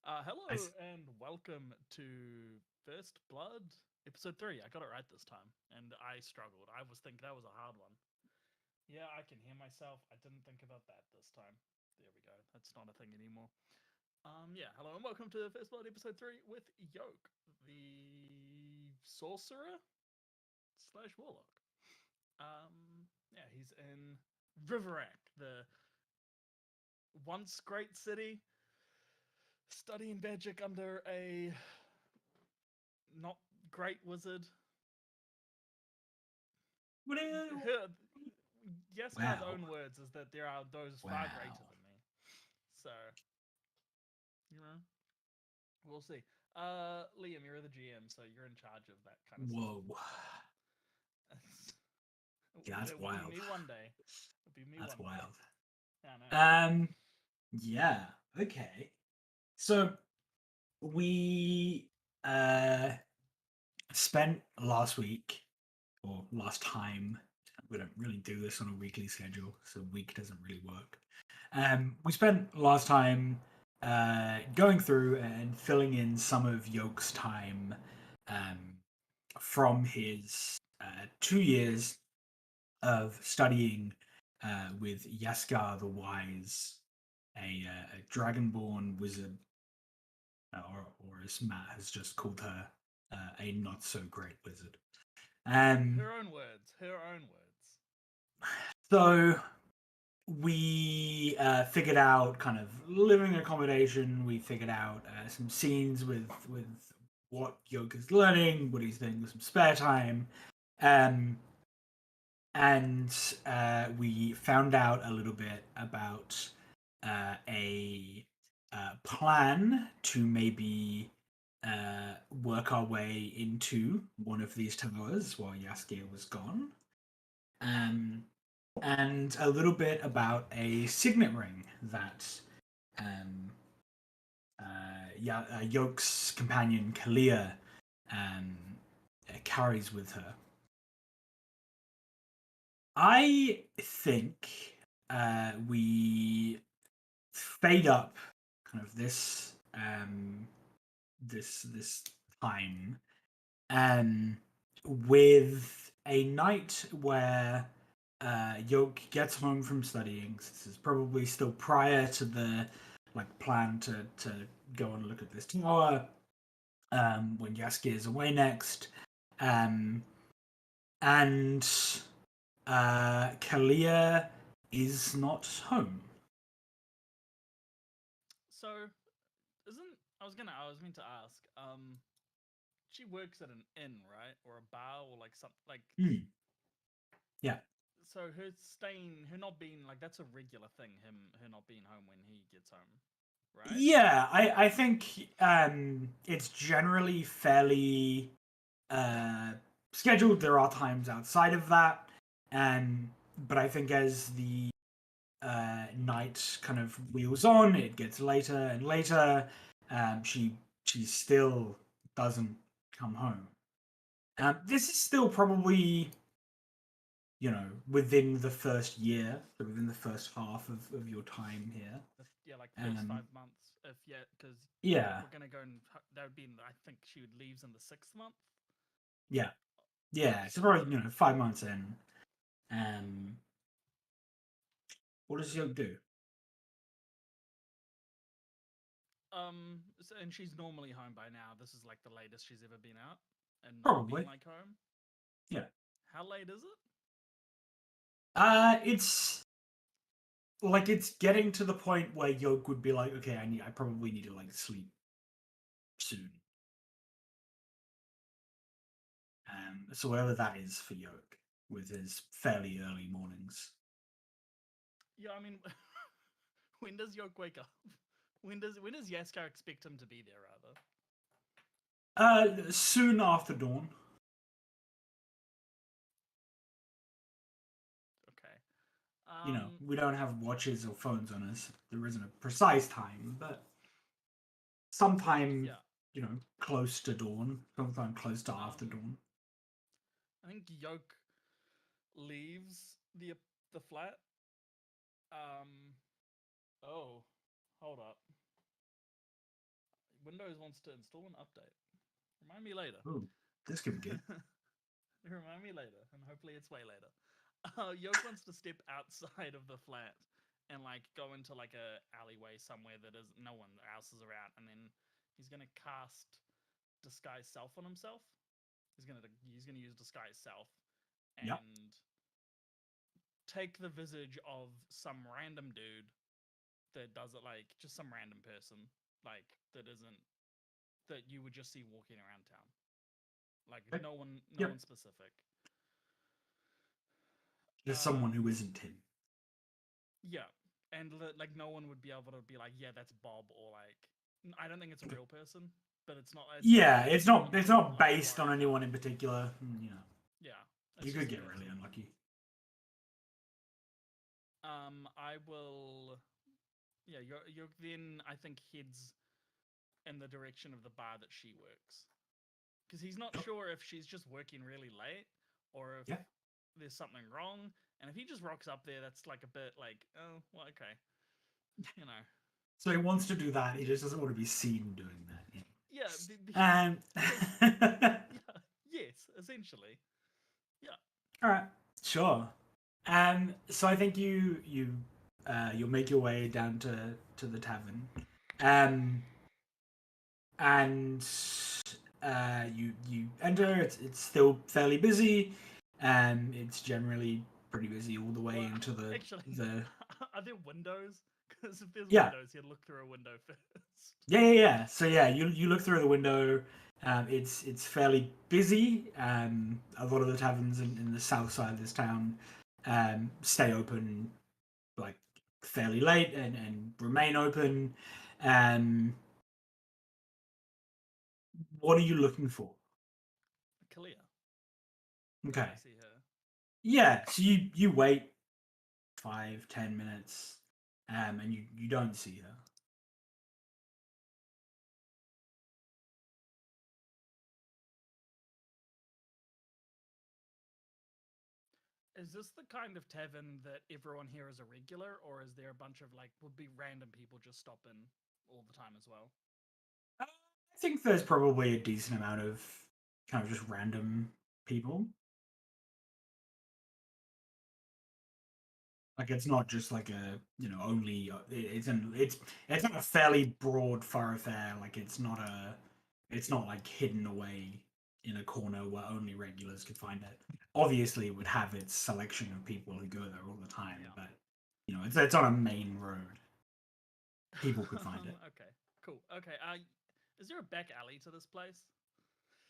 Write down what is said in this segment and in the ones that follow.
Hello I s- and welcome to First Blood, episode 3. I got it right this time, and I struggled. I was thinking that was a hard one. Yeah, I can hear myself. I didn't think about that this time. There we go. That's not a thing anymore. Yeah, hello and welcome to First Blood, episode 3 with Yoak, the sorcerer slash warlock. Yeah, he's in Riverak, the once great city, studying magic under a not great wizard. what do you- Her, Yaskar's Wow, own words is that there are those far greater wow. than me. So, you know, we'll see. Liam, you're the GM, so you're in charge of that kind of stuff. Whoa. Yeah, that's It will be wild. me one day. It'll be me That's one day. wild. I know. Um, yeah, okay. So we spent last week or last time. We don't really do this on a weekly schedule, so week doesn't really work. We spent last time going through and filling in some of Yoke's time um, from his 2 years of studying with Yasikar the Wise, a dragonborn wizard, or as Matt has just called her, a not so great wizard. Um, Her own words. Her own words. so we figured out kind of living accommodation. We figured out some scenes with what Yoke is learning, what he's doing with some spare time. Um, and we found out a little bit about a plan to maybe work our way into one of these towers while Yaskier was gone. Um, and a little bit about a signet ring that um, Yoke's companion Kalia um, carries with her. I think we fade up kind of this time um, with a night where Yoke gets home from studying. This is probably still prior to the plan to go and look at this tower when Yaski is away next. Um, and Kalia is not home. So, isn't. I was meant to ask. She works at an inn, right? Or a bar, or like something. Like, Hmm. Yeah. so her not being, like, that's a regular thing, her not being home when he gets home, right? Yeah, I think it's generally fairly uh, scheduled. There are times outside of that, um, but I think as the night kind of wheels on, it gets later and later. She still doesn't come home. This is still probably within the first year, so within the first half of your time here. Yeah, like first Um, 5 months, if yeah, because if yeah, we're gonna go and that would be I think she would leaves in the 6th month. yeah, yeah. So probably 5 months in. Um, what does Yoke do? And she's normally home by now. This is like the latest she's ever been out, and not been Probably, like home. yeah. How late is it? It's like it's getting to the point where Yoke would be like, okay, I probably need to like sleep soon. So whatever that is for Yoke with his fairly early mornings. Yeah, I mean, when does Yoke wake up? When does Yaskar expect him to be there? Rather, Soon after dawn. okay. We don't have watches or phones on us. There isn't a precise time, but sometime, Yeah. close to dawn, sometime close to after Um, dawn. I think Yoke leaves the flat. Um. Oh, hold up. Windows wants to install an update. Remind me later. Ooh, this could be good. Remind me later, and hopefully it's way later. Yoak wants to step outside of the flat and like go into like a alleyway somewhere that is no one else is around, and then he's gonna cast disguise self on himself. He's gonna use disguise self and Yep. take the visage of some random dude that does it, like just some random person, like that you would just see walking around town. Like Okay. no one Yep. specific. Just someone who isn't him. Yeah, and like no one would be able to be like, yeah, that's Bob, or like I don't think it's a real person, but it's not. It's not based on anyone in particular. You know. Yeah, you could get really unlucky. I will. Yeah, you're then I think heads in the direction of the bar that she works, because he's not sure if she's just working really late or if there's something wrong. And if he just rocks up there, that's like a bit like, oh, well, okay, you know. So he wants to do that. He just doesn't want to be seen doing that. Yeah. Yeah. Yes, essentially. Yeah. All right. Sure. So I think you'll make your way down to the tavern, and you enter. It's still fairly busy. It's generally pretty busy all the way into the Are there windows? Because if there's windows, you'd look through a window first. Yeah. So you look through the window. It's fairly busy. A lot of the taverns in the south side of this town stay open like fairly late and remain open. What are you looking for? Kalia. Okay. I see her. Yeah. So you wait 5-10 minutes, and you don't see her. Is this the kind of tavern that everyone here is a regular, or is there a bunch of like would be random people just stopping all the time as well? I think there's probably a decent amount of kind of just random people. Like it's not just like a only it's not a fairly broad thoroughfare. Like it's not like hidden away in a corner where only regulars could find it. Obviously, it would have its selection of people who go there all the time, but it's on a main road. People could find it. Okay, cool. Okay, is there a back alley to this place?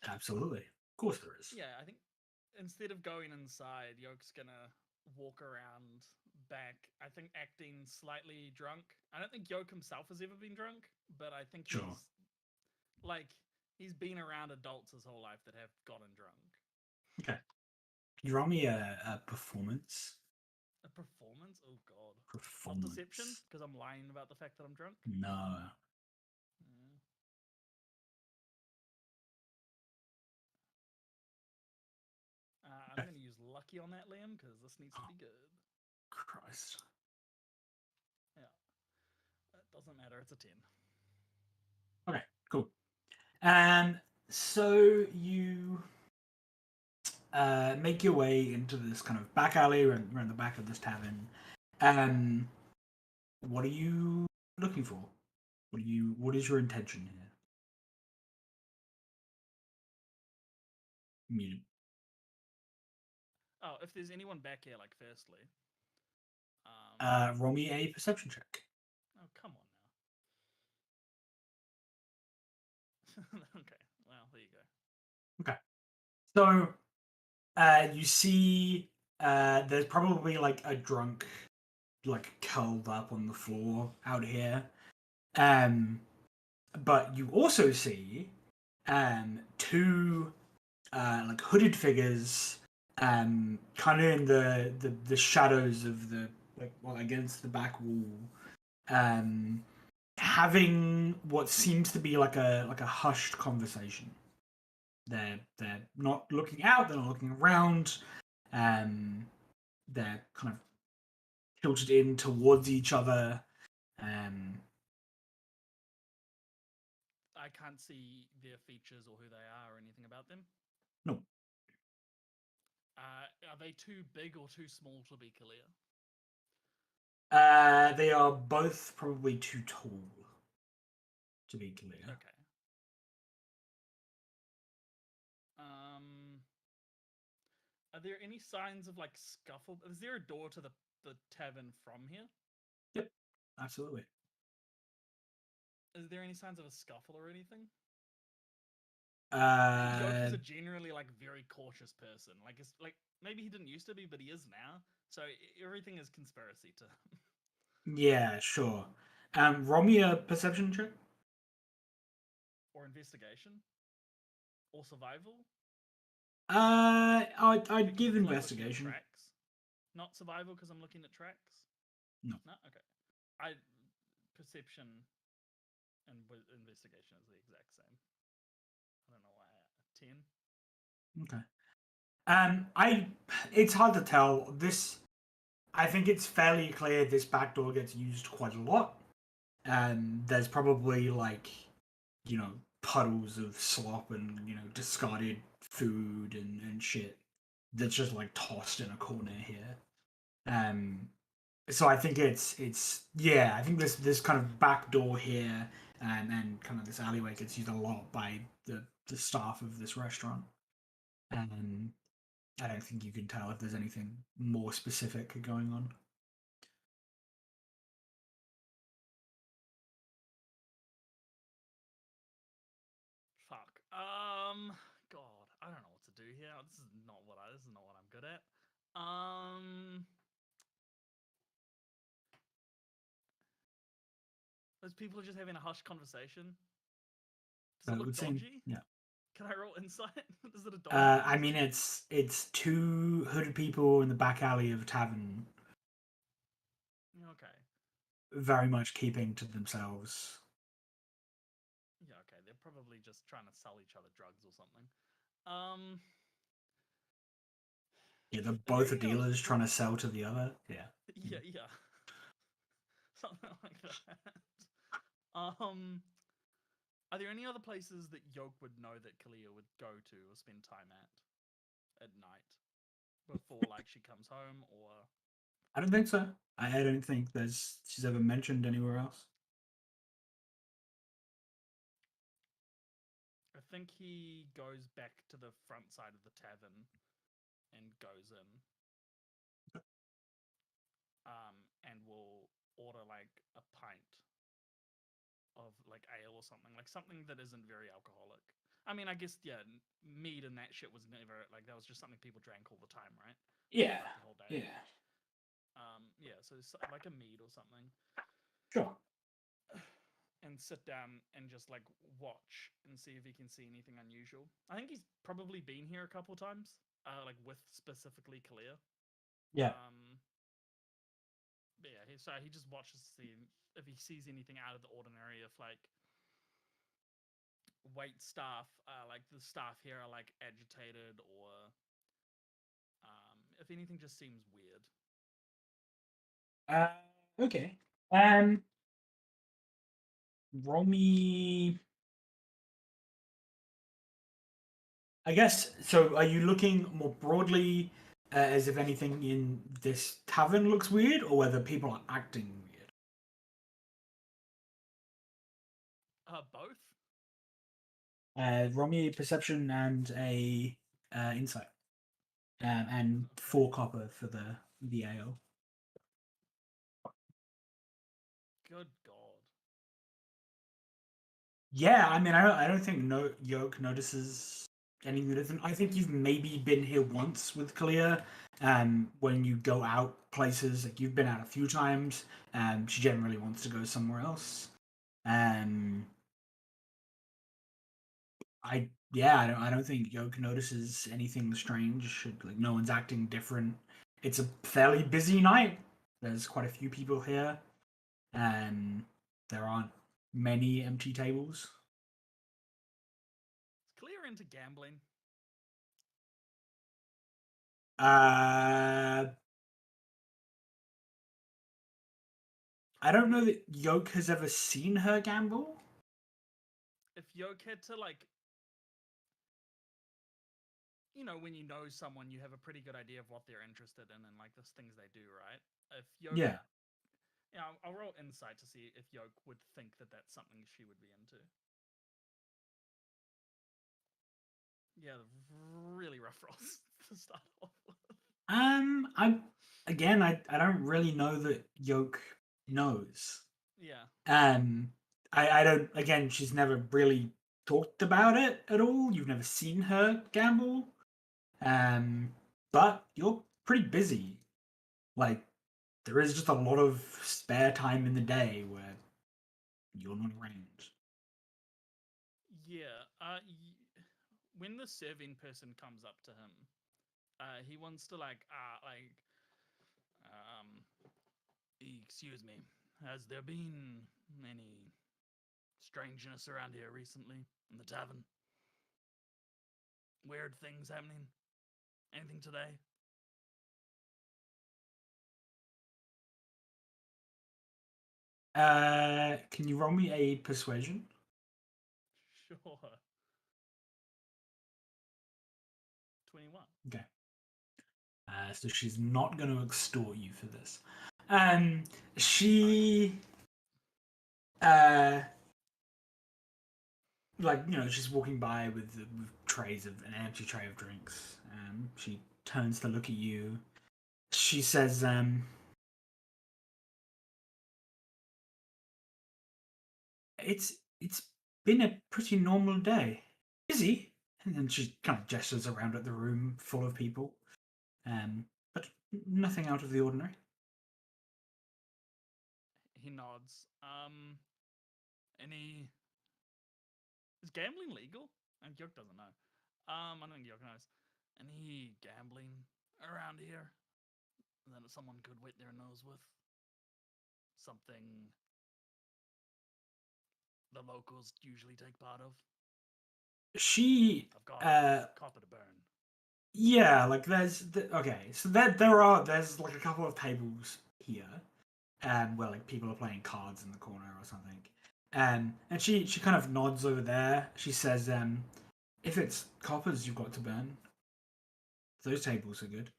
Absolutely, of course there is. Yeah, I think instead of going inside, Yoak's gonna walk around back. I think acting slightly drunk. I don't think Yoak himself has ever been drunk, but I think he's been around adults his whole life that have gotten drunk. Okay. Can you roll me a performance? A performance? Oh god. Performance. Not deception, because I'm lying about the fact that I'm drunk? No. I'm going to use lucky on that, Liam, because this needs to be good. Christ. Yeah. That doesn't matter. It's a 10. Okay, cool. So you make your way into this kind of back alley around the back of this tavern. What are you looking for? What is your intention here? Muted. Oh, if there's anyone back here, like, firstly. Roll me a perception check. Oh, come on now. Okay, well, there you go. Okay. So, you see, there's probably like a drunk, like curled up on the floor out here. But you also see, two, like hooded figures, kind of in the shadows of the against the back wall, having what seems to be like a hushed conversation. They're not looking out. They're not looking around. They're kind of tilted in towards each other. I can't see their features or who they are or anything about them? No. Are they too big or too small to be Kalia? They are both probably too tall to be clear. Okay. Are there any signs of like scuffle? Is there a door to the tavern from here? Yep, absolutely. Is there any signs of a scuffle or anything? Yoak is a generally like very cautious person. Like it's like maybe he didn't used to be, but he is now. So everything is conspiracy to him. Yeah, sure. Roll me a perception check. Or investigation. Or survival. I'd give Because, like, investigation. tracks. Not survival because I'm looking at tracks. No. No. Okay. Perception and investigation is the exact same. I don't know why. 10. Okay. It's hard to tell. I think it's fairly clear this back door gets used quite a lot. There's probably like, puddles of slop and, discarded food and shit that's just like tossed in a corner here. So I think I think this kind of back door here and kind of this alleyway gets used a lot by the staff of this restaurant. And I don't think you can tell if there's anything more specific going on. Fuck. God, I don't know what to do here. This is not what I'm good at. Those people are just having a hushed conversation. Does it look dodgy? Yeah. Can I roll insight? Is it a dodgy? I mean, it's two hooded people in the back alley of a tavern. Okay. Very much keeping to themselves. Yeah, okay. They're probably just trying to sell each other drugs or something. Yeah, they're both dealers trying to sell to the other. Yeah. Yeah. Something like that. Are there any other places that Yoak would know that Kalia would go to or spend time at night before like she comes home or? I don't think so. I don't think she's ever mentioned anywhere else. I think he goes back to the front side of the tavern and goes in. And will order like a pint of like ale or something that isn't very alcoholic. I mean, I guess mead and that shit was never like that was just something people drank all the time, right? Yeah. Like, the whole day. Yeah. So like a mead or something. Sure. And sit down and just like watch and see if he can see anything unusual. I think he's probably been here a couple times, like with specifically Kalia. Yeah. But yeah, so he just watches to see if he sees anything out of the ordinary. If like wait staff, like the staff here are like agitated, or if anything just seems weird. Okay. Roll me. I guess so. Are you looking more broadly as if anything in this tavern looks weird, or whether people are acting weird? Both. Roll me a perception and a insight, and Okay. 4 copper for the ale. Good God. Yeah, I mean, I don't think Yoak notices anything different. I think you've maybe been here once with Kalia. When you go out places, like you've been out a few times. She generally wants to go somewhere else. I don't think Yoak notices anything strange. Like no one's acting different. It's a fairly busy night. There's quite a few people here, and there aren't many empty tables. Is Kalia into gambling? I don't know that Yoak has ever seen her gamble. if Yoak had to like, when you know someone, you have a pretty good idea of what they're interested in and like the things they do, right? If Yoak, Yeah. I'll roll insight to see if Yoak would think that that's something she would be into. Yeah, really rough rolls to start off with. I don't really know that Yoke knows. Yeah. I don't. Again, she's never really talked about it at all. You've never seen her gamble. Um, but you're pretty busy. Like there is just a lot of spare time in the day where you're not around. Yeah. When the serving person comes up to him, he wants to um, excuse me, has there been any strangeness around here recently in the tavern? Weird things happening? Anything today? Can you roll me a persuasion? Sure. 21. Okay. So she's not going to extort you for this. She, uh, she's walking by with trays of an empty tray of drinks. She turns to look at you. She says, "It's been a pretty normal day. Busy." And then she kind of gestures around at the room full of people. But nothing out of the ordinary. He nods. Any. Is gambling legal? And Yoke doesn't know. I don't think Yoke knows. Any gambling around here that someone could wet their nose with? Something the locals usually take part of? She, I've got copper to burn. yeah, like okay, so there's like a couple of tables here, where like people are playing cards in the corner or something, and she kind of nods over there. She says, if it's coppers you've got to burn, those tables are good.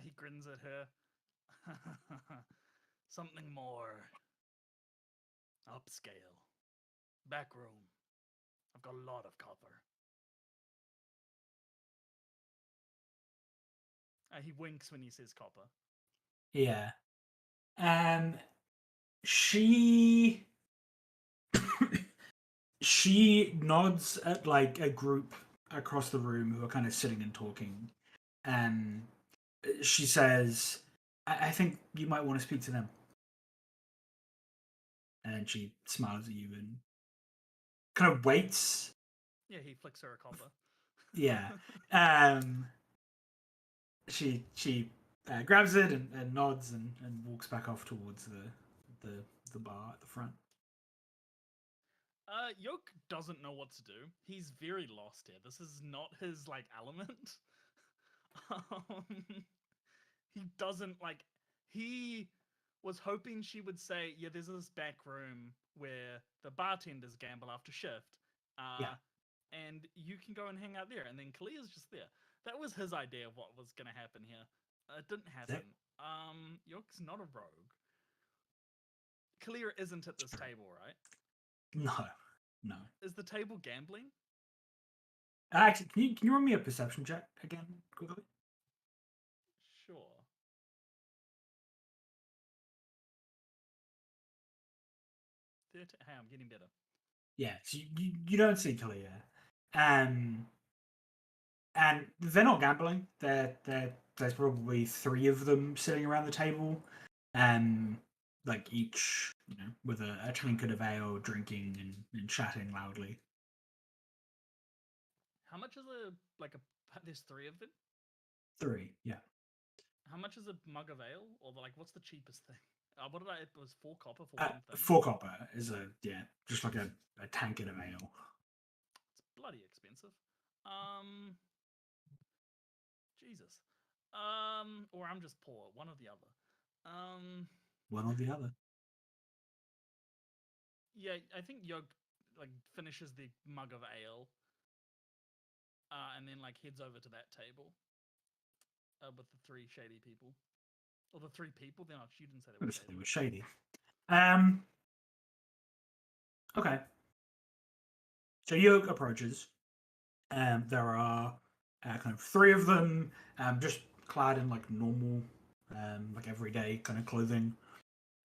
He grins at her. Something more upscale. Back room. I've got a lot of copper. He winks when he says copper. Yeah, she she nods at like a group across the room who are kind of sitting and talking. And she says, I think you might want to speak to them. And then she smiles at you and kind of waits. Yeah, he flicks her a copper. Yeah. She grabs it and nods and walks back off towards the bar at the front. Yoke doesn't know what to do. He's very lost here. This is not his like element. He doesn't like. He was hoping she would say, "Yeah, there's this back room where the bartenders gamble after shift, Yeah. and you can go and hang out there." And then Kalia's just there. That was his idea of what was going to happen here. It didn't happen. Yoke's not a rogue. Kalia isn't at this table, right? No. Is the table gambling? Actually, can you run me a perception check again quickly? Sure. Hey, I'm getting better. Yeah, so you don't see Kalia. And they're not gambling. There's probably three of them sitting around the table, like each with a trinket of ale, drinking and chatting loudly. How much is There's three of them. Three, yeah. How much is a mug of ale, or what's the cheapest thing? What did I? It was 4 copper for one thing. 4 copper is just like a tankard of ale. It's bloody expensive. Jesus. Or I'm just poor. One or the other. One or the other. Yeah, I think Yoke like finishes the mug of ale, and then like heads over to that table with the three shady people, or the three people. They're not. You didn't say they were shady. They were shady. Okay. So Yoak approaches. There are kind of three of them, just clad in like normal, like everyday kind of clothing.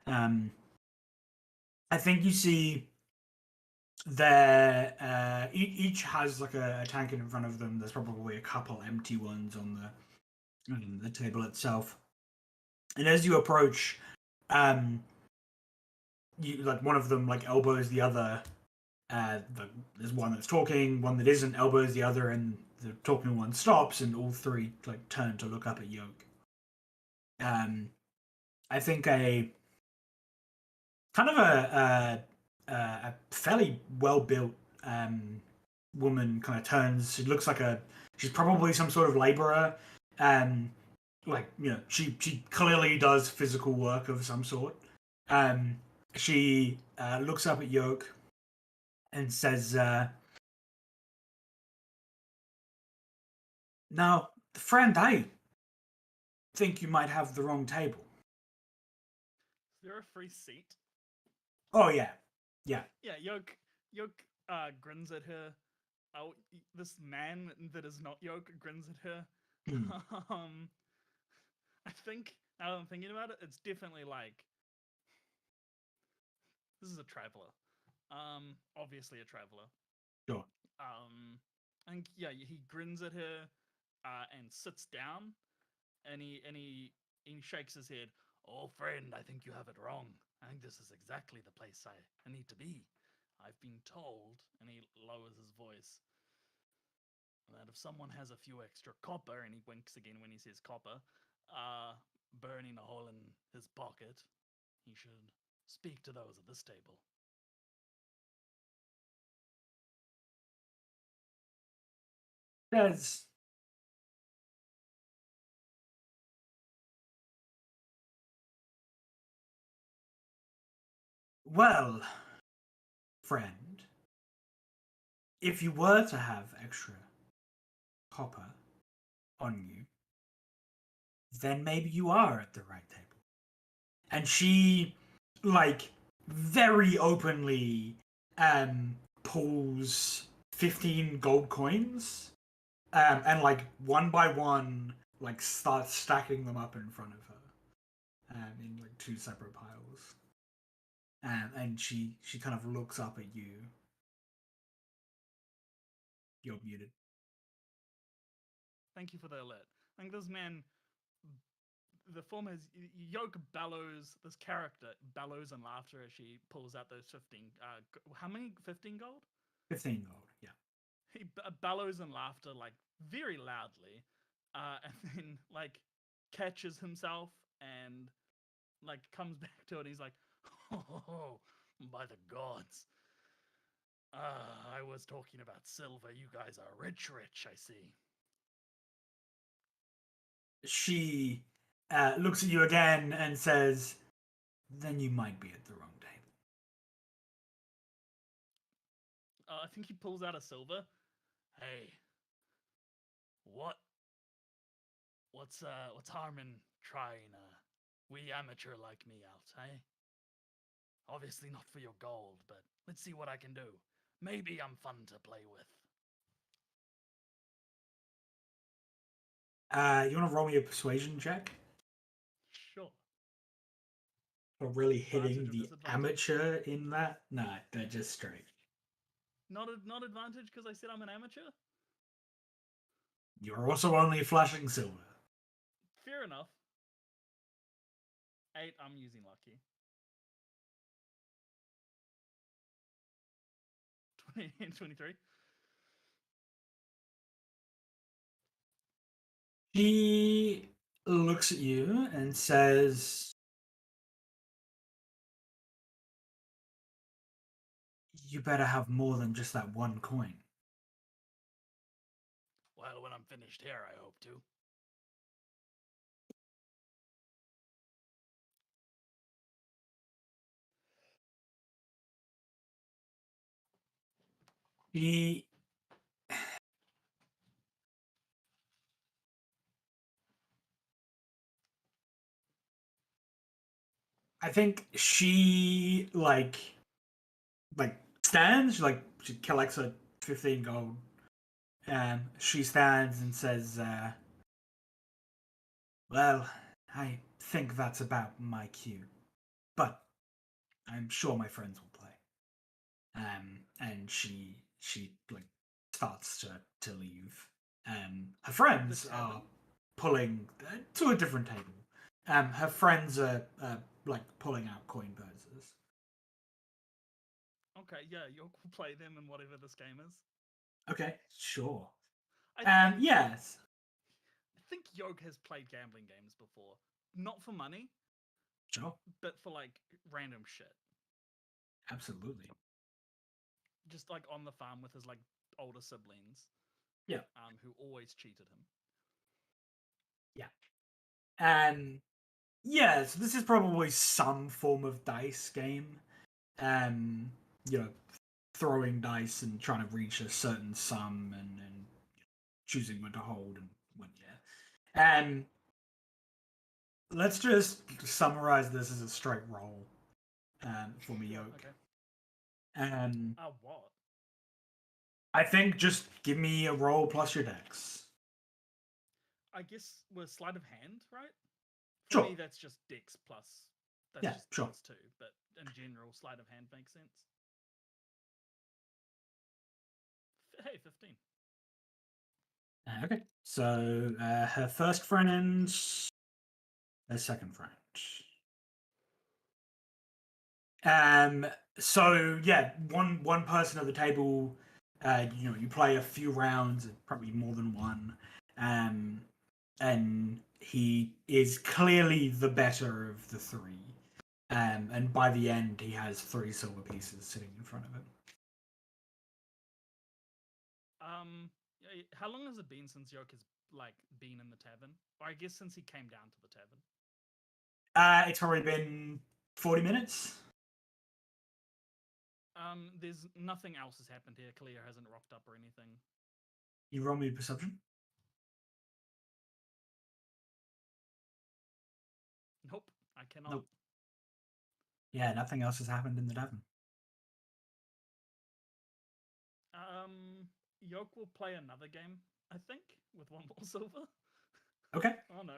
I think you see there each has like a tankard in front of them. There's probably a couple empty ones on the table itself. And as you approach, you like one of them like elbows the other. There's one that's talking, one that isn't elbows the other, and the talking one stops, and all three like turn to look up at Yoak. I think a kind of a fairly well built woman kind of turns. She looks like she's probably some sort of laborer. Like she clearly does physical work of some sort. She looks up at Yoak and says, "Now, friend, I think you might have the wrong table." Is there a free seat? Oh yeah. Yeah, Yoak grins at her. Oh, this man that is not Yoak grins at her. I think now that I'm thinking about it, it's definitely like this is a traveler. Obviously a traveler. Sure. And yeah, he grins at her, and sits down, and he shakes his head. Oh, friend, I think you have it wrong. I think this is exactly the place I need to be. I've been told, and he lowers his voice, that if someone has a few extra copper, and he winks again when he says copper, burning a hole in his pocket, he should speak to those at this table. There's well, friend, if you were to have extra copper on you, then maybe you are at the right table. And she, like, very openly pulls 15 gold coins and, like, one by one, like, starts stacking them up in front of her in, like, two separate piles. And she kind of looks up at you. You're muted. Thank you for the alert. I think this man, the form is Yoak bellows. This character bellows in laughter as she pulls out those 15. How many? 15 gold? 15 gold. Yeah. He bellows in laughter like very loudly, and then like catches himself and like comes back to it. And he's like, "Oh, by the gods! I was talking about silver. You guys are rich, I see." She looks at you again and says, "Then you might be at the wrong table." I think he pulls out a silver. Hey, what's harm in trying a wee amateur like me out, eh? Obviously not for your gold, but let's see what I can do. Maybe I'm fun to play with. You want to roll me a persuasion check? Sure. For really hitting Advantage or the disadvantage? amateur in that? No, they're just straight. Not advantage because I said I'm an amateur? You're also only flashing silver. Fair enough. 8, I'm using lucky. 20 and 23. She looks at you and says, "You better have more than just that one coin." Well, when I'm finished here, I hope to. She I think she stands, she collects her 15 gold. She stands and says, well, I think that's about my cue. But I'm sure my friends will play. And she starts to leave. Her friends are pulling to a different table. Her friends are pulling out coin purses. Okay, yeah, Yoak will play them in whatever this game is. Okay, sure. I Yes. think Yoak has played gambling games before. Not for money, Sure. but for like random shit. Absolutely. Just like on the farm with his like older siblings. Yeah. Who always cheated him. Yeah. Yeah, so this is probably some form of dice game. You know, throwing dice and trying to reach a certain sum and choosing when to hold and when, yeah. Let's just summarize this as a straight roll for me, Yoak. Okay. What? I think just give me a roll plus your dex. I guess with sleight of hand, right? For Sure. me, that's just dex plus. That's Yeah, just sure. plus 2, but in general, sleight of hand makes sense. Hey, 15. Okay, so her first friend, her second friend. So yeah, one person at the table. You play a few rounds, probably more than one. And he is clearly the better of the three. And by the end, he has 3 silver pieces sitting in front of him. How long has it been since Yoak has been in the tavern? Or I guess since he came down to the tavern. It's probably been 40 minutes. There's nothing else has happened here. Kalia hasn't rocked up or anything. You roll me perception. Nope, I cannot. Nope. Yeah, nothing else has happened in the tavern. Yoak will play another game, I think, with 1 more silver. Okay. Oh no.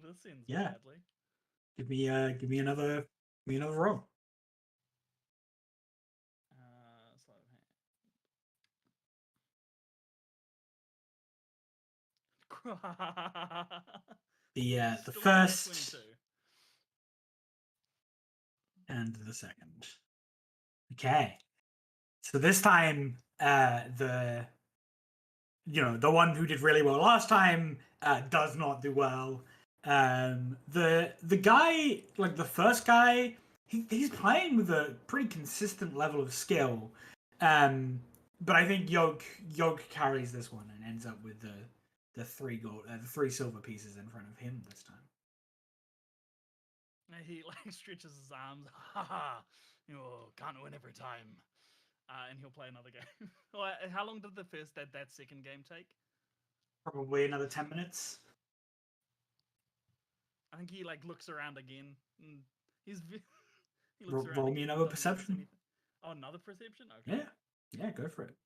This ends badly. Give me another roll. The first and the second. Okay. So this time, the one who did really well last time does not do well. The guy, the first guy, he's playing with a pretty consistent level of skill. But I think Yoak carries this one and ends up with the 3 silver pieces in front of him this time. He stretches his arms. Ha! Can't win every time. And he'll play another game. Well, how long did that second game take? Probably another 10 minutes. I think he looks around again. And he looks around. Roll me another perception. Oh, another perception? Okay. Yeah, go for it.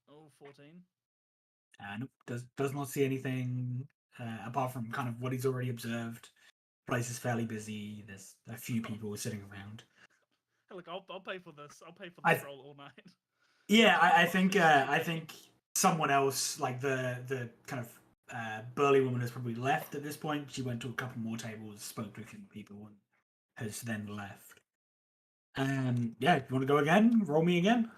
Oh, 14. Nope, does not see anything apart from kind of what he's already observed. The place is fairly busy. There's a few people sitting around. Hey, look, I'll pay for this. I'll pay for this roll all night. Yeah, I think someone else, like the kind of burly woman, has probably left at this point. She went to a couple more tables, spoke to a few people, and has then left. Yeah, you want to go again? Roll me again.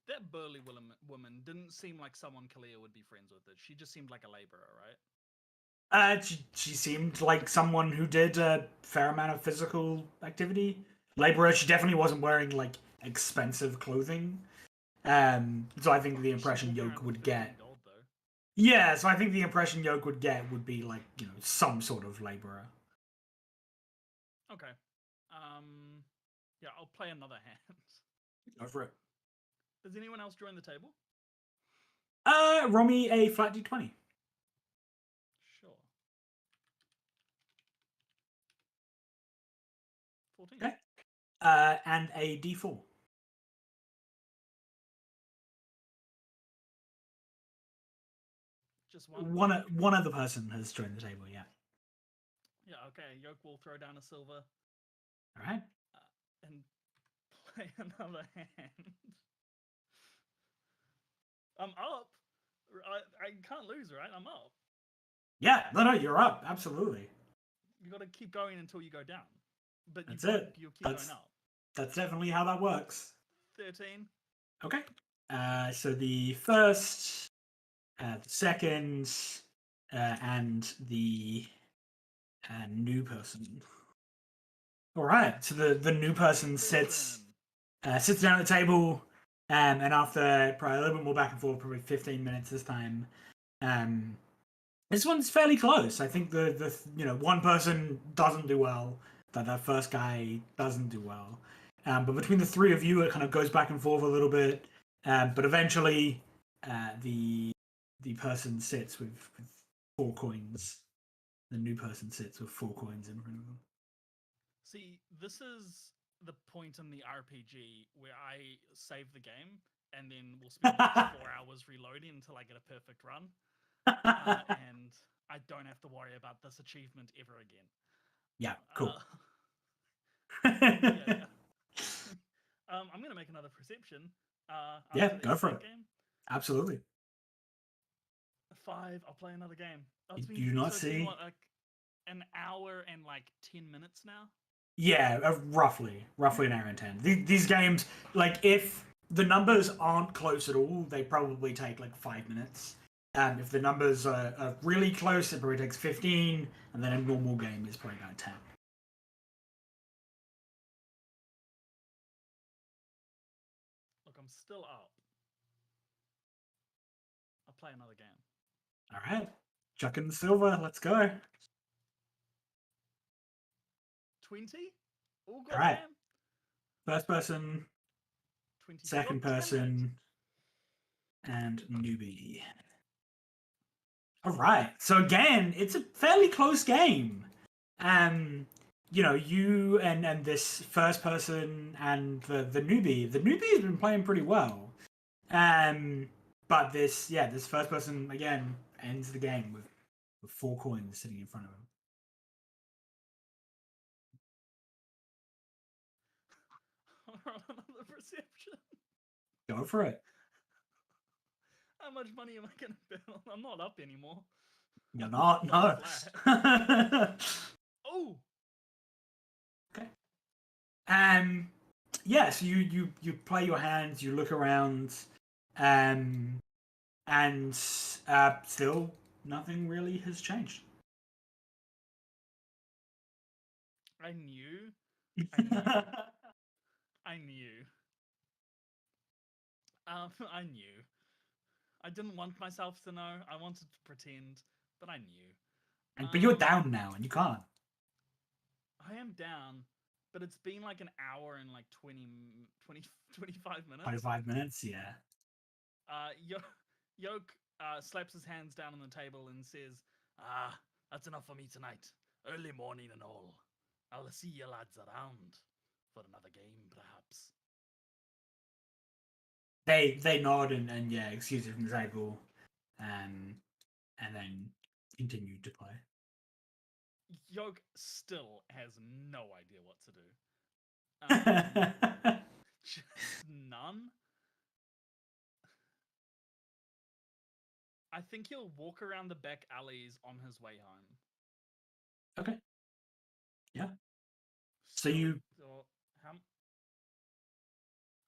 That burly woman didn't seem like someone Kalia would be friends with. She just seemed like a laborer, right? She seemed like someone who did a fair amount of physical activity. Laborer. She definitely wasn't wearing expensive clothing. So I think the impression Yoak would get. Gold, yeah, so I think the impression Yoak would get would be some sort of laborer. Okay. Yeah, I'll play another hand. Go for it. Does anyone else join the table? Roll me a flat d20. Sure. 14. Okay. And a d4. Just one? One other person has joined the table, yeah. Yeah, okay. Yoak will throw down a silver. All right. And play another hand. I'm up. I can't lose, right? I'm up. Yeah, no, you're up. Absolutely. You got to keep going until you go down. But That's it. You'll keep going up. That's definitely how that works. 13. Okay. So the first, the second, and the new person. All right. So the new person sits down at the table, and after probably a little bit more back and forth, probably 15 minutes this time, this one's fairly close. I think the one person doesn't do well. That first guy doesn't do well. But between the three of you, it kind of goes back and forth a little bit. But eventually, the person sits with 4 coins. The new person sits with 4 coins in front of them. See, this is the point in the RPG where I save the game and then we'll spend the next 4 hours reloading until I get a perfect run. And I don't have to worry about this achievement ever again. Yeah, cool. Yeah. I'm going to make another perception. Yeah, go for it. Game. Absolutely. 5. I'll play another game. Do you not see? What, like an hour and like 10 minutes now? Yeah, roughly an hour and 10. These games, like, if the numbers aren't close at all, they probably take like 5 minutes. If the numbers are really close, it probably takes 15, and then a normal game is probably about 10. Look, I'm still up. I'll play another game. All right. Chuck in the silver. Let's go. 20? All right. First person, 20. second person, and newbie. All right. So again, it's a fairly close game. You and this first person and the newbie. The newbie has been playing pretty well. But this first person again ends the game with 4 coins sitting in front of him. Another perception. Go for it. How much money am I going to bet on? I'm not up anymore. You're not? No. Oh! Okay. So you play your hands, you look around, and still nothing really has changed. I knew. I knew. I knew. I didn't want myself to know. I wanted to pretend, but I knew. But you're down now, and you can't. I am down, but it's been like an hour and like 25 minutes. 25 minutes, yeah. Yoak slaps his hands down on the table and says, that's enough for me tonight. Early morning and all. I'll see you lads around for another game, perhaps. They nod and yeah, excuse it from the table, and then continue to play. Yoak still has no idea what to do. Just none. I think he'll walk around the back alleys on his way home. Okay. Yeah. So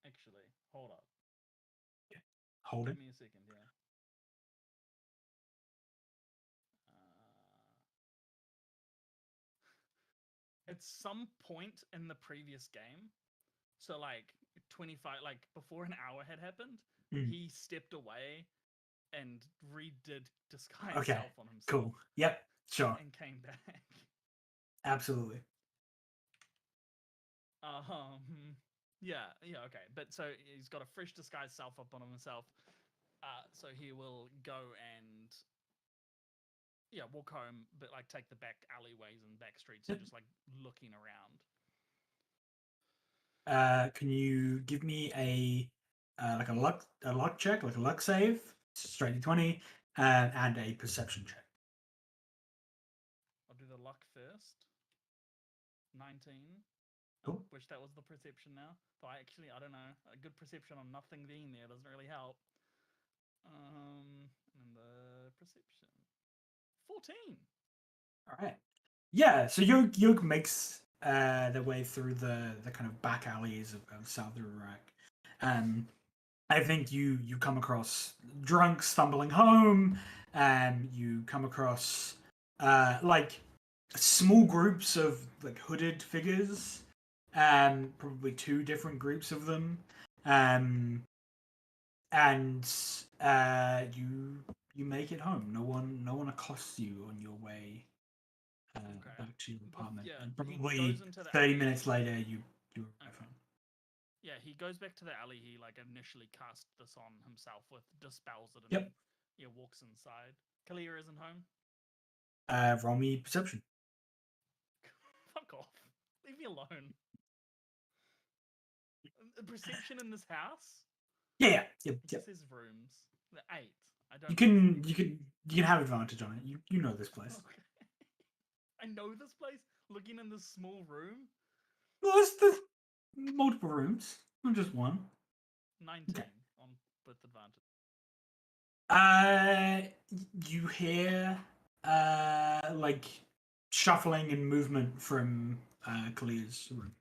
actually, hold up. Okay. Hold it. Give me a second, yeah. At some point in the previous game, so like 25, like before an hour had happened, he stepped away and redid disguise self on himself. Cool. Yep. Sure. And came back. Absolutely. Yeah, okay. But so he's got a fresh disguised self up on himself. So he will go and walk home, but like take the back alleyways and back streets and Yep. just like looking around. Can you give me a like a luck check, like a luck save, straight d20, and a perception check. I'll do the luck first. 19. Cool. Wish that was the perception now. Though I don't know. A good perception on nothing being there doesn't really help. And the perception. 14. All right. Yeah. So Yoak makes their way through the kind of back alleys of South Riverak. I think you come across drunks stumbling home. You come across like small groups of like hooded figures. Probably two different groups of them. And you make it home. No one accosts you on your way Okay. back to your apartment. Yeah, And he probably goes into the 30 alley. minutes later, you arrive home. Yeah, he goes back to the alley he like initially cast this on himself with, dispels it, and Yep. walks inside. Kalia isn't home. Roll me perception. Fuck off. Leave me alone. Perception in this house? Yeah. It Yep. just says rooms. The 8. I don't. You can have advantage on it. You know this place. Okay. I know this place. Looking in this small room. Well, there's multiple rooms, not just one. 19 Okay. on with advantage. You hear like shuffling and movement from Kalia's room.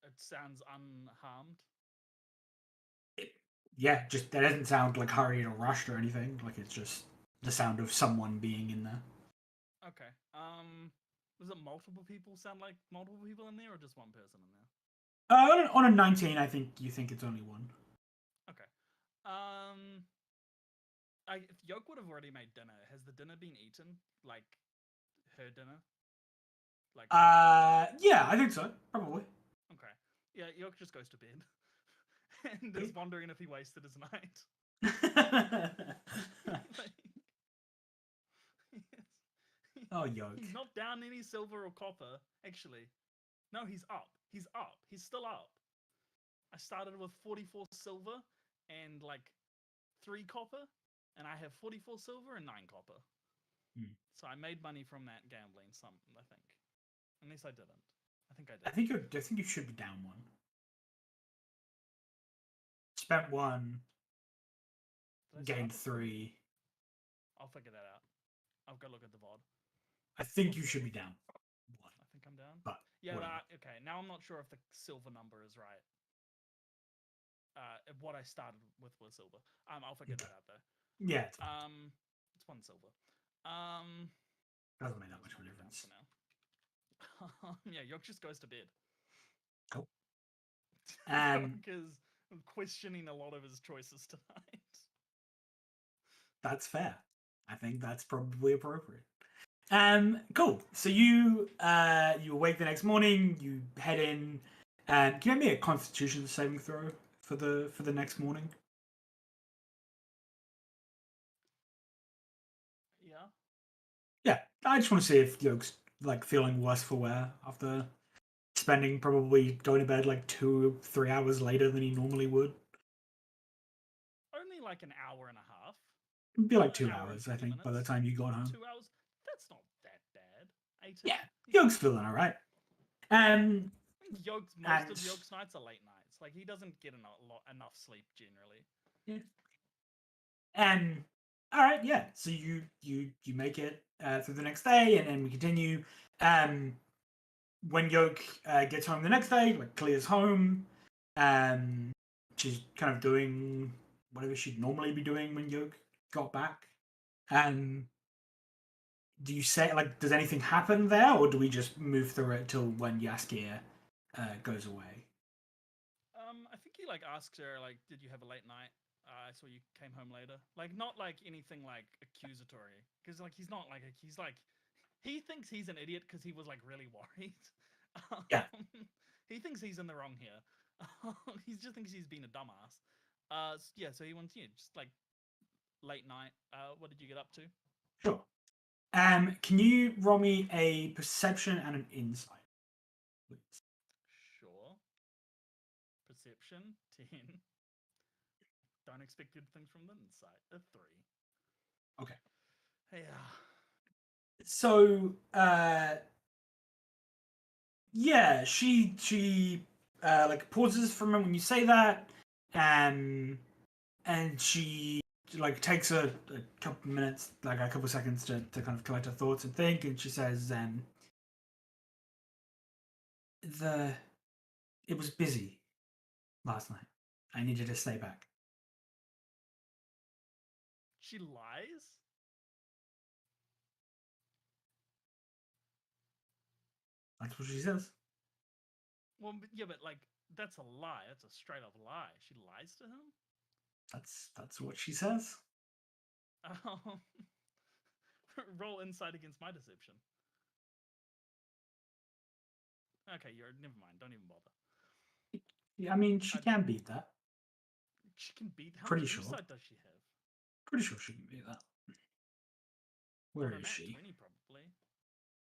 It sounds unharmed. Yeah, just that doesn't sound like hurried or rushed or anything. Like it's just the sound of someone being in there. Okay. Was it multiple people? Sound like multiple people in there, or just one person in there? On a 19, I think you think it's only one. Okay. If Yoak would have already made dinner, has the dinner been eaten? Like her dinner? Like. Yeah, I think so. Probably. Okay. Yeah, Yoak just goes to bed, and is wondering if he wasted his night. Oh, Yoak. He's not down any silver or copper. Actually, no, he's up. He's up. He's still up. I started with 44 silver and like 3 copper, and I have 44 silver and 9 copper. So I made money from that gambling. I think, unless I didn't. I think I did. I think you should be down one. Spent 1. Gained 3. I'll figure that out. I'll go look at the VOD. I think you should be down 1. I think I'm down. But yeah, okay. Now I'm not sure if the silver number is right. What I started with was silver. I'll figure that out though. Yeah. It's 1 silver. Doesn't make that much of a difference. Yeah, Yoak just goes to bed. Cool. Yoak is questioning a lot of his choices tonight. That's fair. I think that's probably appropriate. Cool. So you awake the next morning. You head in. Can you make me a Constitution saving throw for the next morning? Yeah. Yeah. I just want to see if Yoak's like feeling worse for wear after spending probably going to bed like 2-3 hours later than he normally would. Only like an hour and a half. It'd be like 2 hours, I think, by the time you got home. 2 hours? That's not that bad. 18? Yeah, Yoak's feeling all right. Most of Yoak's nights are late nights. Like he doesn't get enough sleep generally. Yeah. All right, yeah. So you make it through the next day, and then we continue. When Yoak gets home the next day, like Kalia's home, she's kind of doing whatever she'd normally be doing when Yoak got back. Do you say like does anything happen there, or do we just move through it till when Yasikar goes away? I think he like asks her like, "Did you have a late night? I saw you came home later." Like not like anything like accusatory, because like he's not like he thinks he's an idiot because he was like really worried Yeah. He thinks he's in the wrong here. He just thinks he's been a dumbass. Yeah, so he wants just like late night. What did you get up to? Sure. Can you roll me a perception and an insight, please? Sure. Perception 10. Don't expect good things from the insight. A 3. Okay. Yeah. So, yeah, she like pauses for a moment when you say that, and she like takes a couple minutes, like a couple seconds to kind of collect her thoughts and think, and she says, it was busy last night. I needed to stay back. She lies? That's what she says. Well, yeah, but like that's a lie. That's a straight up lie. She lies to him. That's what she says. Um, roll insight against my deception. Okay, you're never mind. Don't even bother. Yeah, I mean, she can beat that. She can beat. How Pretty much sure. insight does she have? Pretty sure she can beat that. Where is she? 20, probably.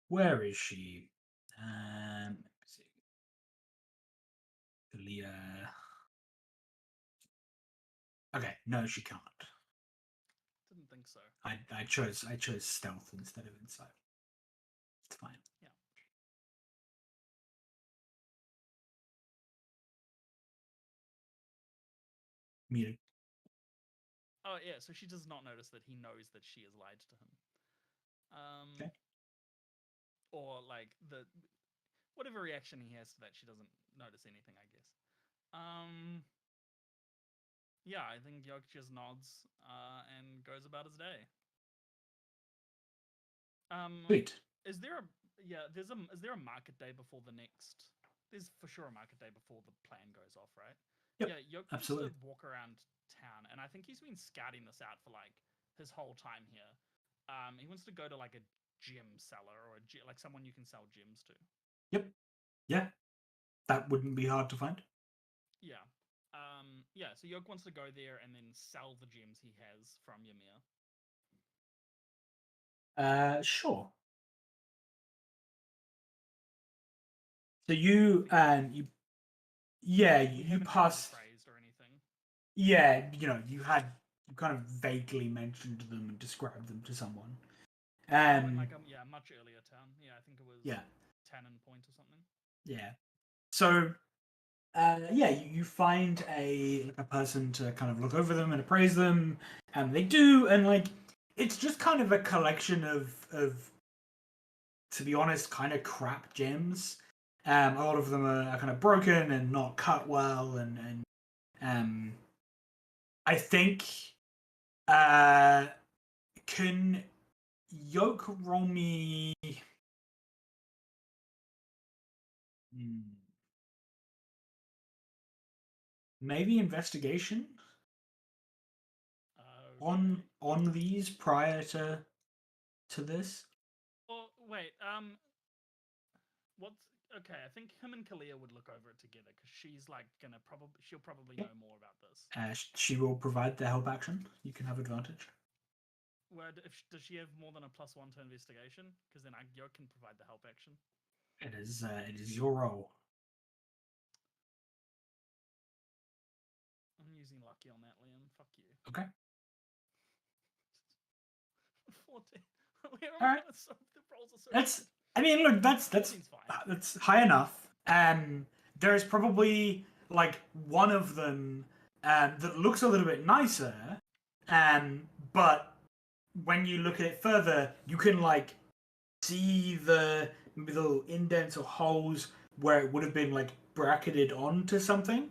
Where is she? Let me see. Kalia. Okay, no, she can't. Didn't think so. I chose stealth instead of insight. It's fine. Yeah. Muted. Oh yeah, so she does not notice that he knows that she has lied to him. Okay. Or like whatever reaction he has to that, she doesn't notice anything, I guess. Yeah, I think Yoak just nods and goes about his day. Sweet. Is there a market day before the next? There's for sure a market day before the plan goes off, right? Yep, Yeah, Yoak absolutely. wants to walk around town, and I think he's been scouting this out for like his whole time here. He wants to go to like a gem seller or like someone you can sell gems to. Yep. Yeah. That wouldn't be hard to find. Yeah. Yeah, so Yoak wants to go there and then sell the gems he has from Ymir. Sure. So you yeah, you passed Phrased or anything. Yeah, you kind of vaguely mentioned them and described them to someone. In like a much earlier town. Yeah, I think it was Tannin Point or something. Yeah. So yeah, you find a person to kind of look over them and appraise them, and they do, and like it's just kind of a collection of to be honest, kind of crap gems. A lot of them are kind of broken and not cut well, and I think can Yoak roll me? Maybe investigation on these prior to this. Oh wait, what's okay? I think him and Kalia would look over it together because she's like she'll probably know more about this. She will provide the help action. You can have advantage. Does she have more than a +1 to investigation? Because then Yoak can provide the help action. It is your role. I'm using lucky on that, Liam. Fuck you. Okay. 14. All right. So the rolls are so That's. bad. I mean, look, that's high enough. There is probably like one of them that looks a little bit nicer, but when you look at it further, you can like see the little indents or holes where it would have been like bracketed onto something.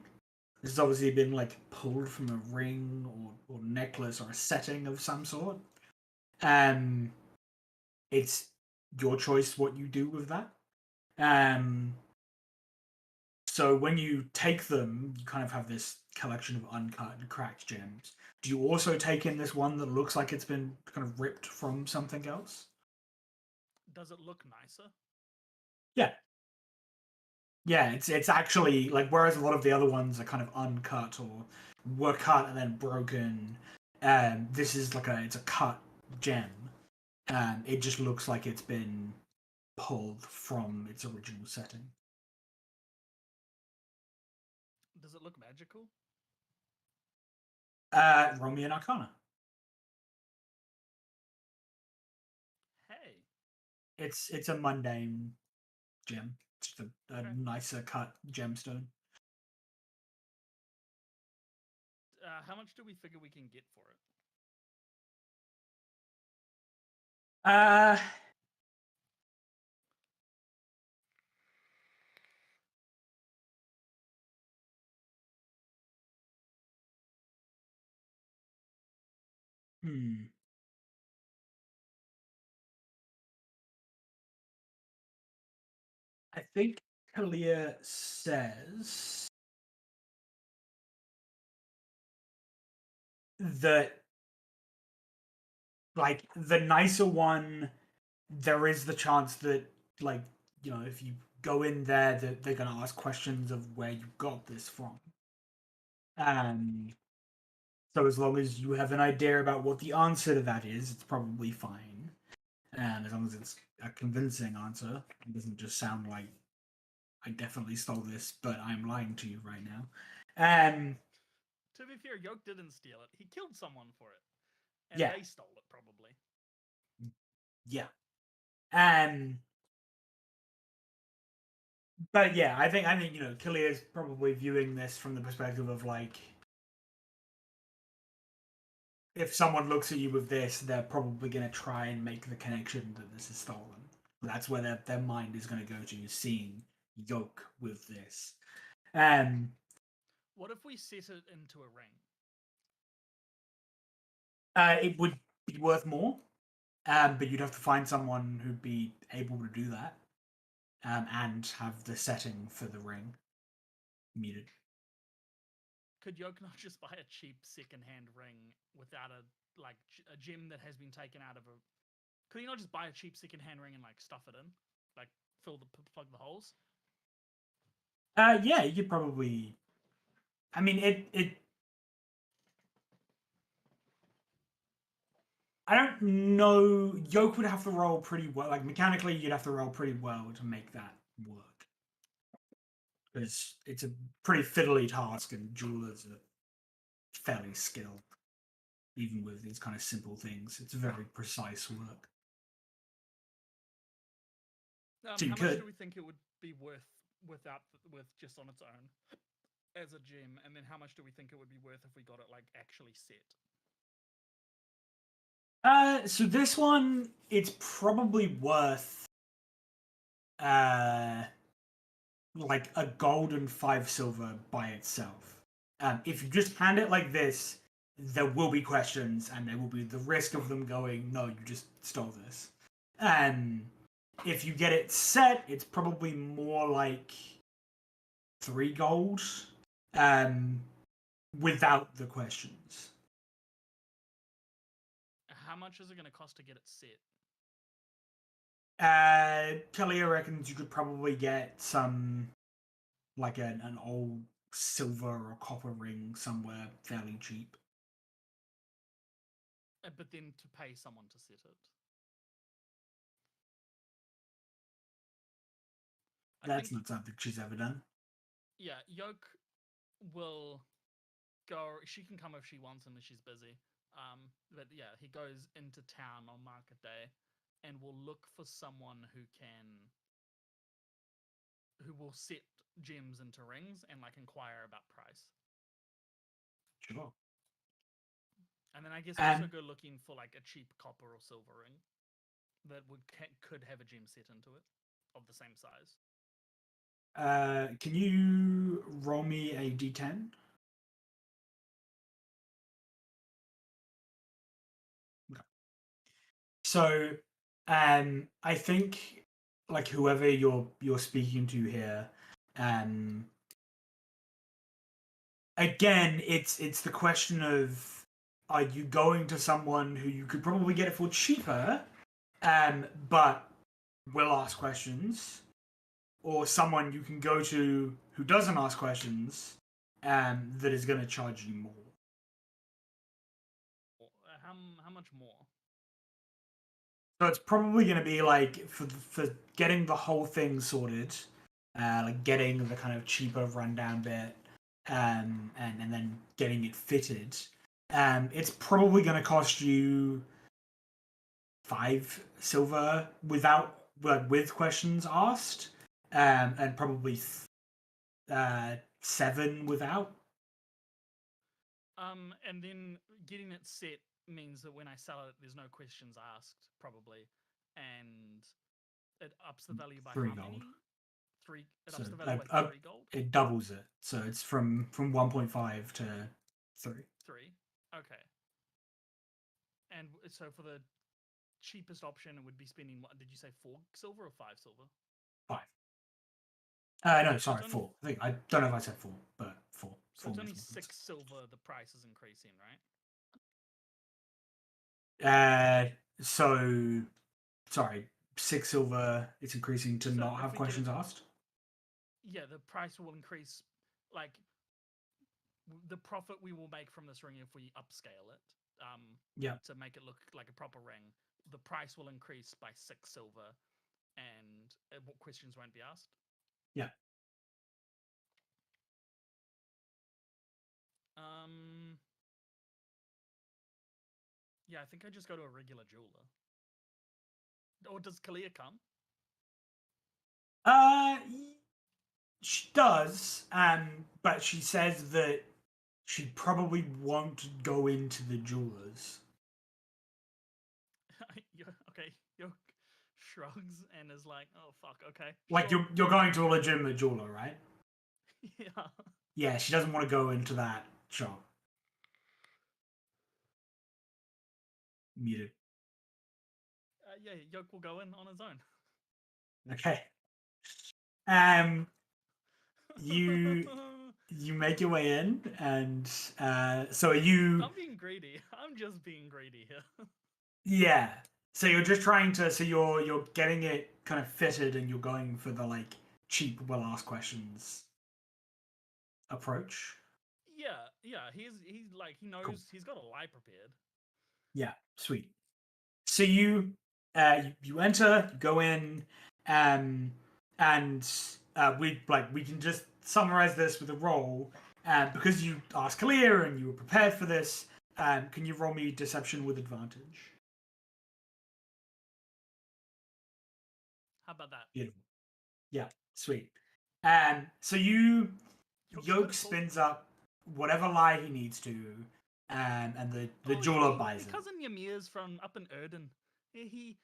This has obviously been like pulled from a ring or necklace or a setting of some sort. It's your choice what you do with that. So when you take them, you kind of have this collection of uncut and cracked gems. Do you also take in this one that looks like it's been kind of ripped from something else? Does it look nicer? Yeah. Yeah, it's actually like whereas a lot of the other ones are kind of uncut or were cut and then broken, this is like it's a cut gem. It just looks like it's been pulled from its original setting. Does it look magical? Roll me an Arcana. Hey. It's a mundane gem, just a Okay. nicer cut gemstone. How much do we figure we can get for it? Uh, hmm. I think Kalia says that like the nicer one, there is the chance that like if you go in there that they're going to ask questions of where you got this from. So as long as you have an idea about what the answer to that is, it's probably fine. And as long as it's a convincing answer, it doesn't just sound like I definitely stole this, but I'm lying to you right now. To be fair, Yoak didn't steal it. He killed someone for it. And Yeah. they stole it, probably. Yeah. But yeah, I think Kalia is probably viewing this from the perspective of like, if someone looks at you with this, they're probably going to try and make the connection that this is stolen. That's where their mind is going to go to, seeing Yoak with this. What if we set it into a ring? It would be worth more, but you'd have to find someone who'd be able to do that, and have the setting for the ring muted. Could Yoak not just buy a cheap second-hand ring without a gem that has been taken out of a? Could he not just buy a cheap second-hand ring and like stuff it in, like plug the holes? Yeah, you could probably. I mean, it. I don't know. Yoak would have to roll pretty well. Like mechanically, you'd have to roll pretty well to make that work. Because it's a pretty fiddly task, and jewelers are fairly skilled, even with these kind of simple things. It's very precise work. How So you much could. do we think it would be worth with just on its own as a gem? And then how much do we think it would be worth if we got it like actually set? So this one, it's probably worth like a gold and 5 silver by itself. If you just hand it like this, there will be questions, and there will be the risk of them going, "No, you just stole this." If you get it set, it's probably more like 3 gold, without the questions. How much is it going to cost to get it set? Kalia reckons you could probably get some, like an old silver or copper ring somewhere fairly cheap. But then to pay someone to set it. That's not something she's ever done. Yeah, Yoak will go. She can come if she wants, unless she's busy. But yeah, he goes into town on market day, and will look for someone who will set gems into rings and like inquire about price. Sure. And then I guess also go looking for like a cheap copper or silver ring that could have a gem set into it of the same size. Can you roll me a d10? Okay. So, I think like whoever you're speaking to here, again, it's the question of, are you going to someone who you could probably get it for cheaper, but will ask questions, or someone you can go to who doesn't ask questions, that is going to charge you more. How much more? So it's probably going to be like for getting the whole thing sorted, like getting the kind of cheaper rundown bit, and then getting it fitted. It's probably going to cost you 5 silver with questions asked, and probably 7 without. And then getting it set means that when I sell it, there's no questions asked, probably, and it ups the value by 3 how gold. many? 3. It So ups the value by 3 gold. It doubles it, so it's from 1.5 to 3. 3. Okay. And so for the cheapest option, it would be spending what did you say? 4 silver or 5 silver? 5. No, sorry, 4. I don't know if I said 4, but 4. So it's only 6 silver. The price is increasing, right? So sorry, 6 silver. It's increasing to not have questions asked. Yeah, the price will increase. Like the profit we will make from this ring if we upscale it. To make it look like a proper ring, the price will increase by 6 silver, and questions won't be asked. Yeah. Yeah, I think I just go to a regular jeweler. Or does Kalia come? She does, but she says that she probably won't go into the jewelers. Okay, Yoak shrugs and is like, "Oh fuck, okay." Like sure. you're going to a legitimate jeweler, right? Yeah. Yeah, she doesn't want to go into that shop. Muted. Yeah, Yoak will go in on his own. Okay. You make your way in, and so are you? I'm being greedy. I'm just being greedy here. Yeah. So you're just trying to. So you're getting it kind of fitted, and you're going for the like cheap, well asked questions approach. Yeah. He's like he knows Cool. he's got a lie prepared. Yeah, sweet. So you enter, you go in, and we can just summarize this with a roll. Because you asked clear and you were prepared for this, can you roll me deception with advantage? How about that? Beautiful. Yeah, sweet. So Yoak spins up whatever lie he needs to, and the jeweler buys it. Cousin Ymir's from up in Erden. He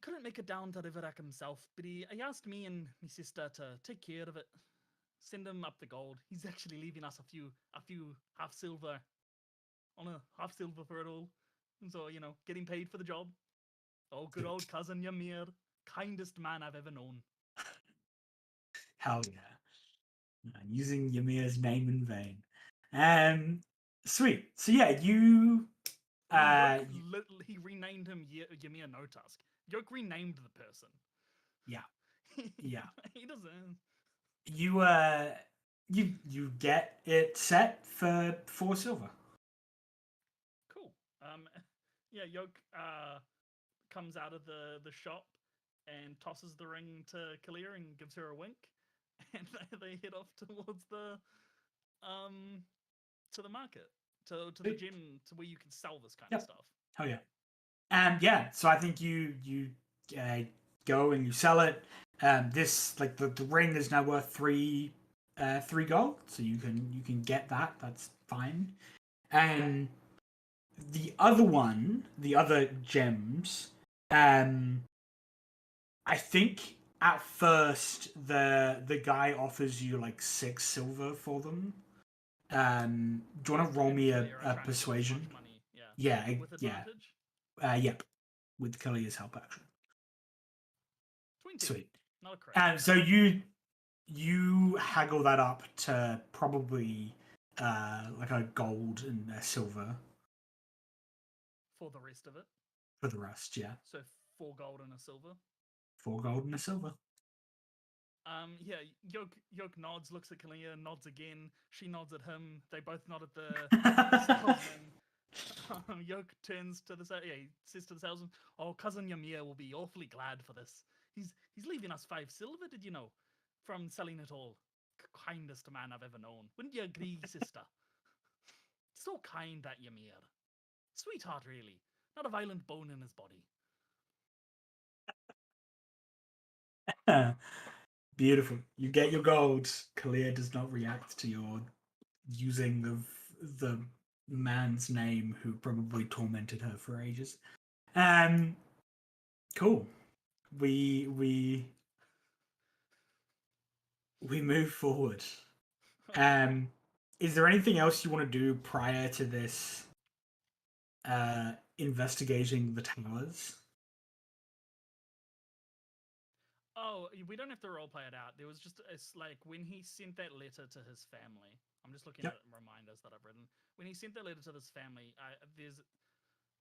couldn't make it down to Riverak himself, but he asked me and my sister to take care of it. Send him up the gold. He's actually leaving us a few half silver on a half silver for it all. And so, getting paid for the job. Oh, good old cousin Ymir. Kindest man I've ever known. Hell yeah. I'm using Ymir's name in vain. Sweet. So yeah, you he renamed him Ymir No-Tusk. Yoak renamed the person. Yeah. Yeah. He doesn't. You get it set for 4 silver. Cool. Yeah, Yoak comes out of the shop and tosses the ring to Kalia and gives her a wink, and they head off towards the to the market, to the gym, to where you can sell this kind of stuff. Oh yeah. And yeah, so I think you go and you sell it. This like the ring is now worth 3 gold, so you can get that. That's fine. And the other gems, I think at first the guy offers you like 6 silver for them. Do you want to roll me a persuasion? Yeah. With advantage? Yep. With Kalia's help action. 20. Sweet. Not a crit. So you haggle that up to probably like a gold and a silver. For the rest of it? For the rest, yeah. So 4 gold and a silver? 4 gold and a silver. Yeah, Yoak nods, looks at Kalia, nods again. She nods at him. They both nod at the salesman. Yoak turns to the he says to the salesman, "Oh, cousin Ymir will be awfully glad for this. He's leaving us 5 silver. Did you know? From selling it all. Kindest man I've ever known. Wouldn't you agree, sister? So kind, that Ymir. Sweetheart, really. Not a violent bone in his body." Beautiful. You get your gold. Kalia does not react to your using of the man's name who probably tormented her for ages. Cool. We move forward. Is there anything else you want to do prior to this investigating the towers? Oh, we don't have to roleplay it out. There was just it's like when he sent that letter to his family. I'm just looking Yep. at reminders that I've written. When he sent that letter to his family,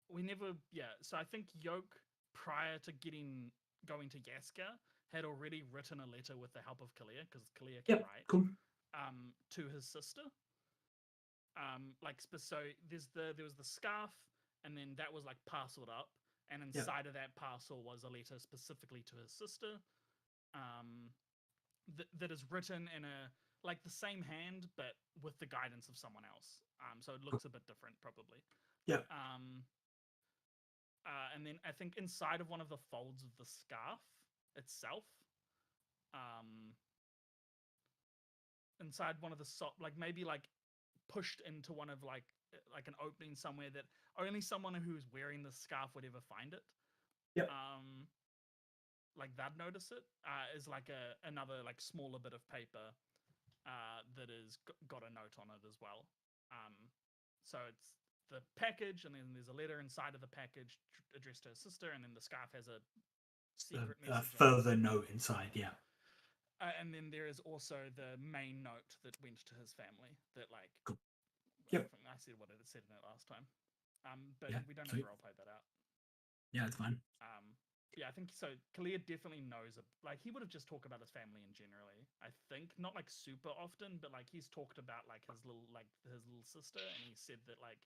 we never So I think Yoak, prior to going to Yasikar, had already written a letter with the help of Kalia, because Kalia can Yep. write. Cool. To his sister. So there was the scarf, and then that was like parceled up, and inside of that parcel was a letter specifically to his sister, that is written in the same hand, but with the guidance of someone else. So it looks a bit different, probably. Yeah. And then I think inside of one of the folds of the scarf itself, inside one of the maybe pushed into one of like an opening somewhere that only someone who's wearing the scarf would ever find it. Yep. Like that notice it is like another like smaller bit of paper that is got a note on it as well. So it's the package, and then there's a letter inside of the package addressed to her sister, and then the scarf has a secret message. Further note inside, yeah. And then there is also the main note that went to his family that like. Cool. Yep. I said what it said in it last time. But we don't have to roleplay that out. Yeah, it's fine. Yeah, I think so. Kalia definitely knows. Like he would have just talked about his family in generally. I think not like super often, but like he's talked about like his little sister, and he said that like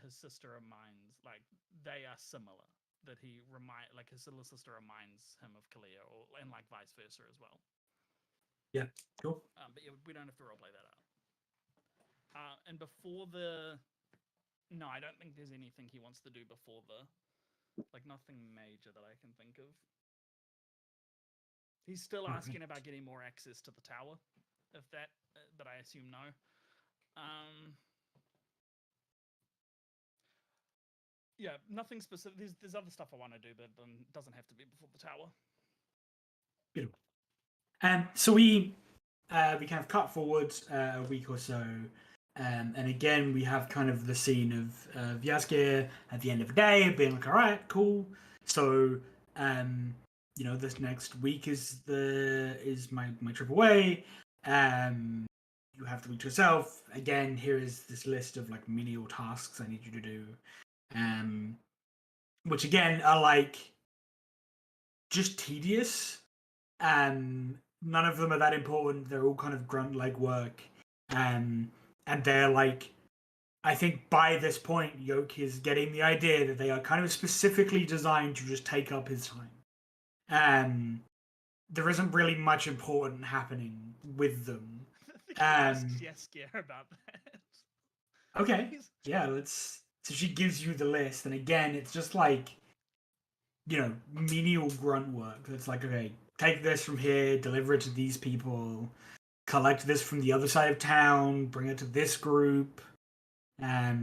his sister reminds like they are similar. That his little sister reminds him of Kalia, and like vice versa as well. Yeah, cool. But yeah, we don't have to roleplay that out. And before no, I don't think there's anything he wants to do before nothing major that I can think of. He's still asking about getting more access to the tower, if that, but I assume no. Yeah, nothing specific. There's other stuff I want to do, but it doesn't have to be before the tower. Beautiful. So we kind of cut forward a week or so. And again, we have kind of the scene of Yasikar at the end of the day being like, all right, cool. So, this next week is my trip away. You have the week to yourself. Again, here is this list of like menial tasks I need you to do. Which again are like just tedious. None of them are that important. They're all kind of grunt leg work. And they're like, I think by this point, Yoak is getting the idea that they are kind of specifically designed to just take up his time. There isn't really much important happening with them. Yasikar about that. Okay. Yeah, so she gives you the list, and again, it's just like, menial grunt work. It's like, okay, take this from here, deliver it to these people, collect this from the other side of town, bring it to this group. Yeah,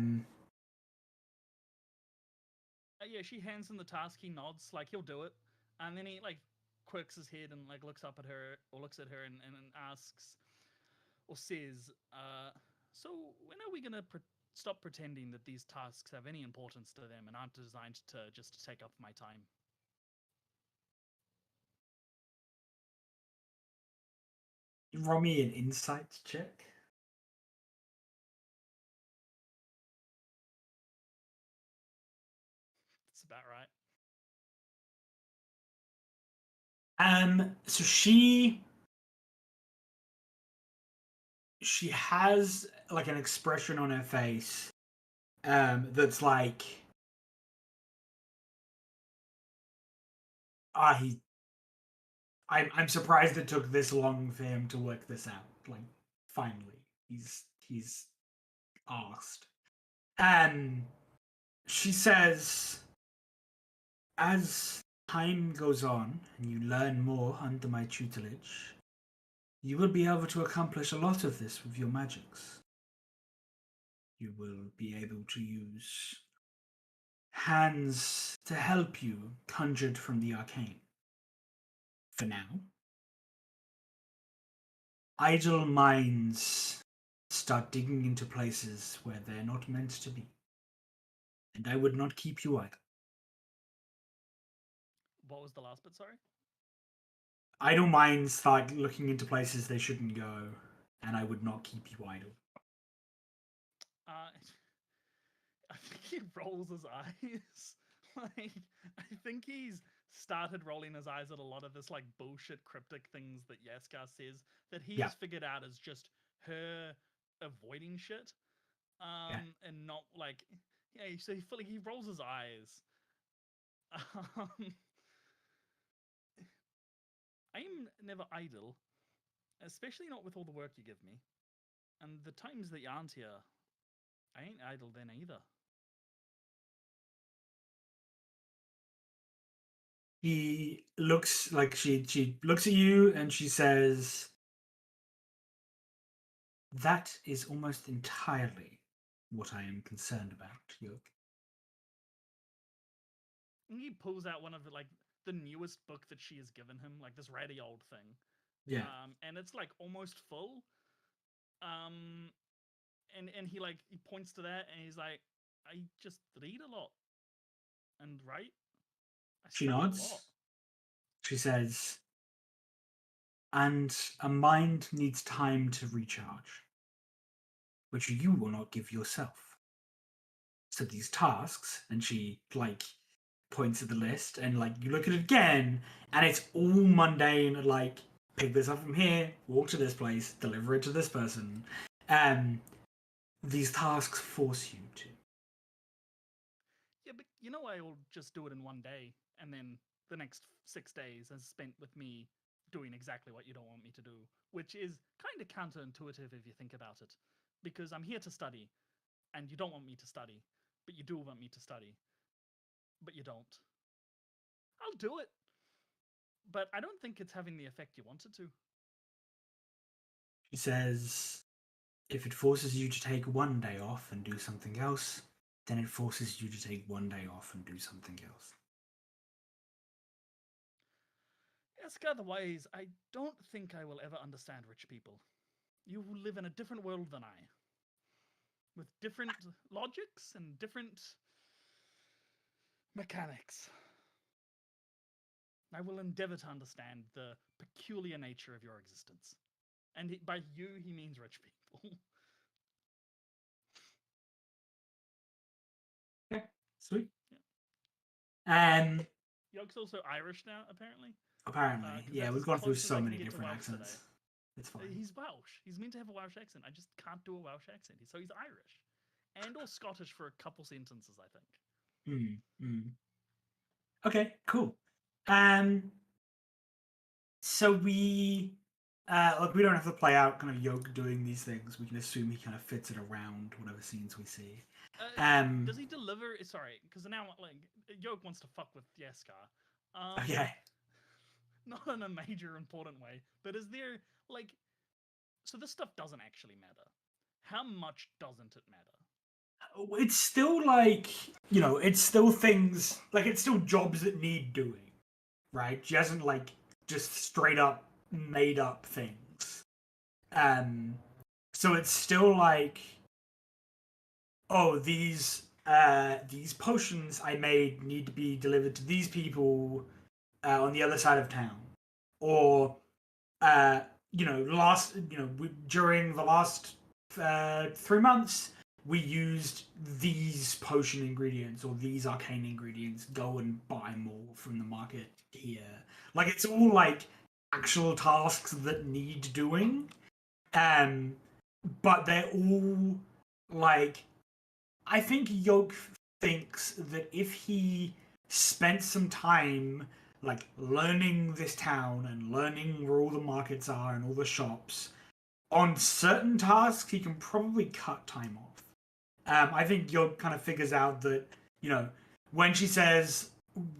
she hands him the task. He nods, like he'll do it, and then he like quirks his head and like looks up at her or looks at her and asks or says, "So when are we gonna stop pretending that these tasks have any importance to them and aren't designed to just take up my time?" Roll me an insight check. That's about right. So she has like an expression on her face that's like I'm surprised it took this long for him to work this out. Like finally he's asked. She says, as time goes on and you learn more under my tutelage, you will be able to accomplish a lot of this with your magics. You will be able to use hands to help you conjured from the arcane. For now, idle minds start digging into places where they're not meant to be. And I would not keep you idle. What was the last bit, sorry? Idle minds start looking into places they shouldn't go, and I would not keep you idle. I think he rolls his eyes. Like, I think he's started rolling his eyes at a lot of this like bullshit cryptic things that Yasikar says that he has figured out as just her avoiding shit. And not like so he rolls his eyes. I'm never idle, especially not with all the work you give me. And the times that you aren't here, I ain't idle then either. He looks like she looks at you and she says, "That is almost entirely what I am concerned about, Yoak." And he pulls out one of the, like the newest book that she has given him, like this ratty old thing. Yeah. And it's like almost full. And he like he points to that and he's like, I just read a lot and write. She nods. She says, "And a mind needs time to recharge, which you will not give yourself. So these tasks," and she like points at the list, and like you look at it again, and it's all mundane, like pick this up from here, walk to this place, deliver it to this person. These tasks force you to. Yeah, but you know I will just do it in one day, and then the next 6 days is spent with me doing exactly what you don't want me to do, which is kind of counterintuitive if you think about it, because I'm here to study, and you don't want me to study, but you do want me to study, but you don't. I'll do it, but I don't think it's having the effect you want it to. She says, if it forces you to take one day off and do something else, then it forces you to take one day off and do something else. Yasikar the Wise, I don't think I will ever understand rich people. You live in a different world than I, with different logics and different mechanics. I will endeavor to understand the peculiar nature of your existence. And by you, he means rich people. Okay, sweet. Yeah. Yoak's also Irish now, apparently. Apparently, yeah, we've gone through so many different accents. Today. It's fine. He's Welsh. He's meant to have a Welsh accent. I just can't do a Welsh accent. So he's Irish. And or Scottish for a couple sentences, I think. Okay, cool. So we like we don't have to play out kind of Yoak doing these things. We can assume he kind of fits it around whatever scenes we see. Does he deliver? Sorry, because now like Yoak wants to fuck with Yasikar. Okay. Not in a major important way, but is there like, so this stuff doesn't actually matter. How much doesn't it matter? It's still like, you know, it's still things like it's still jobs that need doing, right? She hasn't like just straight up made up things. So it's still like, oh, these potions I made need to be delivered to these people on the other side of town, or during the last 3 months we used these potion ingredients or these arcane ingredients. Go and buy more from the market here. Like it's all like actual tasks that need doing. But they're all like I think Yoak thinks that if he spent some time like learning this town and learning where all the markets are and all the shops on certain tasks, he can probably cut time off. I think Yoak kind of figures out that, you know, when she says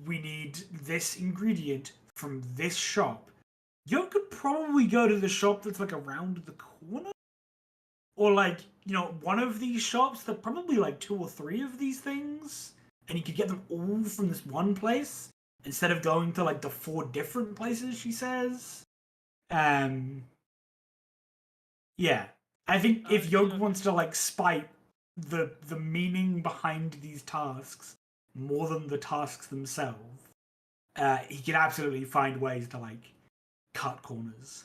we need this ingredient from this shop, Yoak could probably go to the shop that's like around the corner. Or like, you know, one of these shops, there are probably like 2 or 3 of these things. And you could get them all from this one place instead of going to like the 4 different places, she says. Yeah. I think if Yoak wants to like spite the meaning behind these tasks more than the tasks themselves, he can absolutely find ways to like cut corners.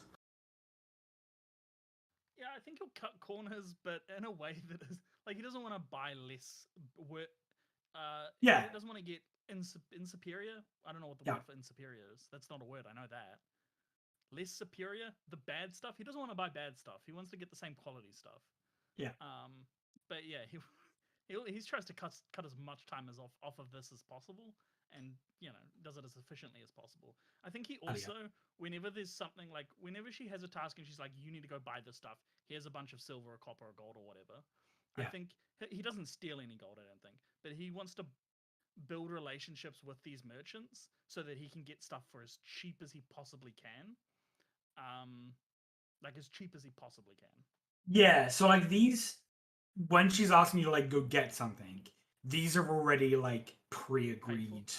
Yeah, I think he'll cut corners, but in a way that is like he doesn't want to buy less work. Yeah. He doesn't want to get insuperior. I don't know what the word for insuperior is. That's not a word. I know that. Less superior, the bad stuff. He doesn't want to buy bad stuff. He wants to get the same quality stuff. Yeah. But yeah, he tries to cut as much time as off of this as possible, and you know does it as efficiently as possible. I think he also whenever there's something like whenever she has a task and she's like you need to go buy this stuff. Here's a bunch of silver or copper or gold or whatever. Yeah. I think he doesn't steal any gold. I don't think, but he wants to build relationships with these merchants so that he can get stuff for as cheap as he possibly can. Like as cheap as he possibly can. Yeah, so like these when she's asking you to like go get something, these are already like pre-agreed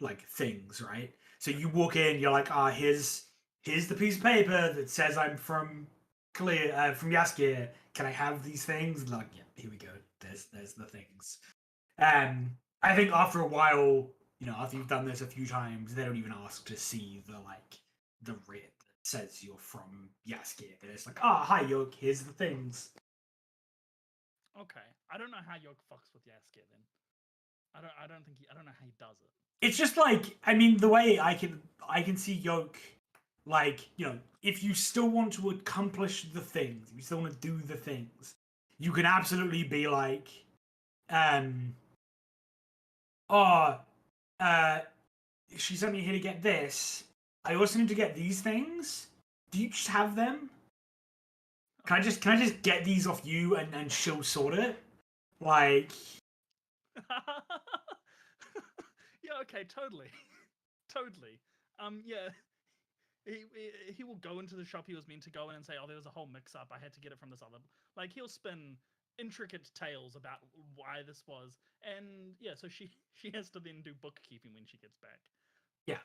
like things, right? So you walk in, you're like, here's the piece of paper that says I'm from Kalia, from Yasikar. Can I have these things? And like, yeah, here we go. There's the things. I think after a while, you know, after you've done this a few times, they don't even ask to see the writ that says you're from Yasikar. They're just like, hi Yoak, here's the things. Okay, I don't know how Yoak fucks with Yasikar then. I don't know how he does it. It's just like, I mean, the way I can see Yoak, like, you know, if you still want to accomplish the things, if you still want to do the things, you can absolutely be like, she sent me here to get this. I also need to get these things. Do you just have them? Can I just get these off you and she'll sort it? Like yeah, okay, totally. Totally. Yeah. He will go into the shop he was meant to go in and say, there was a whole mix-up. I had to get it from this other... Like, he'll spin intricate tales about why this was. And, yeah, so she has to then do bookkeeping when she gets back. Yeah.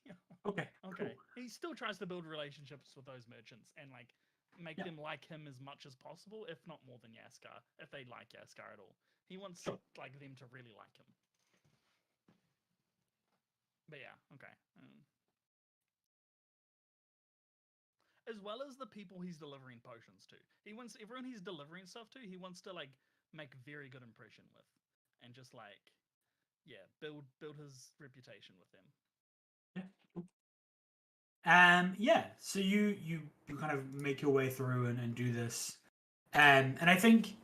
Yeah. Okay. Okay. Cool. He still tries to build relationships with those merchants and, like, make them like him as much as possible, if not more than Yasikar, if they like Yasikar at all. He wants, like, them to really like him. But yeah, okay. As well as the people he's delivering potions to. He wants everyone he's delivering stuff to, he wants to like make very good impression with. And just like build his reputation with them. Yeah. So you kind of make your way through and do this. And I think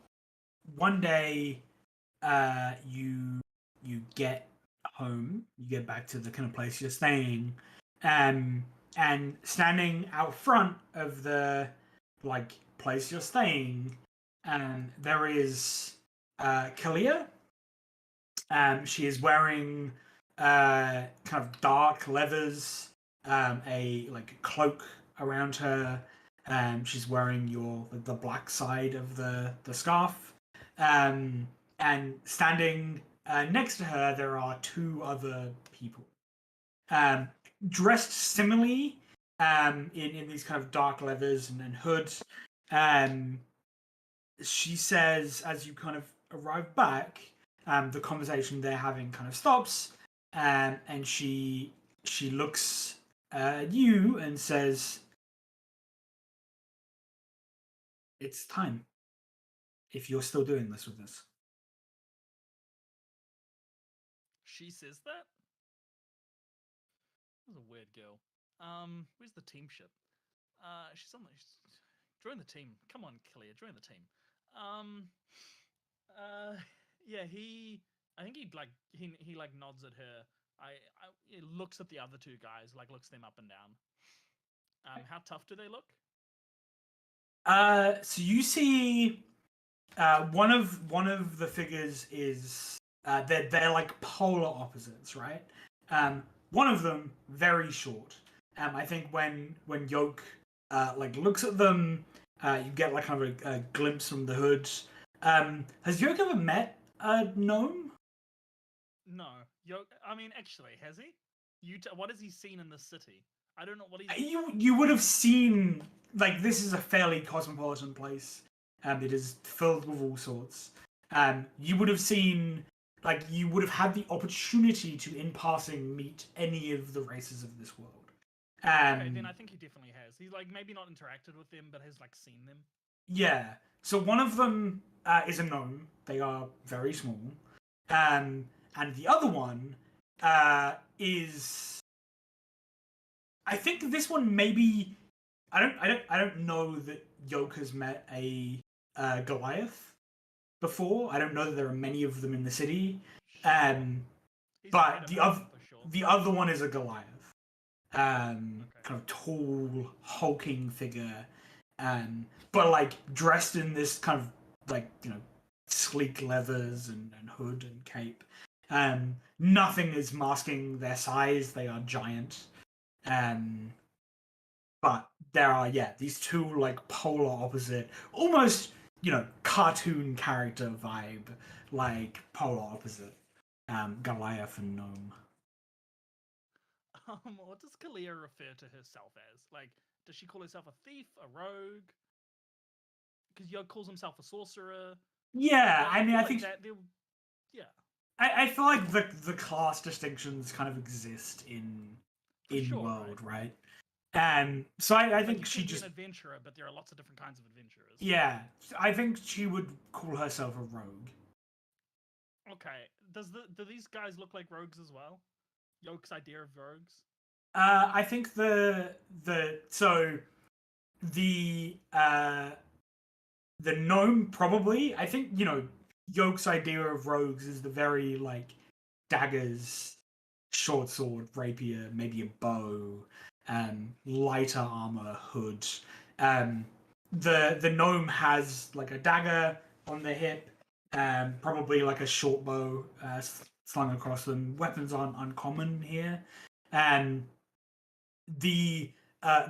one day you get home, you get back to the kind of place you're staying, and standing out front of the like place you're staying, there is Kalia. She is wearing kind of dark leathers, a like cloak around her. She's wearing the black side of the scarf. And standing next to her, there are 2 other people, dressed similarly, in these kind of dark leathers and hoods. She says, as you kind of arrive back, the conversation they're having kind of stops, and she looks at you and says, "It's time. if you're still doing this with us. She says that? That was a weird girl. Where's the team ship? She's on the... Join the team. Come on, Kalia, join the team. Yeah, I think he like nods at her. He looks at the other two guys, like looks them up and down. How tough do they look? So you see, one of the figures is they're like polar opposites, right? One of them very short. I think when Yoak like looks at them, you get like kind of a glimpse from the hood. Has Yoak ever met a gnome? No, I mean, actually, has he? What has he seen in the city? I don't know what he's. You would have seen, like, this is a fairly cosmopolitan place. It is filled with all sorts. You would have seen, like, you would have had the opportunity to, in passing, meet any of the races of this world. Okay, then I think he definitely has. He's like maybe not interacted with them, but has like seen them. Yeah. So one of them is a gnome. They are very small. And the other one is, I think this one maybe, I don't know that Yoak has met a Goliath before. I don't know that there are many of them in the city. But the other one is a Goliath. Kind of tall, hulking figure. But like dressed in this kind of like, sleek leathers and hood and cape. Nothing is masking their size. They are giant. But there are, these two like polar opposite, almost, cartoon character vibe, like polar opposite, Goliath and gnome. What does Kalia refer to herself as? Like, does she call herself a thief, a rogue? Because Yoak calls himself a sorcerer. Yeah, I mean, I think that. Yeah, I feel like the class distinctions kind of exist in World, right? So I think she just an adventurer, but there are lots of different kinds of adventurers. Yeah, I think she would call herself a rogue. Okay, do these guys look like rogues as well? Yoak's idea of rogues. I think the gnome probably. I think Yoak's idea of rogues is the very like daggers, short sword, rapier, maybe a bow, lighter armor, hood. The gnome has like a dagger on the hip, probably like a short bow slung across them. Weapons aren't uncommon here. The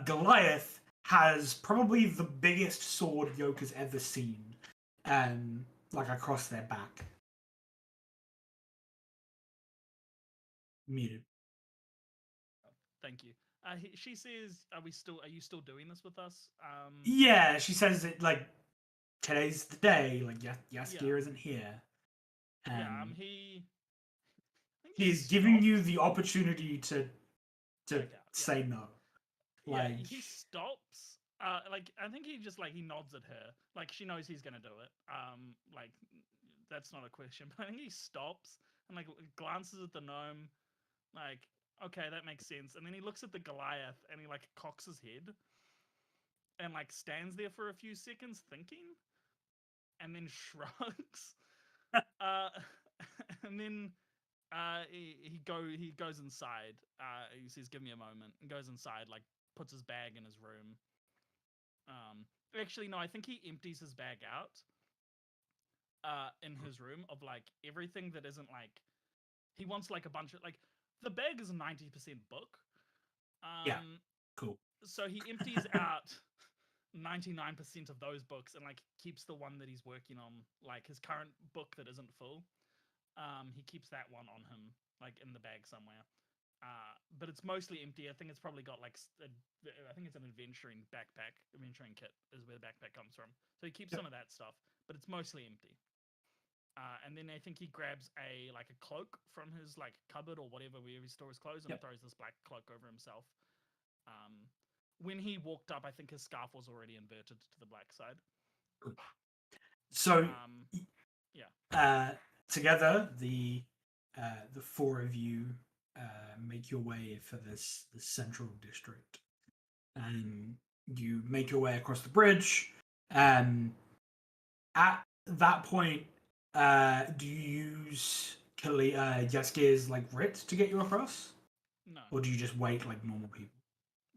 Goliath has probably the biggest sword Yoak has ever seen, like across their back. Muted. Thank you. She says, "Are you still doing this with us?" Yeah, she says it like today's the day. Like Yasikar isn't here. He's giving you the opportunity to say no. Like he stops. Like I think he just like he nods at her. Like she knows he's gonna do it. Like that's not a question. But I think he stops and like glances at the gnome. Like okay, that makes sense. And then he looks at the Goliath and he like cocks his head and like stands there for a few seconds thinking, and then shrugs. And then he goes inside. He says, "Give me a moment," and goes inside. Like puts his bag in his room. Actually, no, I think he empties his bag out. In his room of like everything that isn't like he wants like a bunch of like the bag is 90% book. Cool. So he empties out 99% of those books and like keeps the one that he's working on, like his current book that isn't full. He keeps that one on him, like in the bag somewhere. But it's mostly empty. I think it's probably got like I think it's an adventuring kit is where the backpack comes from. So he keeps some of that stuff, but it's mostly empty. And then I think he grabs a cloak from his like cupboard or whatever where he stores clothes and throws this black cloak over himself. When he walked up, I think his scarf was already inverted to the black side. So, Yeah. together, the four of you make your way for this central district. You make your way across the bridge. At that point, do you use Yaskir's like writ to get you across, No, or do you just wait like normal people?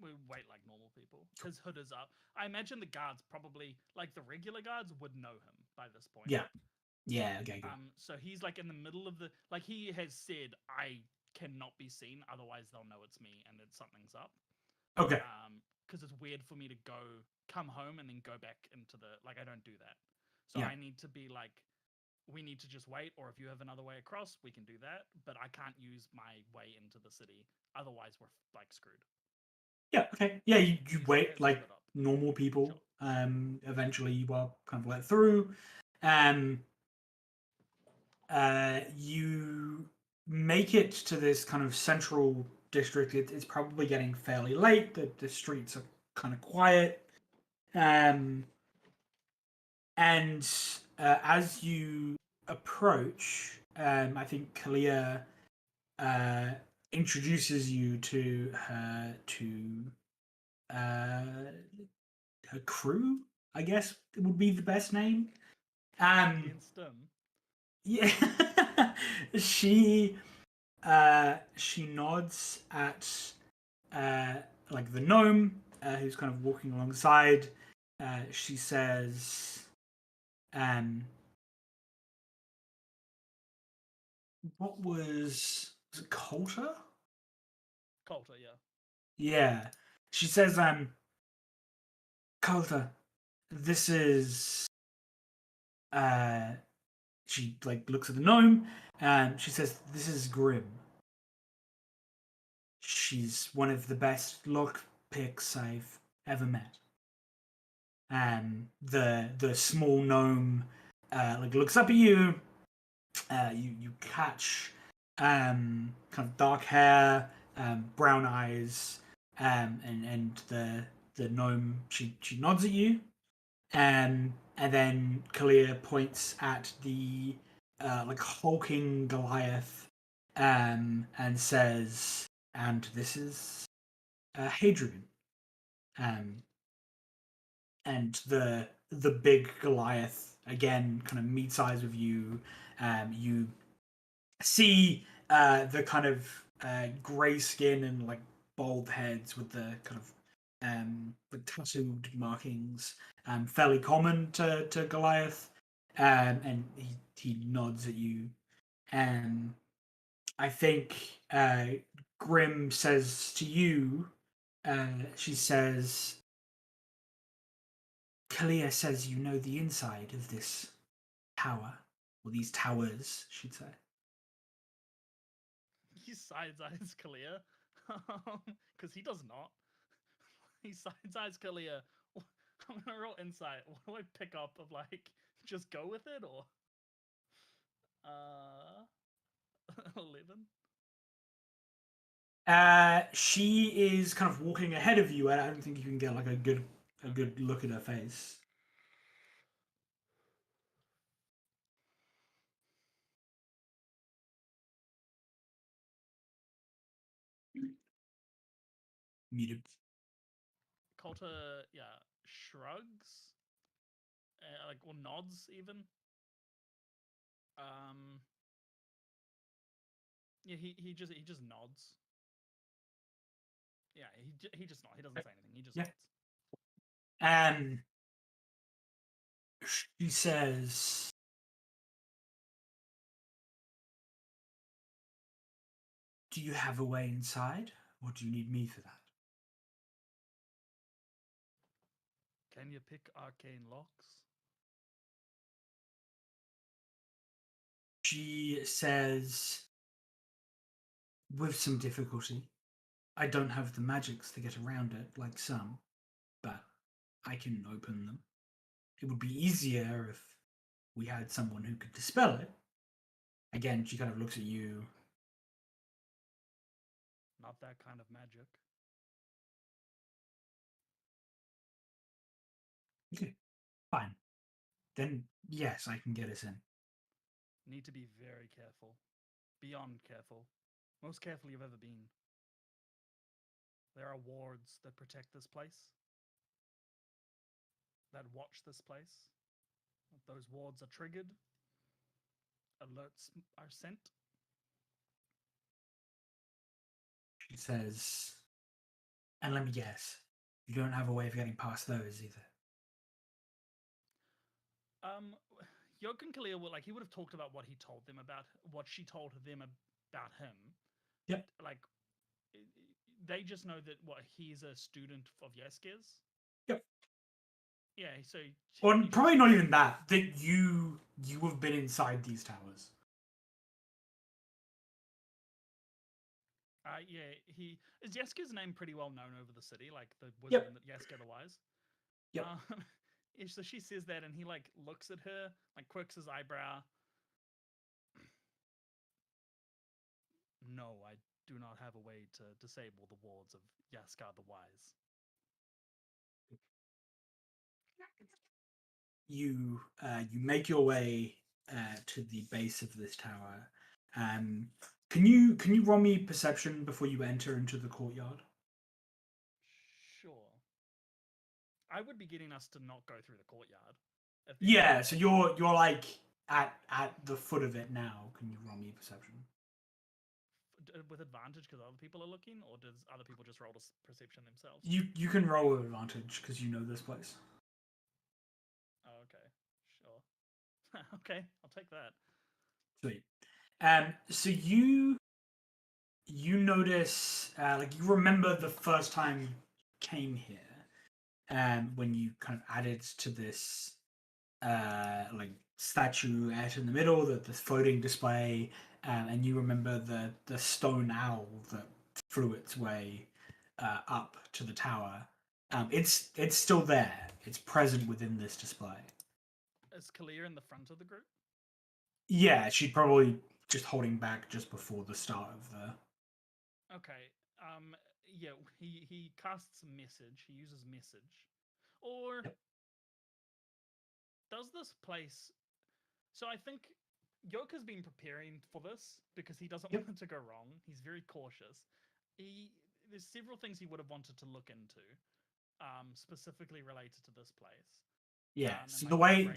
we wait like normal people. His hood is up. I imagine the guards probably, like the regular guards, would know him by this point. Yeah. Yeah. Okay. Good. So he's like in the middle of the, like he has said, I cannot be seen, otherwise they'll know it's me and that something's up. Okay. Because it's weird for me to come home and then go back into the, like I don't do that. So Yeah. I need to be like, we need to just wait, or if you have another way across, we can do that. But I can't use my way into the city, otherwise we're like screwed. Yeah. Okay. Yeah. You He's wait like hood up. normal people. Sure. Eventually, you are kind of let through. You make it to this kind of central district. It's probably getting fairly late. The streets are kind of quiet. And as you approach, I think Kalia introduces you to her crew. I guess it would be the best name. Against him. Yeah, she nods at like the gnome who's kind of walking alongside. She says, "What was it, Coulter?" Coulter, yeah. Yeah, she says, "Coulter, this is." She like looks at the gnome and she says, "This is Grim. She's one of the best lock picks I've ever met." The small gnome like looks up at you. You catch kind of dark hair, brown eyes, and the gnome she nods at you, and then Kalia points at the like hulking Goliath, and says, "And this is Hadrian." Um, and the big Goliath again kind of meets eyes with you. You see the kind of grey skin and like bald heads with the kind of the tattooed markings, fairly common to Goliath. And he nods at you. I think Grim says to you, she says, "Kalia says you know the inside of this tower, or these towers, she'd say." He sides eyes Kalia. Because he does not. He sides eyes Kalia. I'm gonna roll insight. What do I pick up of like just go with it or 11? She is kind of walking ahead of you, and I don't think you can get like a good look at her face. Muted. Coulter, yeah, shrugs, like or nods even. Um, yeah, he just nods. Yeah, he just nods. He doesn't say anything. He just Yeah. nods. And she says, "Do you have a way inside, or do you need me for that?" Can you pick arcane locks? She says, "With some difficulty. I don't have the magics to get around it like some, but I can open them. It would be easier if we had someone who could dispel it." Again, she kind of looks at you. Not that kind of magic. Okay, fine. Then Yes, I can get us in. Need to be very careful. Beyond careful. Most careful you've ever been. There are wards that protect this place, that watch this place. If those wards are triggered, alerts are sent. She says, and let me guess, you don't have a way of getting past those either. Yoak and Kalia were he would have talked about what he told them about what she told them about him. Yep. Like they just know that he's a student of Yasikir's. Yep. Yeah, so Well, probably not even that. That you have been inside these towers. Yeah, he is Yasikir's name pretty well known over the city, like the Yep. wizard Yasikar the Wise. Yep. So she says that, and he looks at her, quirks his eyebrow. No, I do not have a way to disable the wards of Yasikar the Wise. You make your way to the base of this tower. Can you roll me perception before you enter into the courtyard? Sure. I would be getting us to not go through the courtyard. Yeah, so you're like at the foot of it now. Can you roll me perception? With advantage because other people are looking, or does other people just roll perception themselves? You can roll with advantage because you know this place. Oh, okay, sure. Okay, I'll take that. Sweet. So you notice, you remember the first time you came here, when you kind of added to this, statuette in the middle, this floating display, and you remember the stone owl that flew its way up to the tower. It's still there. It's present within this display. Is Kalia in the front of the group? Yeah, she'd probably just holding back just before the start of the. Okay. Yeah, he casts a message. He uses message, or does this place? So I think Yoak has been preparing for this because he doesn't want it to go wrong. He's very cautious. There's several things he would have wanted to look into, specifically related to this place. Yeah. So the way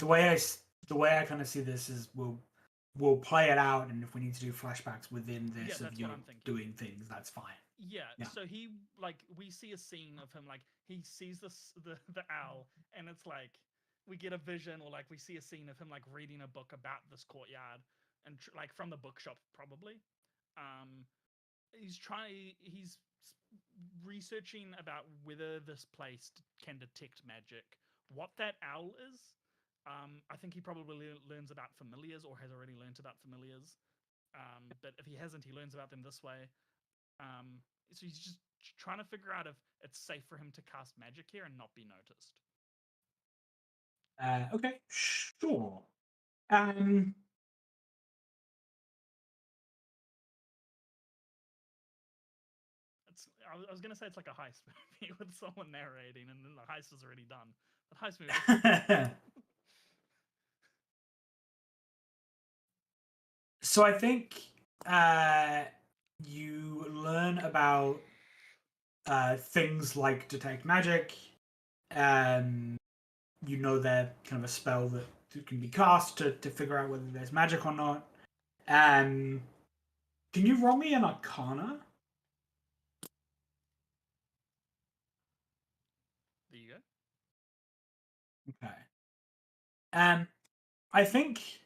I kind of see this is we'll play it out, and if we need to do flashbacks within this of you doing things, that's fine. Yeah. So he we see a scene of him he sees the owl, and it's we get a vision, or we see a scene of him reading a book about this courtyard, and from the bookshop probably. He's researching about whether this place can detect magic. What that owl is, I think he probably learns about familiars, or has already learned about familiars. But if he hasn't, he learns about them this way. So he's just trying to figure out if it's safe for him to cast magic here and not be noticed. Okay, sure. I was gonna say it's like a heist movie with someone narrating, and then the heist is already done. The heist movie. So I think you learn about things like detect magic. You know they're kind of a spell that can be cast to figure out whether there's magic or not. Can you roll me an Arcana? There you go. Okay. I think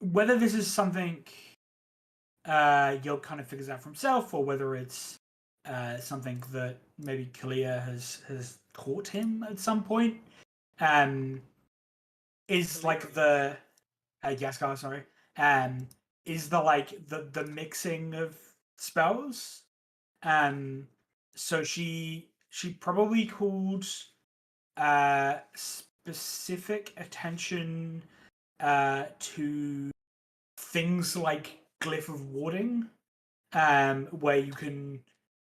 whether this is something Yoak kind of figures out for himself, or whether it's something that maybe Kalia has taught him at some point, is Kalia, the Yasikar, sorry, is the mixing of spells. So she probably called specific attention to things like Glyph of Warding, where you can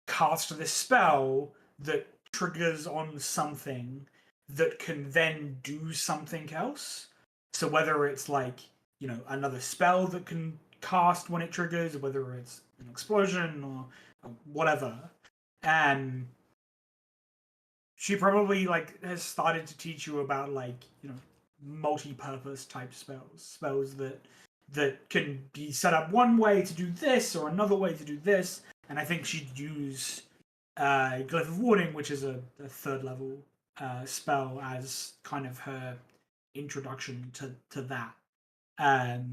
cast this spell that triggers on something that can then do something else. So whether it's like, another spell that can cast when it triggers, whether it's an explosion or whatever, she probably like has started to teach you about like, multi-purpose type spells that can be set up one way to do this or another way to do this. And I think she'd use Glyph of Warning, which is a third level spell, as kind of her introduction to that.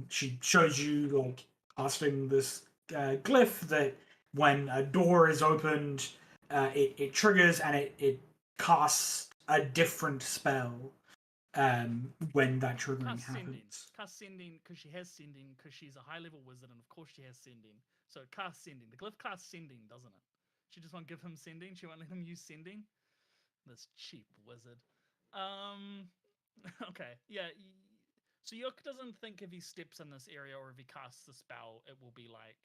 She shows you like casting this glyph that when a door is opened, it triggers and it casts a different spell when that triggering happens. Cast sending because she has sending because she's a high level wizard and of course she has sending. So cast sending. The glyph casts sending, doesn't it? She just won't give him sending. She won't let him use sending. This cheap wizard. Okay, yeah. So Yoak doesn't think if he steps in this area or if he casts the spell, it will be like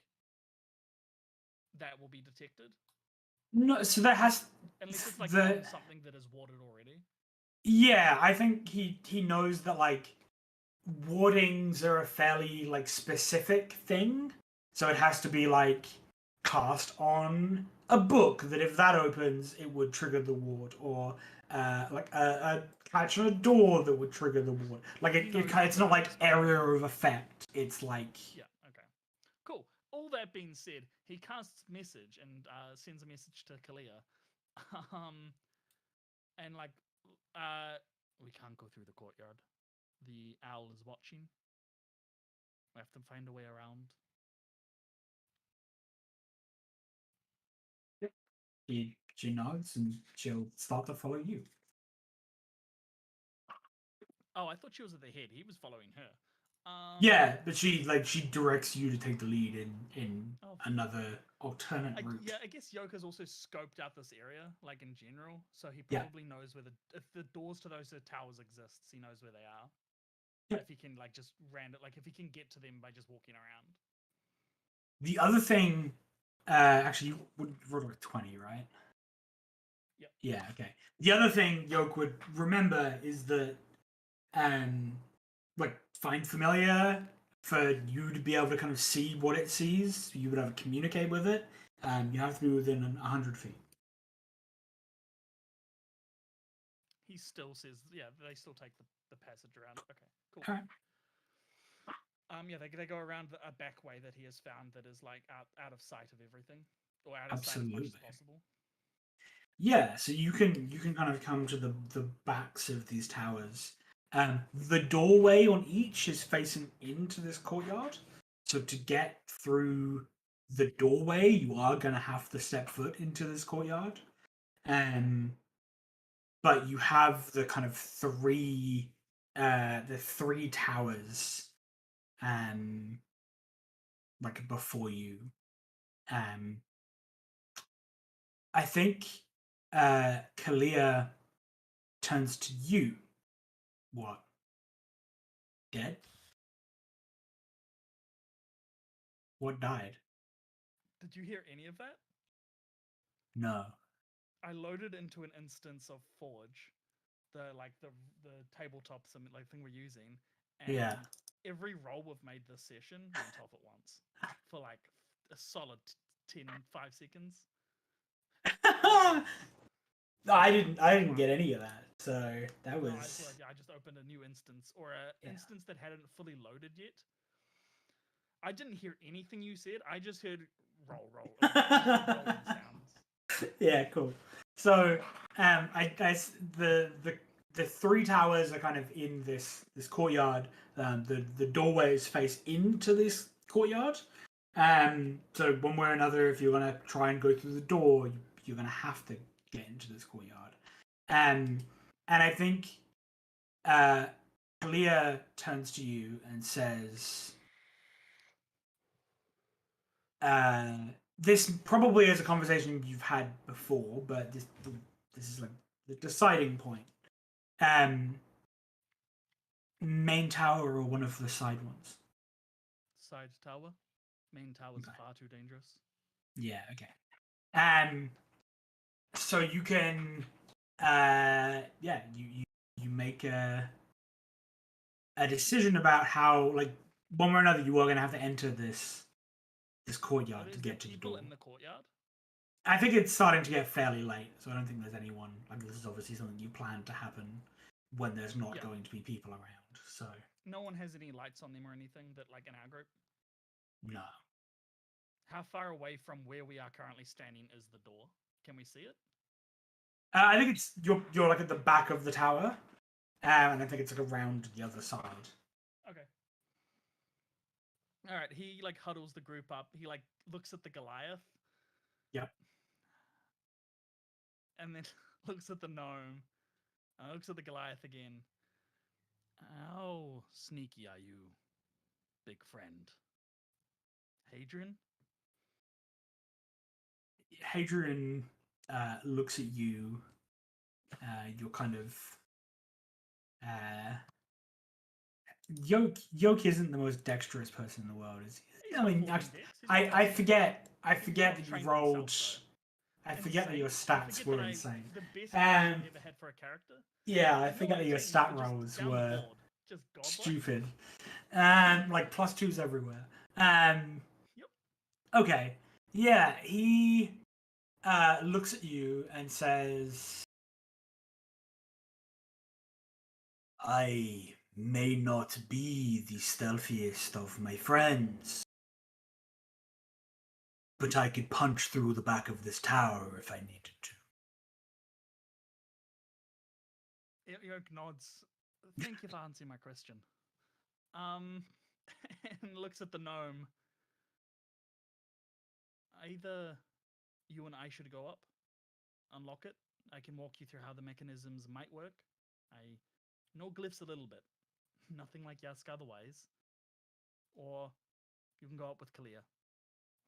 that will be detected. No, so that has unless it's like something that is warded already. Yeah, I think he knows that like wardings are a fairly like specific thing, so it has to be like cast on a book that if that opens, it would trigger the ward, or like a catch on a door that would trigger the ward. Like it's not like area of effect. It's like okay, cool. All that being said, he casts message and sends a message to Kalia, and like we can't go through the courtyard. The owl is watching. We have to find a way around. She nods and she'll start to follow you. Oh, I thought she was at the head. He was following her. Yeah, but she directs you to take the lead in another alternate route. Yeah, I guess Yoak has also scoped out this area, like in general, so he probably knows where if the doors to those towers exists, he knows where they are. Yeah. If he can like just if he can get to them by just walking around. The other thing, actually, you would roll like 20, right? Yep. Yeah. Okay. The other thing Yoak would remember is that, like find familiar for you to be able to kind of see what it sees. You would have to communicate with it. You have to be within 100 feet. He still says, yeah, they still take the passage around. Okay, cool. All right. Yeah, they go around a back way that he has found that is like out of sight of everything, or out of sight as much as possible. Yeah, so you can kind of come to the backs of these towers. The doorway on each is facing into this courtyard. So to get through the doorway, you are going to have to step foot into this courtyard. But you have the kind of three towers like before you. I think Kalia turns to you. What? Dead? What died? Did you hear any of that? No. I loaded into an instance of Forge, the tabletop thing we're using, and every roll we've made this session went off at once for like a solid 5 seconds. No, I didn't get any of that. So that was. No, I just opened a new instance or an instance that hadn't fully loaded yet. I didn't hear anything you said. I just heard roll. Rolling sounds. Yeah, cool. So, the three towers are kind of in this courtyard. The doorways face into this courtyard. So one way or another, if you're gonna try and go through the door, you're gonna have to get into this courtyard. And I think Kalia turns to you and says, this probably is a conversation you've had before, but this is like the deciding point. Main tower or one of the side ones? Side tower. Main tower is far too dangerous. Yeah. Okay. So you can, you make a a decision about how, like, one way or another, you are going to have to enter this courtyard to get to the door. In the courtyard? I think it's starting to get fairly late, so I don't think there's anyone. Like, this is obviously something you plan to happen when there's not going to be people around. So no one has any lights on them or anything that, like, in our group. No. How far away from where we are currently standing is the door? Can we see it? I think it's you're like at the back of the tower, and I think it's like around the other side. Okay. All right. He like huddles the group up. He like looks at the Goliath. Yep. And then looks at the gnome. Looks at the Goliath again. How sneaky are you, big friend? Hadrian? Hadrian looks at you. You're kind of Yoak isn't the most dexterous person in the world, is he? I mean, I forget that you rolled. I forget that your stats were insane. The best I've ever had for a character. Yeah, I forget that your stat rolls were stupid. Like +2s everywhere. Yep. Okay. Yeah, he looks at you and says, I may not be the stealthiest of my friends, but I could punch through the back of this tower if I needed to. Yoak nods. Thank you for answering my question. And looks at the gnome. Either you and I should go up, unlock it. I can walk you through how the mechanisms might work. I know glyphs a little bit. Nothing like Yasikar the Wise. Or you can go up with Kalia,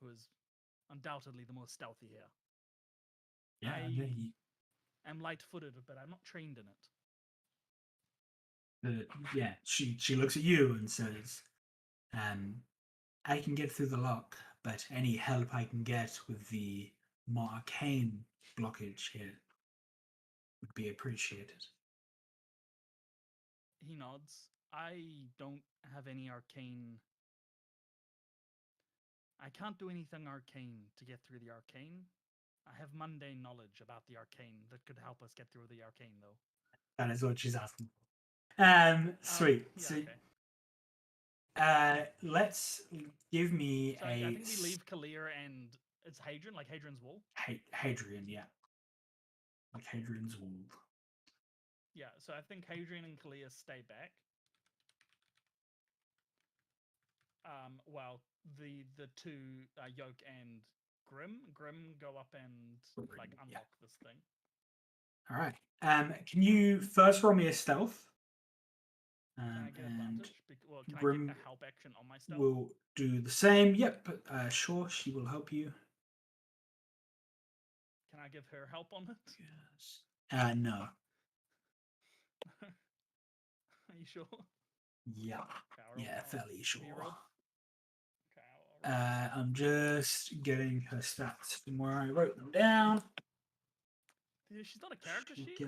who is undoubtedly the most stealthy here. Yeah, I am light-footed, but I'm not trained in it. Yeah, she looks at you and says, I can get through the lock, but any help I can get with the more arcane blockage here would be appreciated. He nods. I don't have any arcane. I can't do anything arcane to get through the arcane. I have mundane knowledge about the arcane that could help us get through the arcane, though. That is what she's asking for. Sweet. Yeah, so, okay. Let's give me so, I think we leave Kalia and it's Hadrian, like Hadrian's wall. Hadrian, yeah. Like Hadrian's wall. Yeah, so I think Hadrian and Kalia stay back. While the two Yoak and Grim go up and like unlock this thing. All right. Can you first roll me a stealth? Can I get advantage? Can Grim I get a help action on my stealth? Will do the same. Yep, but sure, she will help you. Can I give her help on it? Yes. No. Are you sure? Yeah. Okay, fairly sure. Okay, I'm just getting her stats from where I wrote them down. She's not a character sheet?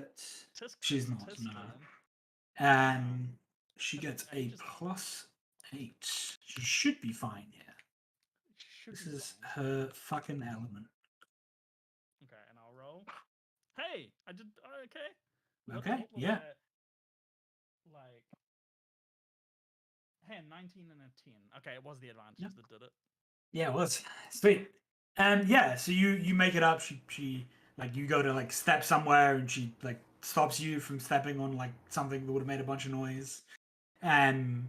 She's not, no. She gets a +8. She should be fine, yeah. This is her fucking element. Okay, and I'll roll. Hey, I did. Okay. Okay, yeah. Like, hey, 19 and a 10. Okay, it was the advantage that did it. Yeah, it was. Sweet. Yeah, so you make it up. She like, you go to like step somewhere and she like stops you from stepping on like something that would have made a bunch of noise. And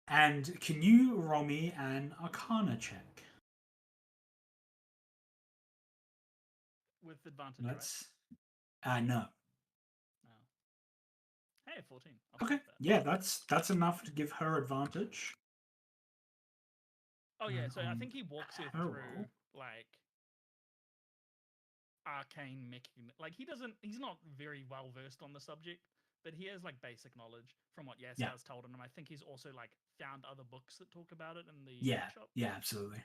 can you roll me an Arcana check? With advantage, right? No. Hey, 14. Okay. Yeah, that's enough to give her advantage. Oh yeah, so I think he walks her through like arcane mechanic. Like he's not very well versed on the subject, but he has like basic knowledge from what Yasikar has told him. I think he's also like found other books that talk about it in the workshop. Yeah, absolutely.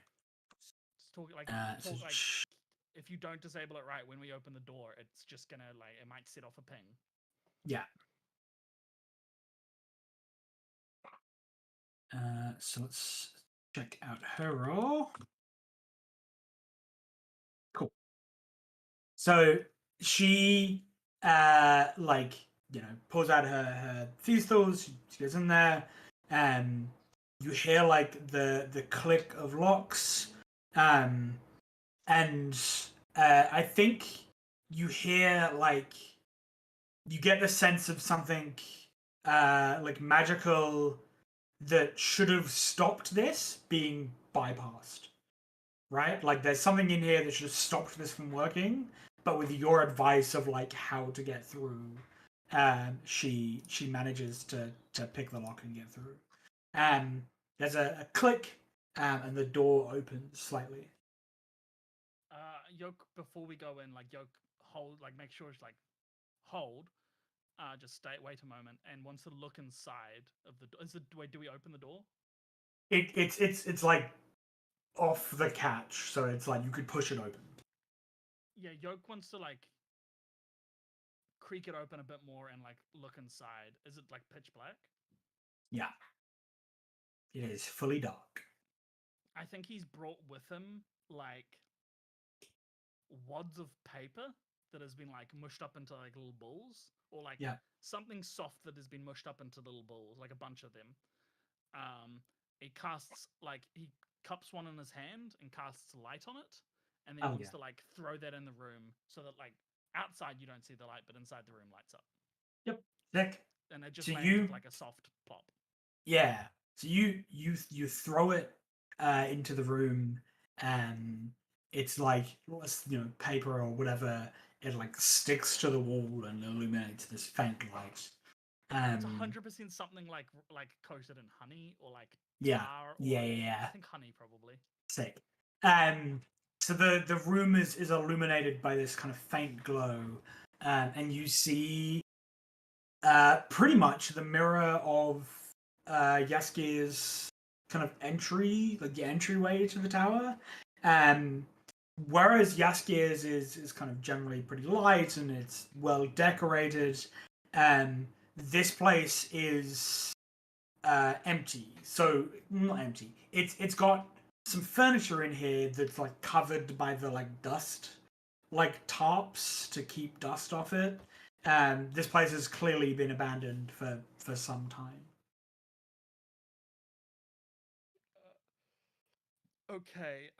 If you don't disable it right when we open the door, it's just gonna it might set off a ping. Yeah. So let's check out her roll. Cool. So she, pulls out her pistols. She goes in there. You hear like the click of locks, and I think you hear like you get the sense of something like magical that should have stopped this being bypassed, right? Like there's something in here that should have stopped this from working, but with your advice of like how to get through, she manages to pick the lock and get through. There's a click, and the door opens slightly. Yoak, before we go in, like Yoak hold, like make sure it's like hold. Just stay. Wait a moment, and wants to look inside of the door. Wait, do we open the door? It's like off the catch, so it's like you could push it open. Yeah, Yoak wants to like creak it open a bit more and like look inside. Is it like pitch black? Yeah, it is fully dark. I think he's brought with him like wads of paper that has been like mushed up into like little balls, or like something soft that has been mushed up into little balls, like a bunch of them. He casts like he cups one in his hand and casts light on it, and then he wants to like throw that in the room so that like outside you don't see the light, but inside the room lights up. Yep, sick. And it just lands with like a soft plop. Yeah. So you throw it into the room, and it's like paper or whatever. It like sticks to the wall and illuminates this faint light. It's 100% something like coated in honey or like tar. Yeah. I think honey probably. Sick. So the room is illuminated by this kind of faint glow, and you see pretty much the mirror of Yasikir's kind of entry, like the entryway to the tower. Whereas Yasikir's is kind of generally pretty light and it's well decorated, this place is empty. So not empty. It's got some furniture in here that's like covered by the like dust, like tarps to keep dust off it. This place has clearly been abandoned for some time. Okay.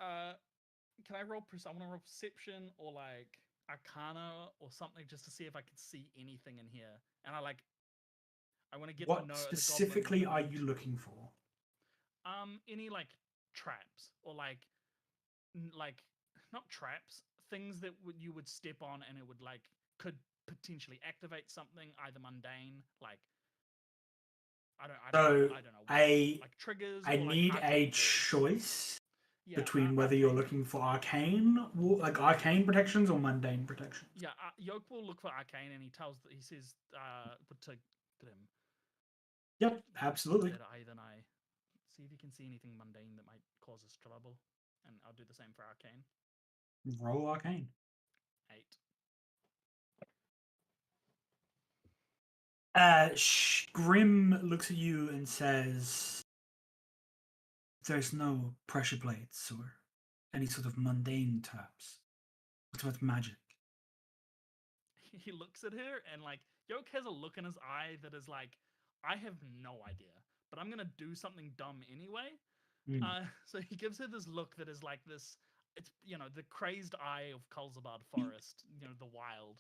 Can I roll? I want to roll perception or like Arcana or something just to see if I can see anything in here. And I want to get to know. What specifically are you looking for? Any like traps or like not traps, things that you would step on and it would like could potentially activate something either mundane, like I don't know. Like triggers. I need a choice between whether you're looking for arcane protections or mundane protections. Yeah, Yoak will look for arcane, and he says to him. Yep, absolutely. Better eye than I. See if you can see anything mundane that might cause us trouble, and I'll do the same for arcane. Roll arcane. 8. Grim looks at you and says, "There's no pressure plates or any sort of mundane traps. What about magic?" He looks at her, and like Yoak has a look in his eye that is like, I have no idea, but I'm gonna do something dumb anyway. So he gives her this look that is like this. It's the crazed eye of Kulzabad Forest, the Wyld.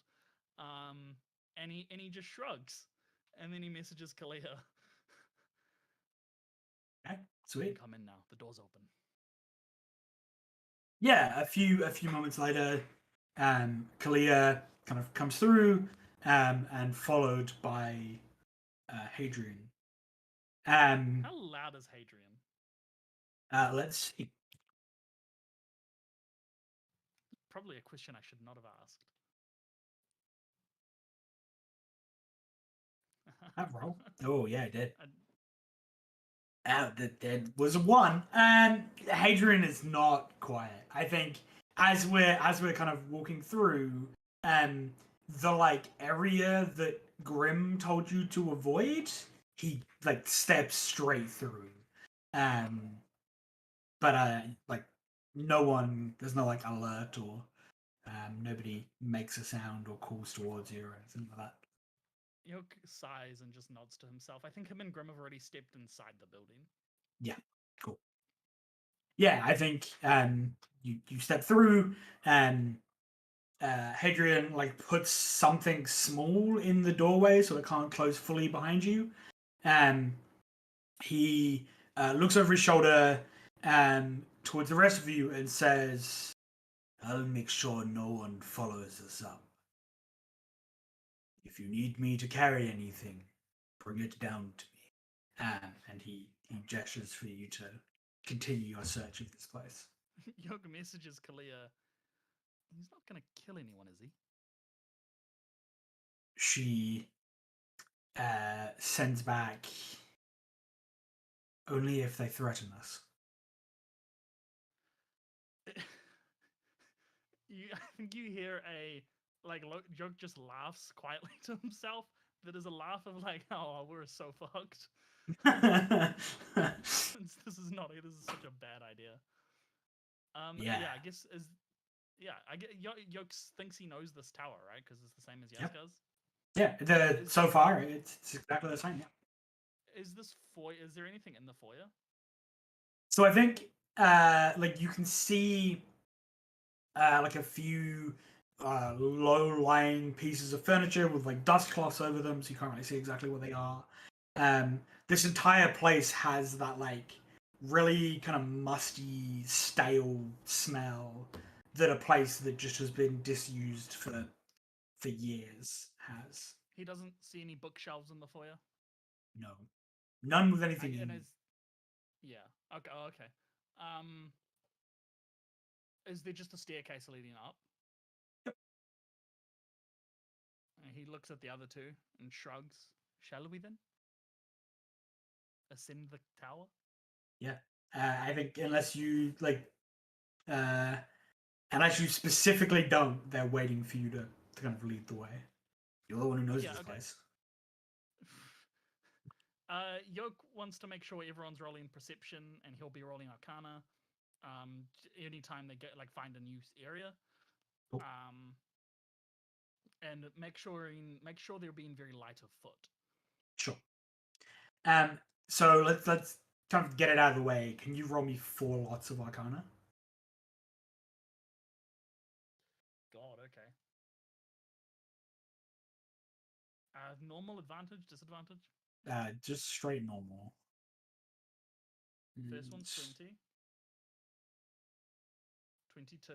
And he just shrugs, and then he messages Kalia. Okay, sweet. Come in now. The door's open. Yeah, a few moments later, Kalia kind of comes through, and followed by Hadrian. How loud is Hadrian? Let's see. Probably a question I should not have asked. That roll. Oh yeah, it did. That was a 1. And Hadrian is not quiet. I think as we're kind of walking through, the like area that Grim told you to avoid, he like steps straight through. But like no one, there's no like alert or nobody makes a sound or calls towards you or anything like that. Yoak sighs and just nods to himself. I think him and Grim have already stepped inside the building. Yeah, cool. Yeah, I think you step through and Hadrian like puts something small in the doorway so it can't close fully behind you. He looks over his shoulder towards the rest of you and says, "I'll make sure no one follows us up. If you need me to carry anything, bring it down to me." And he gestures for you to continue your search of this place. Yoak messages Kalia. He's not going to kill anyone, is he? She sends back, "Only if they threaten us." I think you hear a Yoak just laughs quietly to himself. That is a laugh of like, "Oh, we're so fucked. This is not. This is such a bad idea." Yeah, I guess I get Yoak thinks he knows this tower, right? Because it's the same as Yasikar's. Yeah. So far it's exactly the same. Yeah. Is this foyer? Is there anything in the foyer? So I think like you can see like a few low-lying pieces of furniture with like dust cloths over them, so you can't really see exactly what they are. This entire place has that like really kind of musty, stale smell that a place that just has been disused for years has. He doesn't see any bookshelves in the foyer. No, none with anything in. Yeah. Okay. Oh, okay. Is there just a staircase leading up? Yep. He looks at the other two and shrugs. Shall we then ascend the tower? Yeah. I think unless you like, unless you specifically don't, they're waiting for you to kind of lead the way. You're the one who knows this place. Yoak wants to make sure everyone's rolling perception, and he'll be rolling Arcana. Anytime they get find a new area, cool. And make sure they're being very light of foot. Sure. So let's kind of get it out of the way. Can you roll me 4 lots of Arcana? God, okay. Normal, advantage, disadvantage? Just straight normal. First one's 20. 22.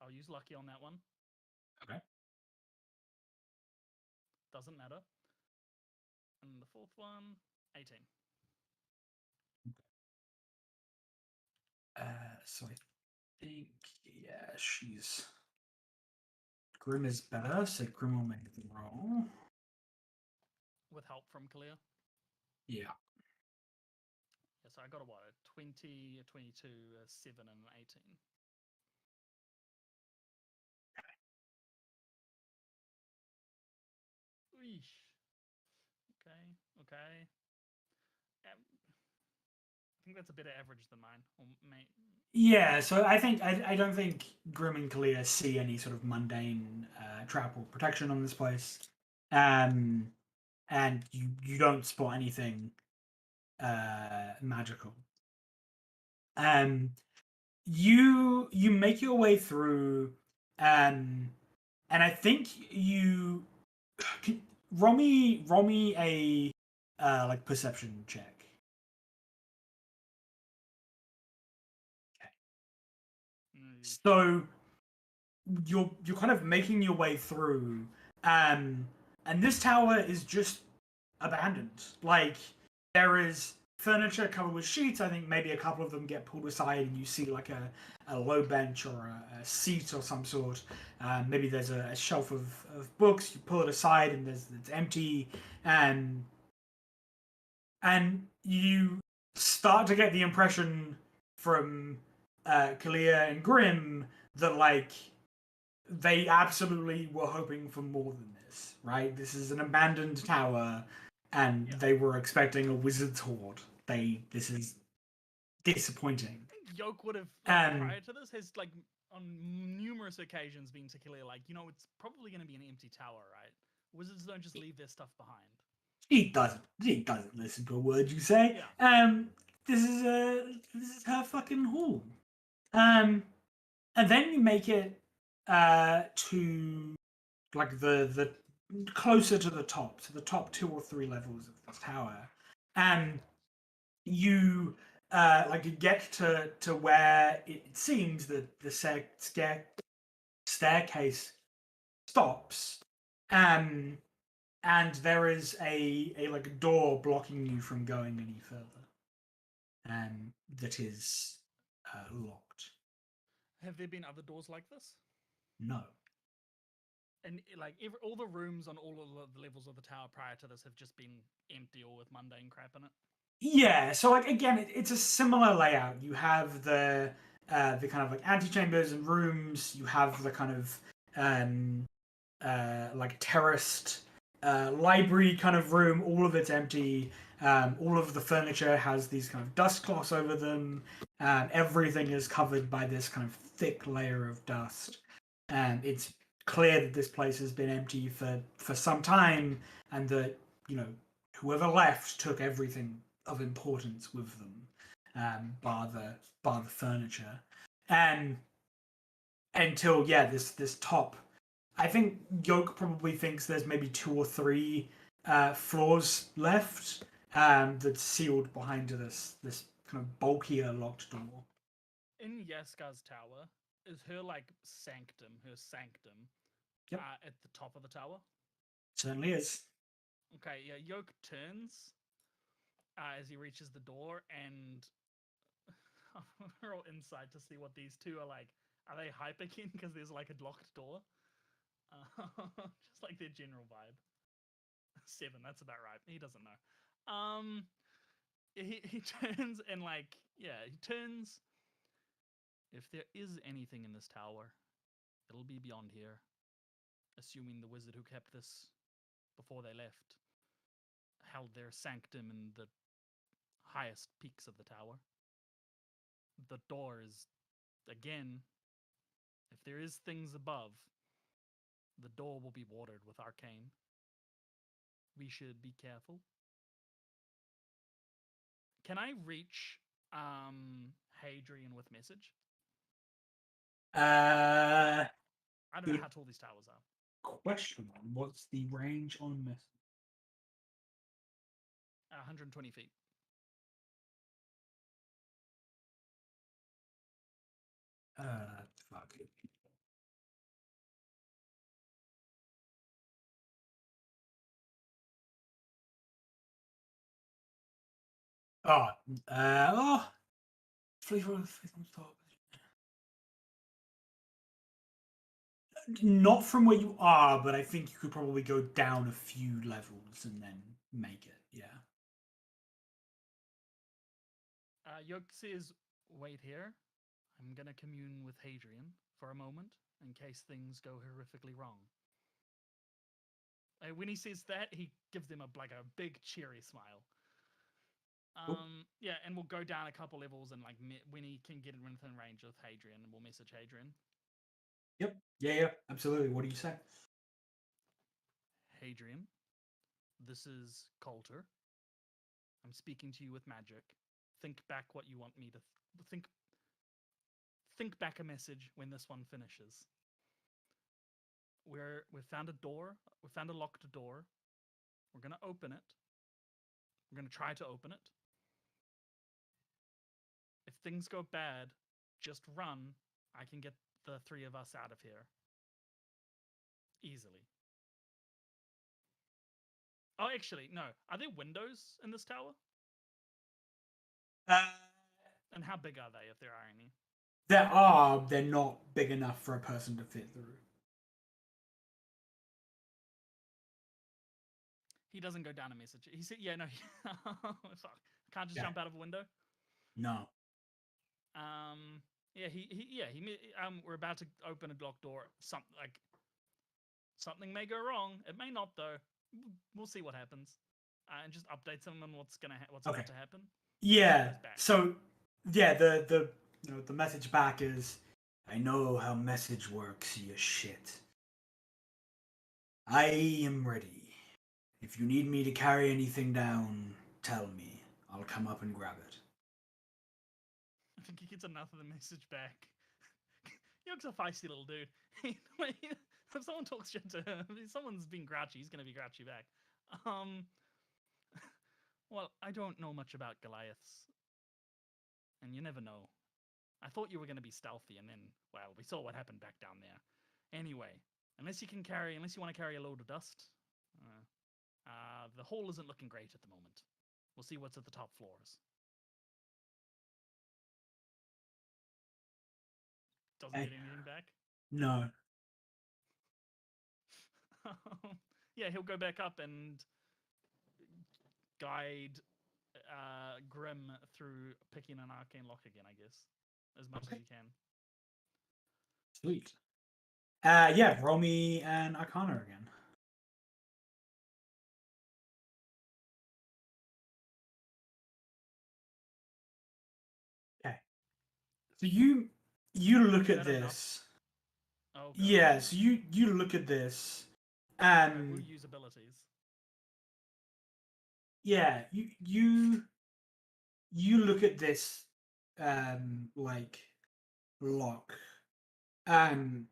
I'll use lucky on that one. Okay. Doesn't matter. And the fourth one, 18. So I think, yeah, she's... Grim is better, so Grim will make the roll. With help from Kalia? Yeah. Yeah, so I got a 20, a 22, a 7, and an 18. Eesh. Okay. I think that's a better average than mine. Yeah, so I don't think Grim and Kalia see any sort of mundane trap or protection on this place. And you don't spot anything magical. You make your way through, and I think you roll me a like perception check. Okay. So you're kind of making your way through, and this tower is just abandoned. Like there is furniture covered with sheets. I think maybe a couple of them get pulled aside, and you see like a low bench or a seat or some sort. Maybe there's a shelf of books. You pull it aside, and it's empty, and you start to get the impression from Kalia and Grim that like they absolutely were hoping for more than this, right? This is an abandoned tower. and Yeah. they were expecting a wizard's horde. This is disappointing. I think Yoak would have, Um, prior to this, has like on numerous occasions been particularly like, it's probably going to be an empty tower, right? Wizards don't just leave their stuff behind. He doesn't listen to a word you say. Yeah. This is her fucking hall. And then you make it to like the closer to the top, to the top 2 or 3 levels of this tower, and you like you get to where it seems that the staircase stops, and there is a like a door blocking you from going any further, that is locked. Have there been other doors like this? No. And like all the rooms on all of the levels of the tower prior to this have just been empty or with mundane crap in it. Yeah, so like again, it's a similar layout. You have the kind of like antechambers and rooms. You have the kind of like terraced library kind of room. All of it's empty. All of the furniture has these kind of dust cloths over them. Everything is covered by this kind of thick layer of dust. It's clear that this place has been empty for some time, and that whoever left took everything of importance with them, bar the furniture, and until this top. I think Yoak probably thinks there's maybe 2 or 3 floors left, that's sealed behind this kind of bulkier locked door. In Yasikar's tower is her like sanctum, Yep, at the top of the tower. certainly is. Okay, yeah, Yoak turns as he reaches the door, and roll inside to see what these two are like. Are they hype again because there's like a locked door? Just like their general vibe. 7, that's about right. He doesn't know. He turns and he turns. If there is anything in this tower, it'll be beyond here. Assuming the wizard who kept this before they left held their sanctum in the highest peaks of the tower. The door is, again, if there is things above, the door will be watered with arcane. We should be careful. Can I reach Hadrian with message? Uh, I don't know how tall these towers are. question: what's the range on message? 120 feet. Fuck it. Not from where you are, but I think you could probably go down a few levels and then make it. Yeah. Yoak says, wait here. I'm going to commune with Hadrian for a moment in case things go horrifically wrong. When he says that, he gives them a big cheery smile. Yeah, and we'll go down a couple levels, and when he can get within range of Hadrian, we'll message Hadrian. Yep. Yeah, absolutely. What do you say? Hadrian, this is Coulter. I'm speaking to you with magic. Think back what you want me to think. Think back a message when this one finishes. We've found a door. We found a locked door. We're gonna open it. We're gonna try to open it. If things go bad, just run. I can get the 3 of us out of here easily. Oh, actually, no. Are there windows in this tower? And how big are they, if there are any? There are. They're not big enough for a person to fit through. He doesn't go down a message. He said, "Yeah, no, fuck, can't just jump out of a window." No. Yeah, we're about to open a locked door. Something may go wrong. It may not, though. We'll see what happens. and just updates him on what's Okay. about to happen. Yeah. He's back. So yeah, the message back is, I know how message works, you shit. I am ready. If you need me to carry anything down, tell me. I'll come up and grab it. I think he gets another message back. Yoak's a feisty little dude. If someone talks shit to him, if someone's being grouchy, he's gonna be grouchy back. Well, I don't know much about Goliaths, and you never know. I thought you were gonna be stealthy, and then, well, we saw what happened back down there. Anyway, unless you want to carry a load of dust, the hole isn't looking great at the moment. We'll see what's at the top floors. Doesn't get anything back? No. Yeah, he'll go back up and guide Grim through picking an arcane lock again, I guess. As much as he can. Sweet. Yeah, roll me an Arcana again. Okay. So you look at this. Oh, yeah, so you look at this and we'll use abilities. Yeah, you look at this like lock and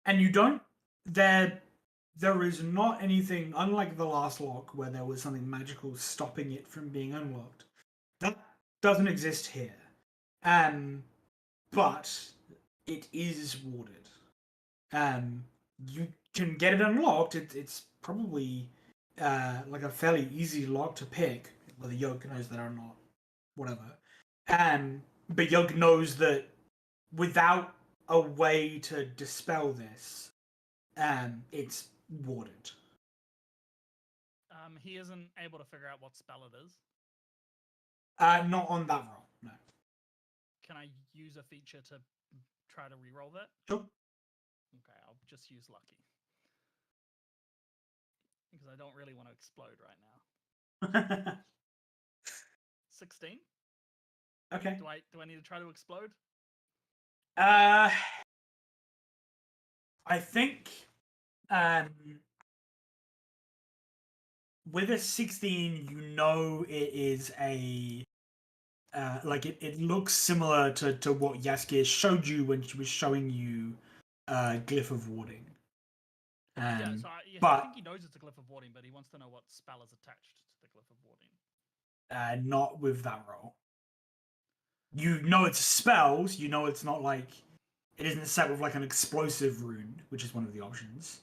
you don't there is not anything, unlike the last lock where there was something magical stopping it from being unlocked. That doesn't exist here. But it is warded. You can get it unlocked. It's probably like a fairly easy lock to pick, whether Yoak knows that or not, whatever. But Yoak knows that without a way to dispel this, it's warded. He isn't able to figure out what spell it is. Not on that roll, no. Can I use a feature to try to re-roll that? Sure. Okay, I'll just use lucky. Because I don't really want to explode right now. 16? Okay. Do I need to try to explode? I think with a 16, you know it is a like it looks similar to what Yasikar showed you when she was showing you Glyph of Warding. I think he knows it's a Glyph of Warding, but he wants to know what spell is attached to the Glyph of Warding. Not with that roll. You know it's spells. You know it's not like it isn't set with like an explosive rune, which is one of the options.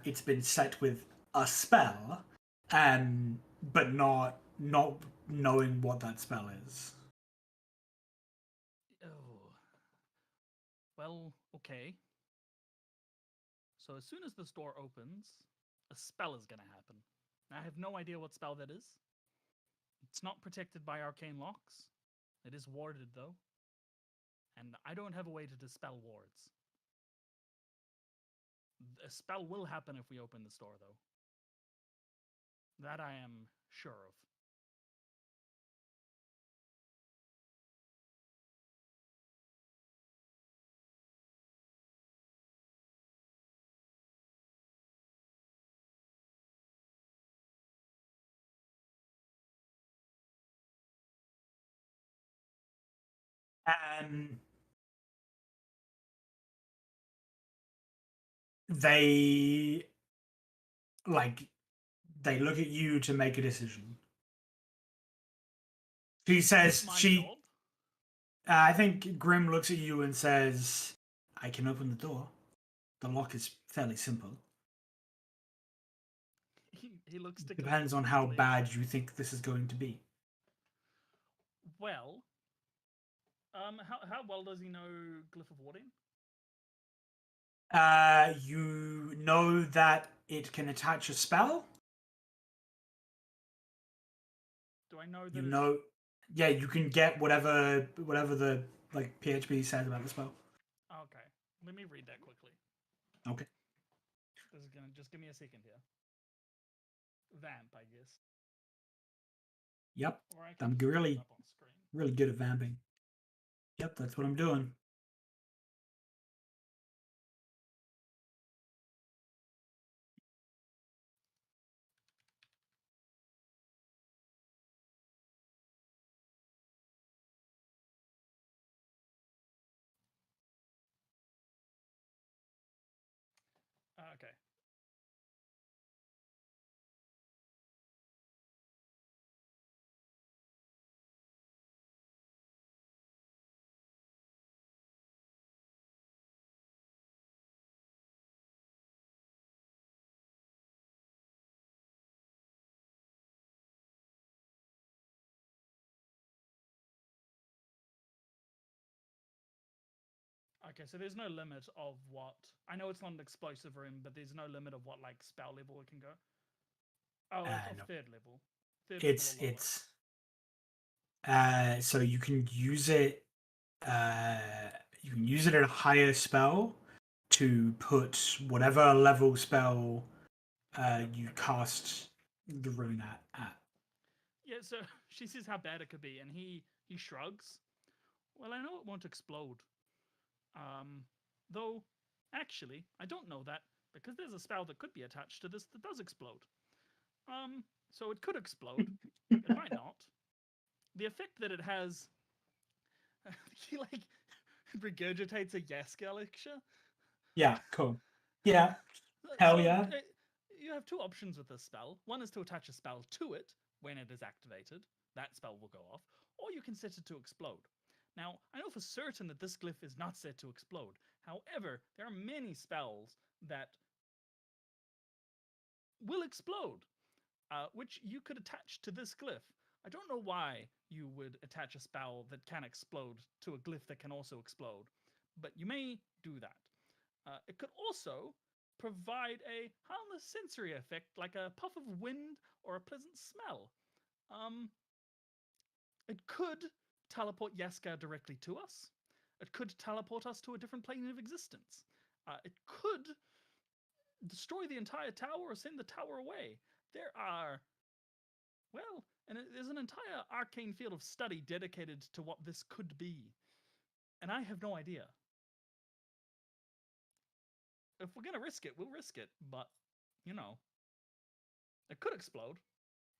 It's been set with a spell, but not knowing what that spell is. Oh. Well, okay. So as soon as this door opens, a spell is going to happen. I have no idea what spell that is. It's not protected by arcane locks. It is warded, though. And I don't have a way to dispel wards. A spell will happen if we open this door, though. That I am sure of. They look at you to make a decision. She says I think Grim looks at you and says, I can open the door. The lock is fairly simple. He looks to Depends on how bad you think this is going to be. Well, how well does he know Glyph of Warding? You know that it can attach a spell. Do I know that? You know, yeah, you can get whatever the like PHP says about the spell. Okay, let me read that quickly. Okay. This is gonna just give me a second here. Vamp, I guess. Yep. Or I can I'm just put it really, up on screen. really good at vamping. Yep, that's what I'm doing. Okay. Okay, so there's no limit of what... I know it's not an explosive room, but there's no limit of what, like, spell level it can go. Oh, it's of No. third level. Third level or lower. So you can use it at a higher spell to put whatever level spell you Okay. cast the rune at. Yeah, so she says how bad it could be, and he shrugs. Well, I know it won't explode. Though, actually, I don't know that, because there's a spell that could be attached to this that does explode. So it could explode. It might not. The effect that it has... he, like, regurgitates a Yasikar lecture. Yeah, cool. Yeah, hell So yeah. you have two options with this spell. One is to attach a spell to it when it is activated. That spell will go off. Or you can set it to explode. Now, I know for certain that this glyph is not set to explode. However, there are many spells that will explode, which you could attach to this glyph. I don't know why you would attach a spell that can explode to a glyph that can also explode, but you may do that. It could also provide a harmless sensory effect like a puff of wind or a pleasant smell. It could teleport Yasikar directly to us. It could teleport us to a different plane of existence. It could destroy the entire tower or send the tower away. There are, well, and there's an entire arcane field of study dedicated to what this could be. And I have no idea. If we're going to risk it, we'll risk it. But, you know, it could explode.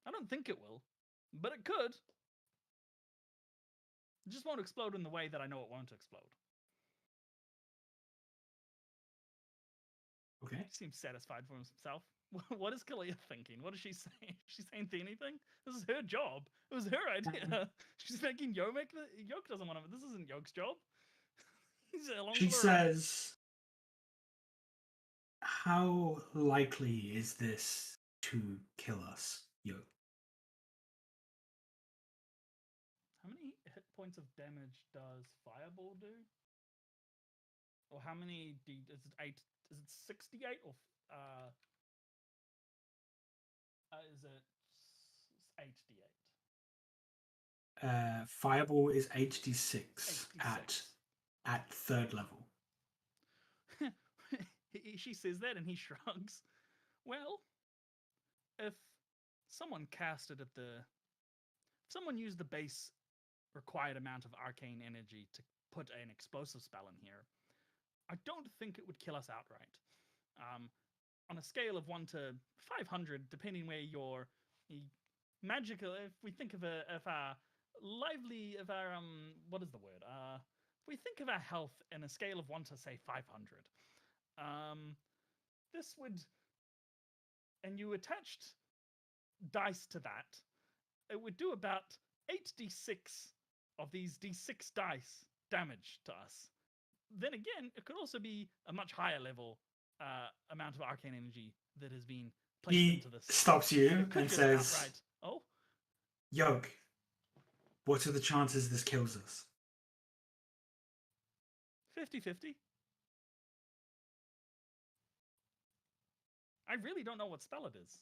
I don't think it will, but it could. It just won't explode in the way that I know it won't explode. Okay. He seems satisfied for himself. What is Kalia thinking? What is she saying? Is she saying anything? This is her job. It was her idea. She's making Yoak. Yoak doesn't want to. This isn't Yoak's job. He's along She for the ride. says, "How likely is this to kill us, Yo?" How many hit points of damage does Fireball do? Or how many is it 8? Is it 68 or is it 8d8? Fireball is HD6 at third level. She says that and he shrugs. Well, if someone cast it at the... If someone used the base required amount of arcane energy to put an explosive spell in here, I don't think it would kill us outright. On a scale of 1 to 500, depending where your magical... If we think of our lively... Of our... what is the word? If we think of our health in a scale of 1 to, say, 500, this would... And you attached dice to that, it would do about 8d6 of these d6 dice damage to us. Then again, it could also be a much higher level amount of arcane energy that has been placed into this. He stops you and says, outright. Oh, Yoak, what are the chances this kills us? 50-50. I really don't know what spell it is.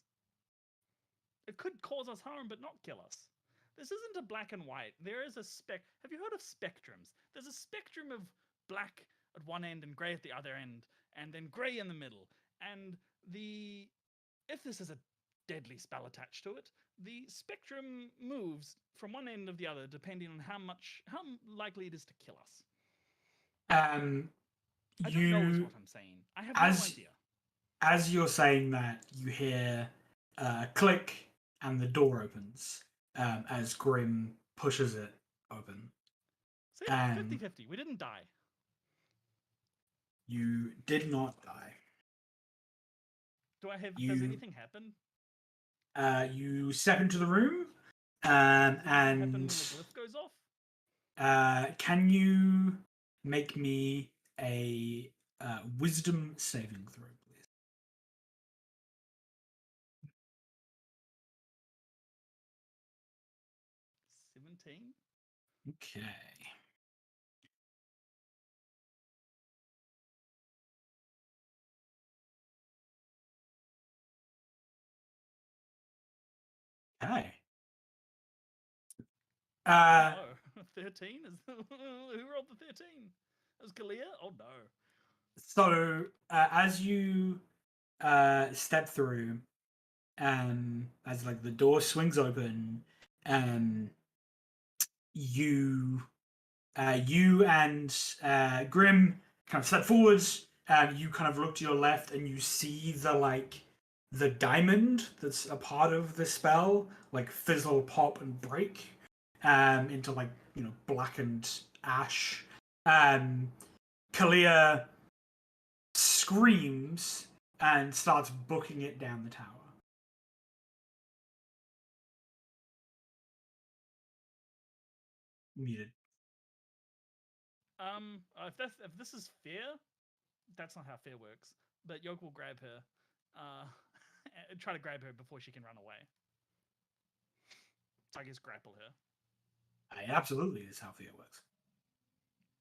It could cause us harm, but not kill us. This isn't a black and white. There is a Have you heard of spectrums? There's a spectrum of black at one end and grey at the other end, and then grey in the middle. And if this is a deadly spell attached to it, the spectrum moves from one end of the other depending on how likely it is to kill us. I don't know is what I'm saying. I have no idea. As you're saying that, you hear a click and the door opens as Grim pushes it open. See, 50-50. We didn't die. You did not die. Do I have? Does anything happen? You step into the room, and happen when the glyph goes off? Can you make me a wisdom saving throw, please? 17. Okay. Okay. 13 is who rolled the 13? It was Kalia? Oh no. So as you step through, as like the door swings open, you and Grim kind of step forwards. You kind of look to your left, and you see the diamond that's a part of the spell, like fizzle, pop, and break into blackened ash. Kalia screams and starts booking it down the tower. Muted. If this is fair, that's not how fear works. But Yoak will grab her, and try to grab her before she can run away. So I guess grapple her. Absolutely is how fear works.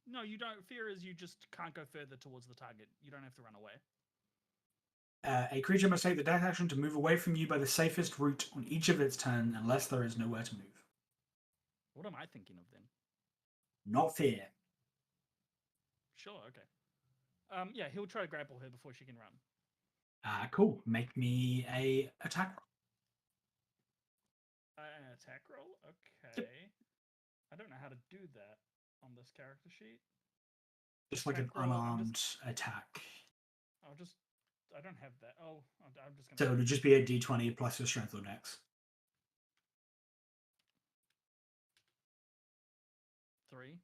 No, you don't. Fear is you just can't go further towards the target. You don't have to run away. A creature must take the dash action to move away from you by the safest route on each of its turn, unless there is nowhere to move. What am I thinking of then? Not fear. Sure, okay. Yeah, he'll try to grapple her before she can run. Cool. Make me a attack roll. An attack roll? Okay. Yep. I don't know how to do that on this character sheet. Just like an unarmed attack. I don't have that. Oh, I'm just gonna. So it would just be a d20 plus your strength or dex. 3.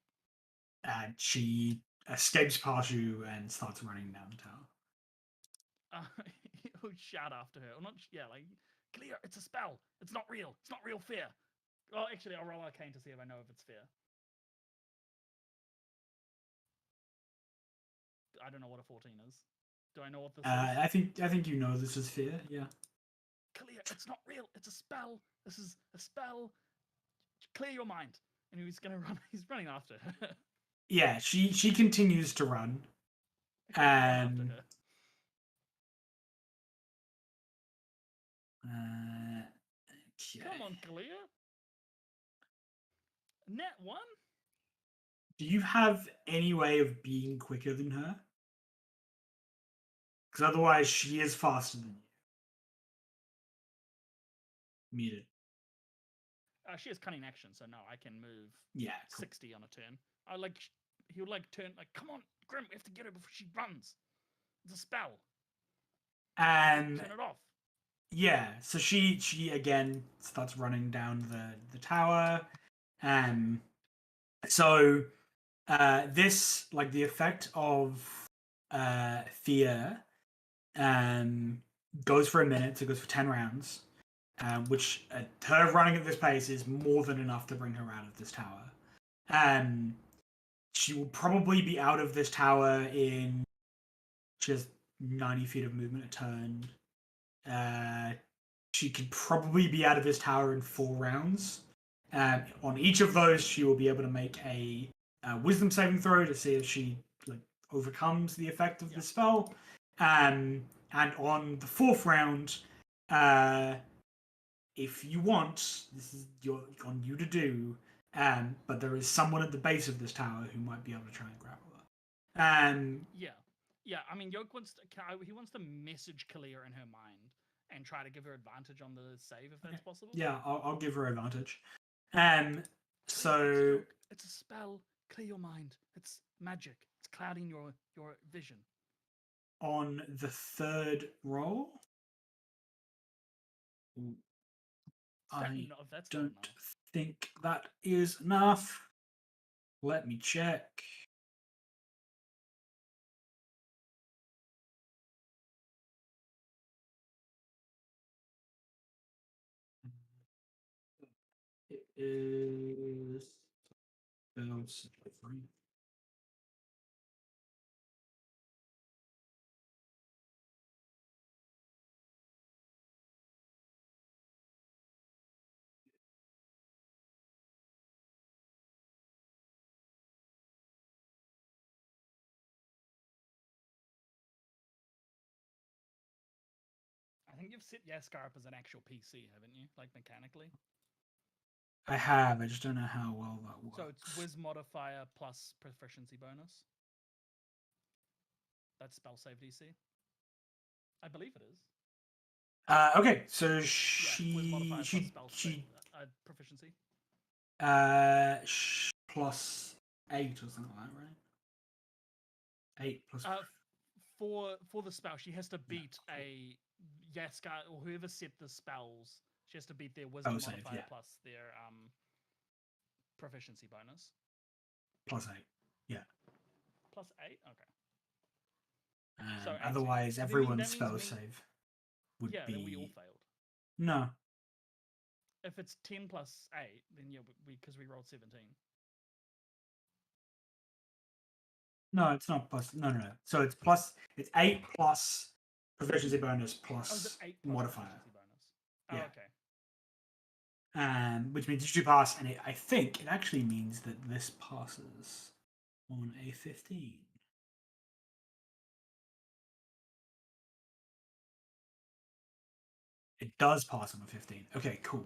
And she escapes past you and starts running down the tower. He'll shout after her. Or not, yeah, like, Kalia, it's a spell. It's not real. It's not real fear. Oh, actually, I'll roll Arcane to see if I know if it's fear. I don't know what a 14 is. Do I know what this is? I think you know this is fear, yeah. Kalia, it's not real. It's a spell. This is a spell. Clear your mind. And he's gonna run. He's running after her. Yeah, she continues to run. After her. Okay. Come on, Kalia. Net 1? Do you have any way of being quicker than her? Because otherwise she is faster than you. Muted. She has cunning action, so no, I can move 60 on a turn. He'll turn, come on, Grim, we have to get her before she runs. It's a spell. And turn it off. Yeah, so she again starts running down the tower. So this, like, the effect of fear goes for a minute, so it goes for 10 rounds. Which her running at this pace is more than enough to bring her out of this tower. She will probably be out of this tower in just 90 feet of movement a turn. She could probably be out of this tower in 4 rounds. On each of those, she will be able to make a wisdom saving throw to see if she overcomes the effect of the spell. And on the 4th round, if you want, this is on you to do, but there is someone at the base of this tower who might be able to try and grapple her. Yeah. I mean, Yoak wants to message Kalia in her mind and try to give her advantage on the save if that's possible. Yeah, I'll give her advantage. So Yoak, it's a spell. Clear your mind. It's magic. It's clouding your vision. on the third roll, I don't think that is enough. Let me check. It is. I think you've set Yasikar up as an actual PC, haven't you? Like mechanically. I have. I just don't know how well that works. So it's Wiz modifier plus proficiency bonus. That's spell save DC. I believe it is. Okay, so proficiency. Plus 8 or something like that, right? 8 plus. For the spell, she has to beat a Yasikar or whoever set the spells. She has to beat their wisdom modifier plus their proficiency bonus. Plus 8. Yeah. Plus 8. Okay. So otherwise, everyone's spell save would be. Then we all failed. No. If it's 10 plus 8, then because we rolled 17. No, it's not plus. No. So it's plus. It's 8 plus proficiency bonus plus 8 plus modifier. Bonus. Oh, okay. Which means you pass, and I think it actually means that this passes on a 15. It does pass on a 15. Okay, cool.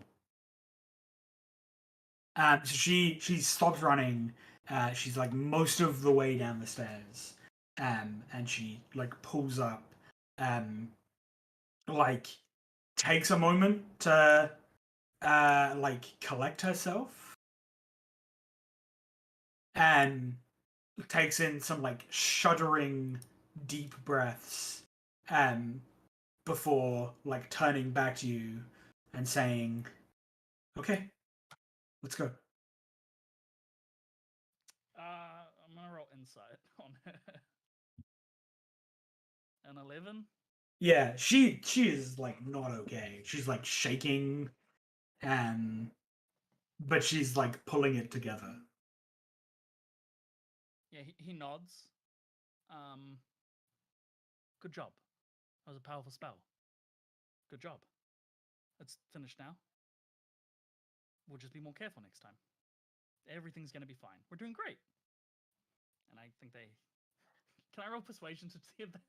So she stops running. She's like most of the way down the stairs, and she like pulls up, like takes a moment to like collect herself, and takes in some like shuddering deep breaths, before like turning back to you and saying, "Okay, let's go." I'm gonna roll insight on her. An 11. Yeah, she is like not okay. She's like shaking, but she's like pulling it together. Yeah, he nods. Good job. That was a powerful spell. Good job. It's finished now. We'll just be more careful next time. Everything's going to be fine. We're doing great. And I think they... Can I roll persuasion to see if that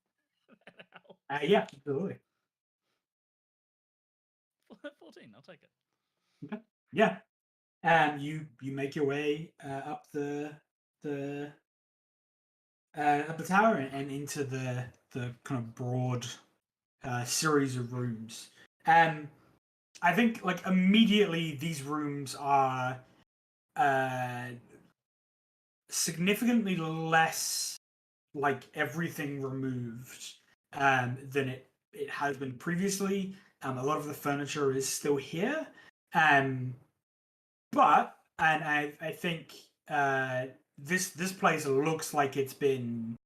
helps? Yeah, absolutely. 14, I'll take it. Okay. Yeah. You make your way up the tower and into the kind of broad series of rooms. I think like immediately these rooms are significantly less like everything removed than it has been previously. A lot of the furniture is still here, but I think this place looks like it's been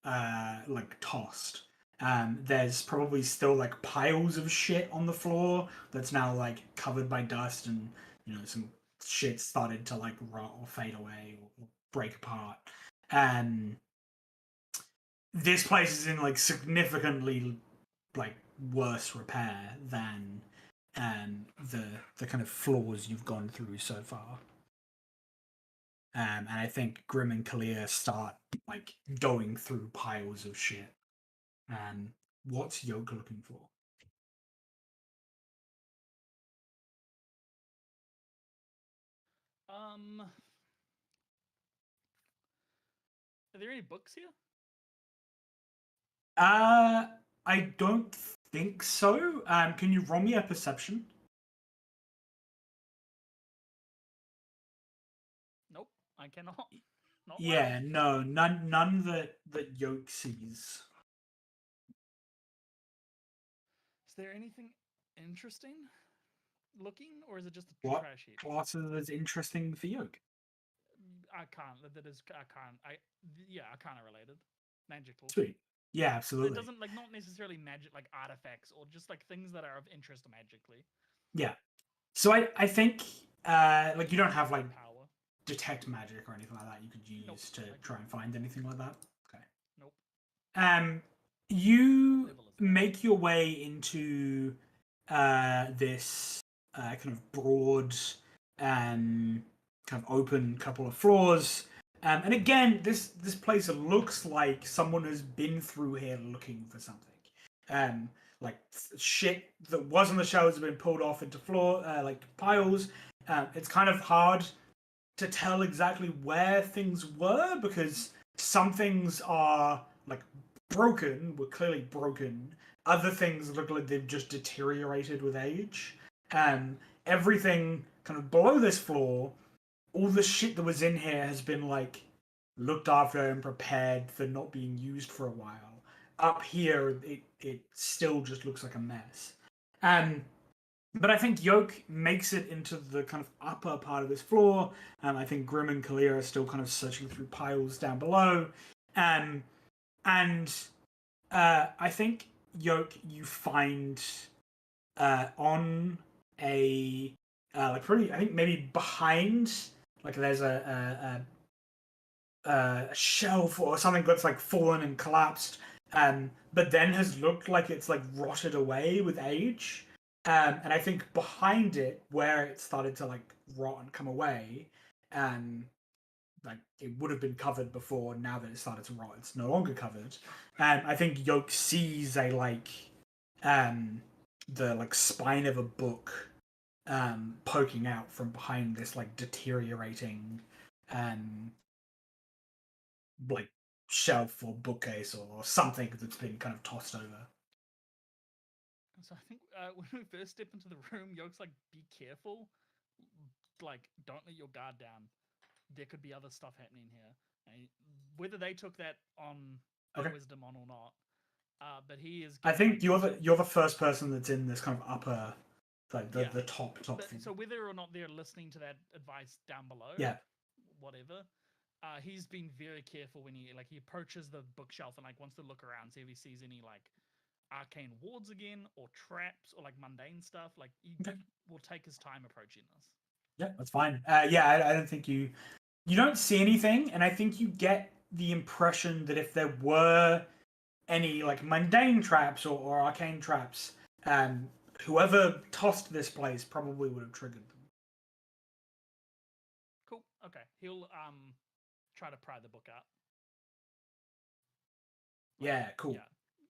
like tossed. There's probably still like piles of shit on the floor that's now like covered by dust, and some shit started to like rot or fade away or break apart. This place is in like significantly like worse repair than the kind of floors you've gone through so far. And I think Grim and Kalia start like going through piles of shit. What's Yoak looking for? Are there any books here? I don't think so. Can you roll me a perception? Nope, I cannot. Not Yeah, well. no, none that Yoak sees. Is there anything interesting looking, or is it just a What trash heap? classes is interesting for Yoak? I can't. That is, I can't. Yeah, I can't related. Magical. Sweet. Yeah, It absolutely. doesn't like not necessarily magic like artifacts or just like things that are of interest magically. Yeah. So I think like you don't have like Power. detect magic or anything like that you could Nope. use to I try don't. and find anything like that. Okay. Nope. What You level is that? make your way into this kind of broad, kind of open couple of floors. And again, this place looks like someone has been through here looking for something. Um, like shit that was on the shelves has been pulled off into floor like piles. It's kind of hard to tell exactly where things were because some things are like broken, were clearly broken. Other things look like they've just deteriorated with age. Everything kind of below this floor, all the shit that was in here has been like looked after and prepared for not being used for a while. Up here, it still just looks like a mess. Um, but I think Yoak makes it into the kind of upper part of this floor. I think Grim and Kalia are still kind of searching through piles down below. Um, and I think Yoak, you find on a like pretty, I think maybe behind, like there's a shelf or something that's like fallen and collapsed, but then has looked like it's like rotted away with age. And I think behind it, where it started to like rot and come away, like it would have been covered before. Now that it started to rot, it's no longer covered. And I think Yoke sees a like um the like spine of a book poking out from behind this like deteriorating um like shelf or bookcase or something that's been kind of tossed over. So I think when we first step into the room, Yoke's like, "Be careful. Like, don't let your guard down. There could be other stuff happening here." And whether they took that on a Okay. wisdom on or not, but he is I giving think like you're the first person that's in this kind of upper, like the yeah. the top But floor. so whether or not they're listening to that advice down below, Yeah. whatever, he's been very careful when he approaches the bookshelf and like wants to look around, see if he sees any like arcane wards again or traps or like mundane stuff. Like he Okay. will take his time approaching this. Yeah, that's fine. Yeah, I don't think you don't see anything, and I think you get the impression that if there were any like mundane traps or arcane traps, um, whoever tossed this place probably would have triggered them. Cool. Okay. He'll try to pry the book out. Like, Yeah, cool. yeah.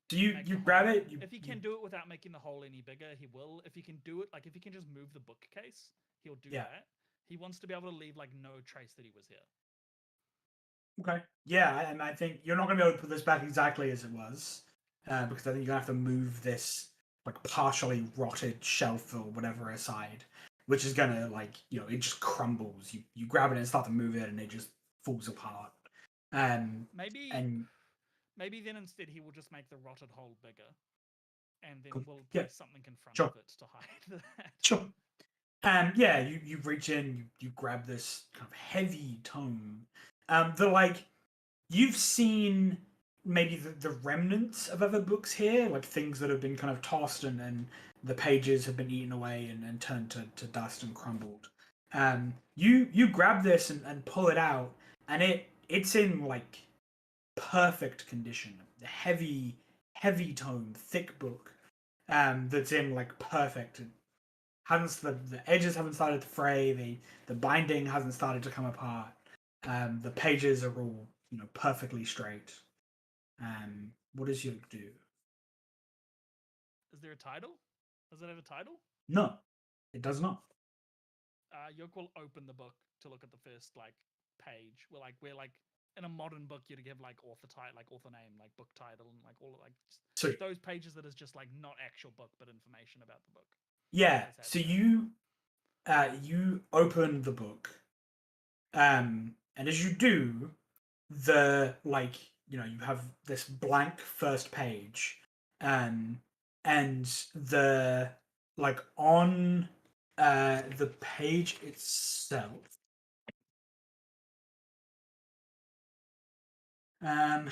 So you Make you the grab hole. it. If he can do it without making the hole any bigger, he will. If he can do it, like if he can just move the bookcase, he'll do Yeah. that. He wants to be able to leave like no trace that he was here. Okay. Yeah, and I think you're not going to be able to put this back exactly as it was, because I think you're going to have to move this like partially rotted shelf or whatever aside, which is going to like it just crumbles. You grab it and start to move it, and it just falls apart. Maybe, And maybe then instead he will just make the rotted hole bigger, and then cool. we'll Yeah, place something in front sure, of it to hide that. sure. Yeah, you reach in, you grab this kind of heavy tome. The like you've seen maybe the remnants of other books here, like things that have been kind of tossed and the pages have been eaten away and turned to dust and crumbled. You grab this and pull it out, and it's in like perfect condition. The heavy tome, thick book, that's in like perfect. Hasn't the edges haven't started to fray. The binding hasn't started to come apart. The pages are all perfectly straight. What does Yoke do? Is there a title? Does it have a title? No, it does not. Yoke will open the book to look at the first like page. Where like in a modern book you'd give like author title, like author name, like book title, and like all of like So those pages that is just like not actual book but information about the book. yeah, so you open the book, and as you do, the like you have this blank first page, and the like on the page itself, um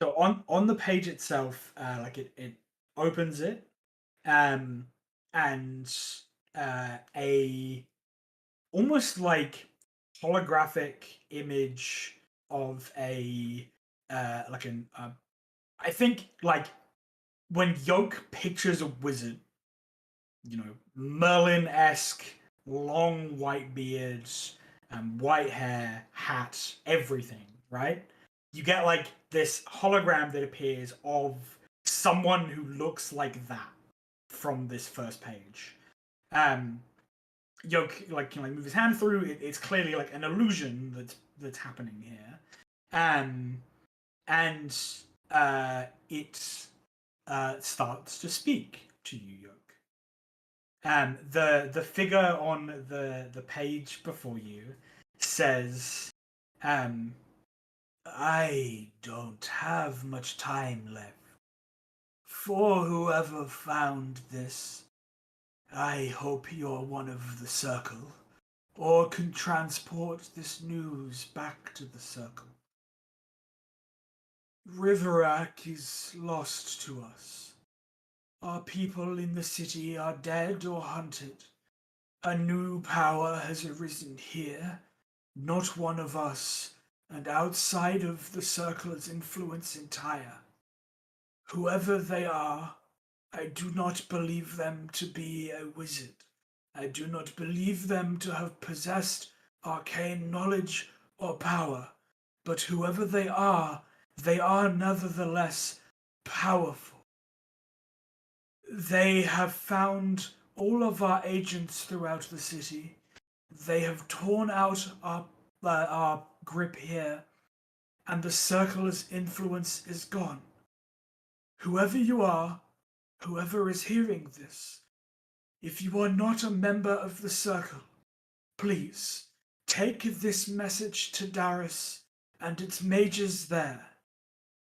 so on the page itself, like it opens it, and a almost like holographic image of a like an I think like when Yoak pictures a wizard, Merlin-esque, long white beards, white hair, hat, everything, right? You get like this hologram that appears of someone who looks like that from this first page. Yoak like can like move his hand through. It's clearly like an illusion that's happening here, and it starts to speak to you, Yoak. The figure on the page before you says, "I don't have much time left. For whoever found this, I hope you're one of the circle, or can transport this news back to the circle. Riverak is lost to us. Our people in the city are dead or hunted. A new power has arisen here, not one of us, and outside of the circle's influence entire. Whoever they are, I do not believe them to be a wizard. I do not believe them to have possessed arcane knowledge or power, but whoever they are nevertheless powerful. They have found all of our agents throughout the city. They have torn out our grip here, and the circle's influence is gone. Whoever you are, whoever is hearing this, if you are not a member of the circle, please take this message to Darius and its mages there.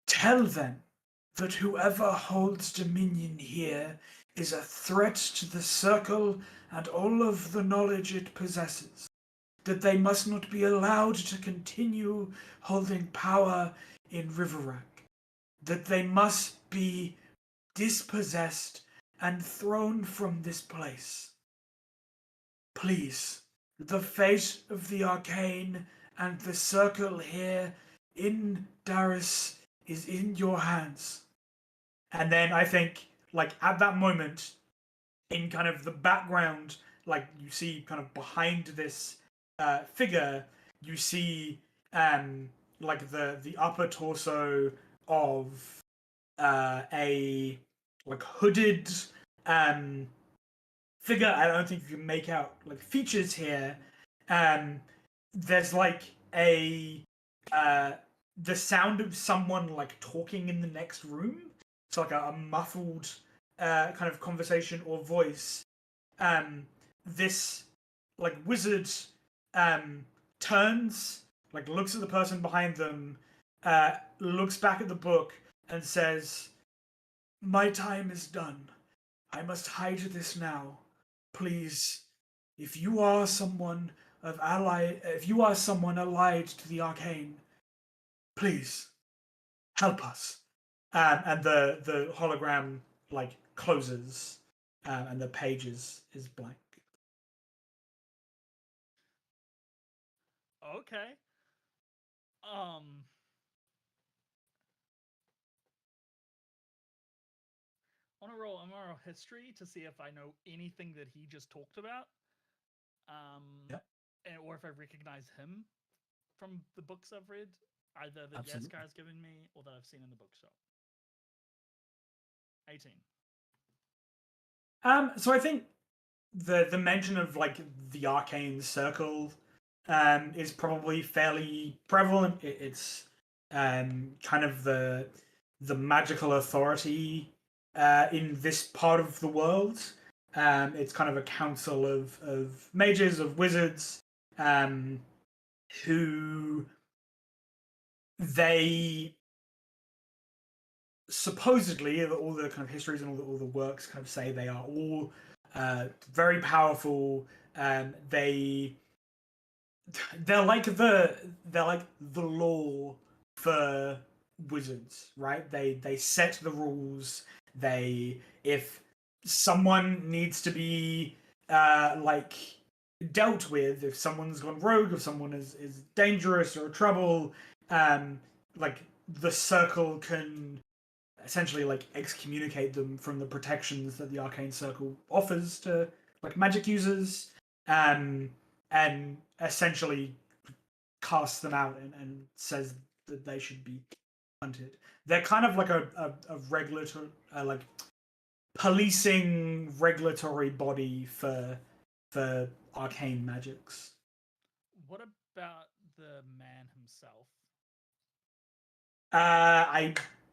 Tell them that whoever holds dominion here is a threat to the circle and all of the knowledge it possesses, that they must not be allowed to continue holding power in Riverak, that they must be dispossessed and thrown from this place. Please, the fate of the arcane and the circle here in Darius is in your hands. And then I think, like, at that moment, in kind of the background, like, you see kind of behind this figure, you see, like, the upper torso of a, like, hooded figure. I don't think you can make out, like, features here. There's, like, the sound of someone, like, talking in the next room. It's like a muffled kind of conversation or voice. This like wizard turns, like looks at the person behind them, looks back at the book and says, "My time is done. I must hide this now. Please, if you are someone allied to the arcane, please help us." And the hologram like closes, and the page is blank. Okay. On a roll, I'm on a history to see if I know anything that he just talked about. Yeah, Or if I recognize him from the books I've read, either that absolutely. Yasikar has given me or that I've seen in the bookshop. 18. So I think the mention of like the arcane circle is probably fairly prevalent. It's kind of the magical authority in this part of the world. It's kind of a council of mages, of wizards, who they supposedly all the kind of histories and all the works kind of say they are all very powerful. They they're like the law for wizards, right? They set the rules. They if someone needs to be like dealt with, if someone's gone rogue, if someone is dangerous or trouble, um, like the circle can essentially like excommunicate them from the protections that the arcane circle offers to like magic users, and essentially casts them out and says that they should be hunted. They're kind of like a regulatory like policing regulatory body for arcane magics. What about the man himself?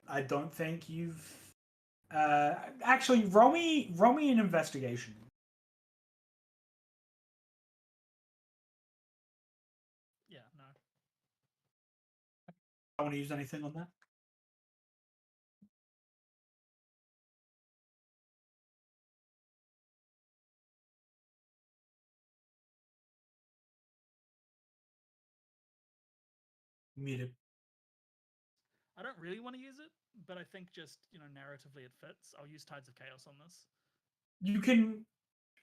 I don't think you've actually roll me an investigation. Yeah, no. I want to use anything on that. Muted. I don't really want to use it, but I think just, narratively it fits. I'll use Tides of Chaos on this. You can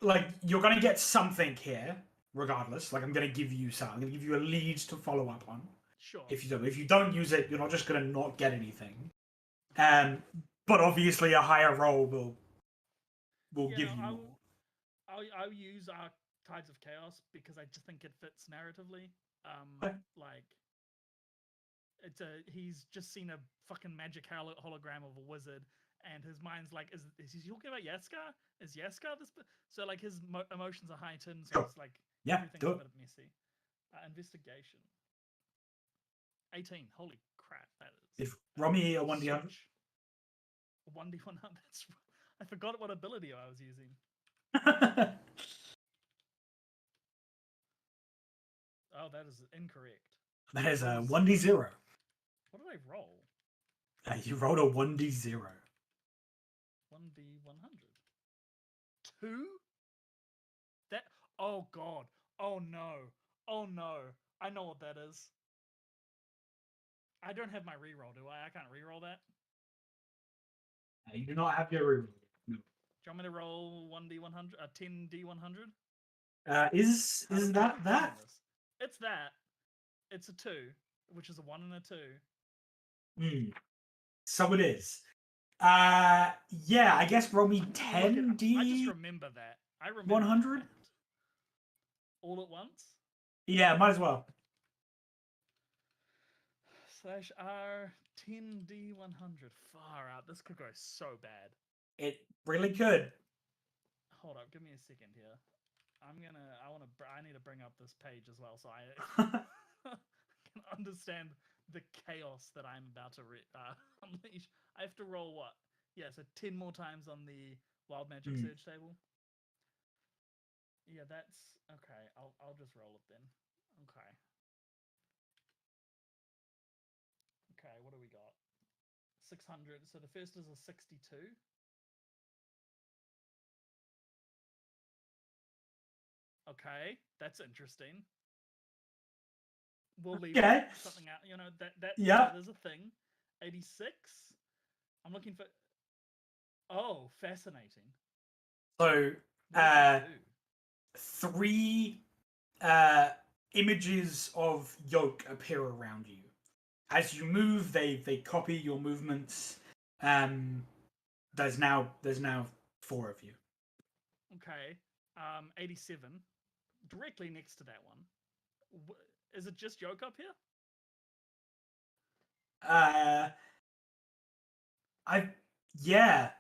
like you're gonna get something here, regardless. Like I'm gonna give you some. I'm gonna give you a lead to follow up on. Sure. If you don't use it, you're not just gonna not get anything. But obviously a higher roll will give you more. I'll use Tides of Chaos because I just think it fits narratively. Okay. Like he's just seen a fucking magic hologram of a wizard, and his mind's like, is he talking about Yasikar? Is Yasikar this? So like his emotions are heightened. So Sure. it's like everything's do a it. bit messy. Investigation. 18. Holy crap, that is. If Romy a 1d100. 1d100. I forgot what ability I was using. Oh, that is incorrect. That is a 1d0. What did I roll? You rolled a 1d0. 1d100. 2? That. Oh god. Oh no. Oh no. I know what that is. I don't have my reroll, do I? I can't reroll that. You do not have your reroll. No. Do you want me to roll 1d100? 10d100? Is that? It's that. It's a 2, which is a 1 and a 2. So it is. Yeah, I guess roll me 10d. I just remember that. I remember 100 all at once. Yeah, might as well. /R 10d100. Far out. This could go so bad. It really could. Hold up, give me a second here. I need to bring up this page as well, so I can understand the chaos that I'm about to unleash. I have to roll what? Yeah, so 10 more times on the Wild Magic Surge table. Yeah, that's okay. I'll just roll it then. Okay. Okay, what do we got? 600. So the first is a 62. Okay, that's interesting. We'll leave something out. That is a thing. 86. I'm looking for. Oh, fascinating. So, 3 images of Yoak appear around you. As you move, they copy your movements. There's now 4 of you. Okay. 87. Directly next to that one. Is it just Yoak up here? Yeah.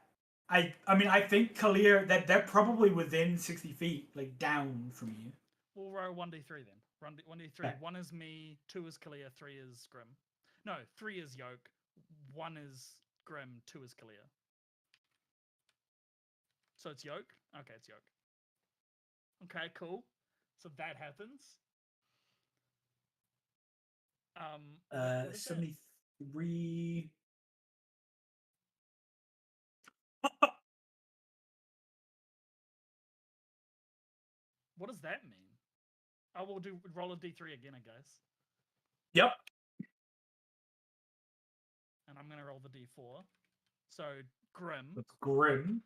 I mean, I think Kalia, they're probably within 60 feet, like down from you. We'll roll 1d3 then. 1d3. Okay. 1 is me, 2 is Kalia, 3 is Grim. No, 3 is Yoak, 1 is Grim, 2 is Kalia. So it's Yoak? Okay, it's Yoak. Okay, cool. So that happens. What is that? 73. What does that mean? Oh, we'll do roll a d3 again, I guess. Yep. And I'm gonna roll the d4. So Grim. Grim.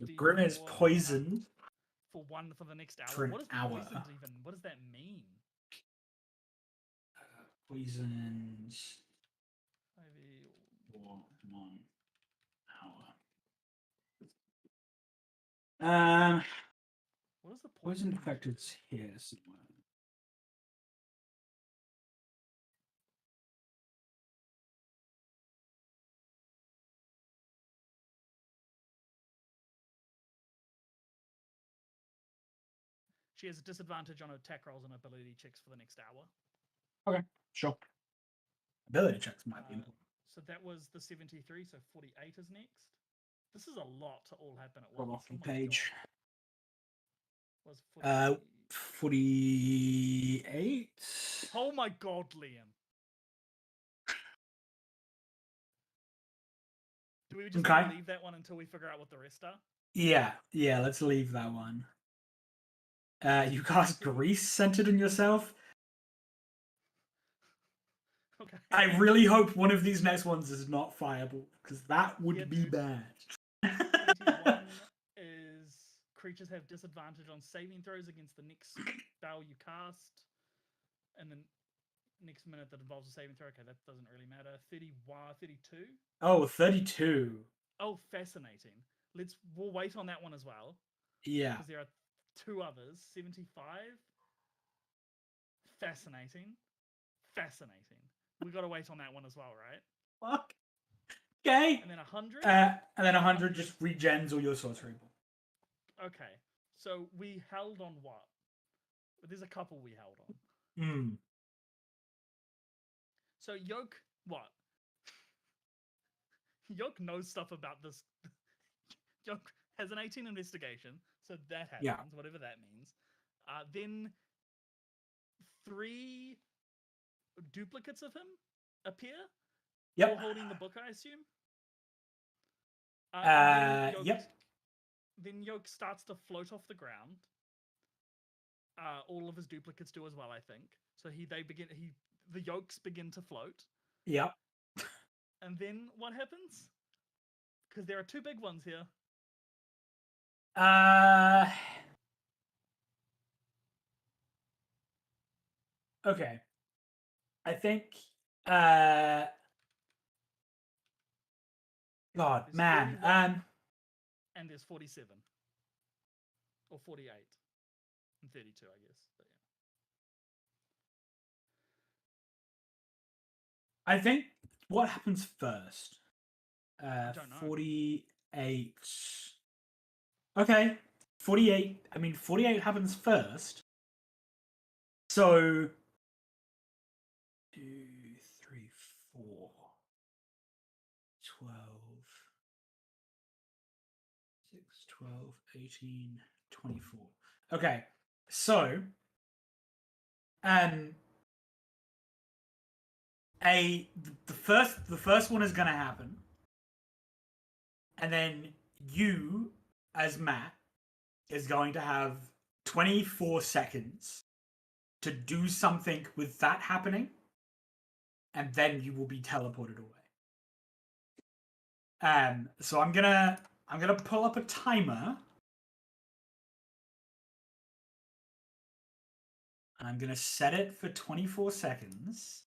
D4 Grim is poisoned for 1 for the next hour. for an What is hour. poisoned even? What does that mean? Poisoned 5e. for 1 hour. What is the Poison poison effect is here somewhere. She has a disadvantage on attack rolls and ability checks for the next hour. Okay, sure. Ability checks might be important. So that was the 73, so 48 is next. This is a lot to all happen at Roll once. off the page. Was 40... 48. Oh my god, Liam. Do we just leave that one until we figure out what the rest are? Yeah, let's leave that one. You cast grease centered on yourself. Okay. I really hope one of these next ones is not fireable, because that would be bad. 21 is creatures have disadvantage on saving throws against the next spell you cast. And then next minute that involves a saving throw. Okay, that doesn't really matter. 32? Oh, 32. Oh, fascinating. We'll wait on that one as well. Yeah. Because there are 2 others. 75. Fascinating. We got to wait on that one as well, right? Fuck. Okay. And then 100. And then 100 just regens all your sorcery. Okay. So we held on what? There's a couple we held on. So Yoak, what? Yoak knows stuff about this. Yoak has an 18 investigation, so that happens, whatever that means. Then 3 duplicates of him appear. Yep. All holding the book, I assume. Yep. Then Yoak starts to float off the ground. All of his duplicates do as well, I think. So the Yoaks begin to float. Yep. And then what happens? Because there are 2 big ones here. Okay. I think God, there's man. 41, and there's 47. Or 48. And 32, I guess. But yeah. I think what happens first? I don't know. 48. Okay. 48. I mean, 48 happens first. So 2, 3, 4, 12, 6, 12, 18, 24. Okay. So the first one is gonna happen. And then you, as Matt, is going to have 24 seconds to do something with that happening, and then you will be teleported away. So I'm gonna pull up a timer, and I'm gonna set it for 24 seconds.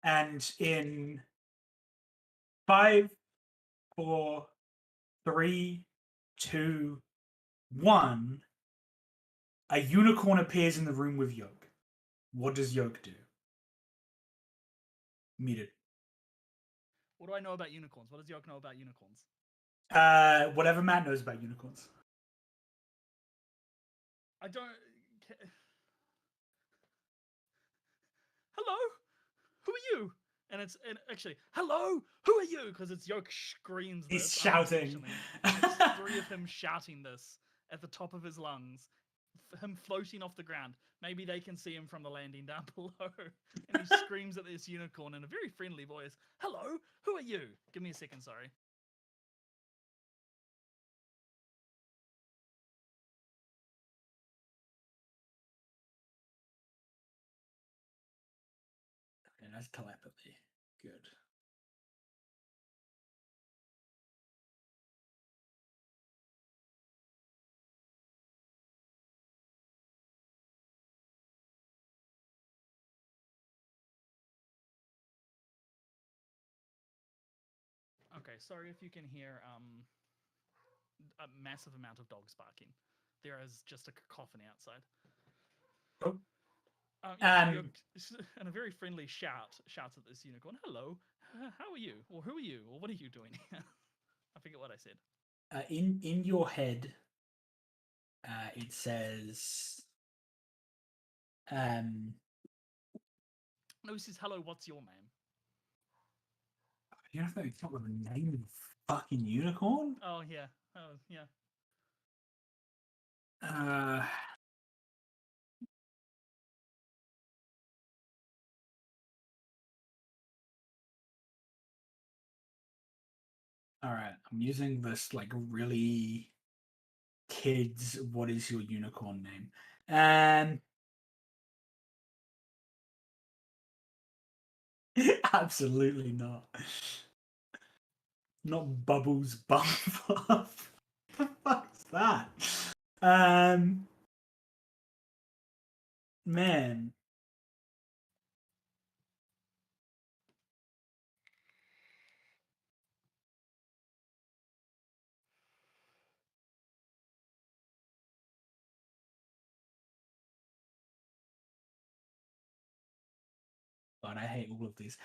And in 5, 4, 3, 2, 1, a unicorn appears in the room with Yoak. What does Yoak do? Muted. What do I know about unicorns? What does Yoak know about unicorns? Whatever Matt knows about unicorns. I don't. Hello, who are you? And actually, hello, who are you? Because it's Yoak screams this. He's shouting. It's three of him shouting this at the top of his lungs, him floating off the ground. Maybe they can see him from the landing down below. And he screams at this unicorn in a very friendly voice. Hello, who are you? Give me a second, sorry. Okay, that's telepathy. Good. Okay, sorry if you can hear a massive amount of dogs barking. There is just a cacophony outside. Oh. And a very friendly shouts at this unicorn. Hello, how are you? Or who are you? Or what are you doing here? I forget what I said. In your head, it says, No, he says, hello, what's your name? You don't know it's not the name of the fucking unicorn? Oh, yeah. Oh, yeah. All right, I'm using this like really kids. What is your unicorn name? Absolutely not. Not Bubbles Bumfluff. What the fuck's that? Man. God, I hate all of these.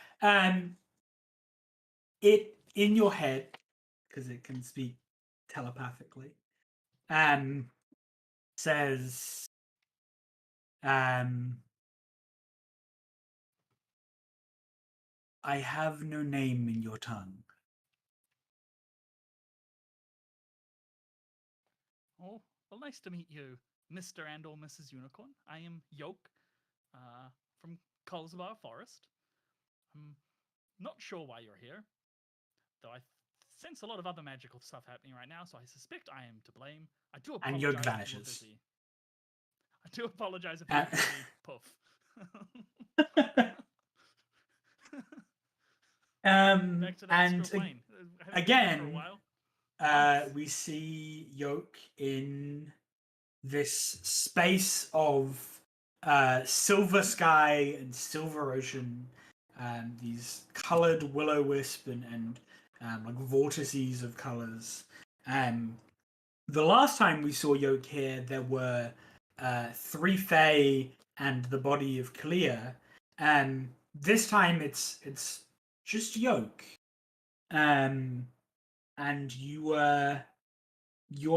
It in your head, because it can speak telepathically, says, I have no name in your tongue. Oh, well, nice to meet you, Mr. and or Mrs. Unicorn. I am Yoak, from Colesbar Forest. I'm not sure why you're here, though I sense a lot of other magical stuff happening right now, so I suspect I am to blame. I do And apologize Yoak if you were vanishes. busy. I do apologize if you were busy. Poof. Back to the Astral Plane. Again, for a while. we see Yoak in this space of silver sky and silver ocean, these colored will-o-wisp and like vortices of colors. The last time we saw Yoak here, there were 3 Fae and the body of Kalia. This time it's just Yoak. And you're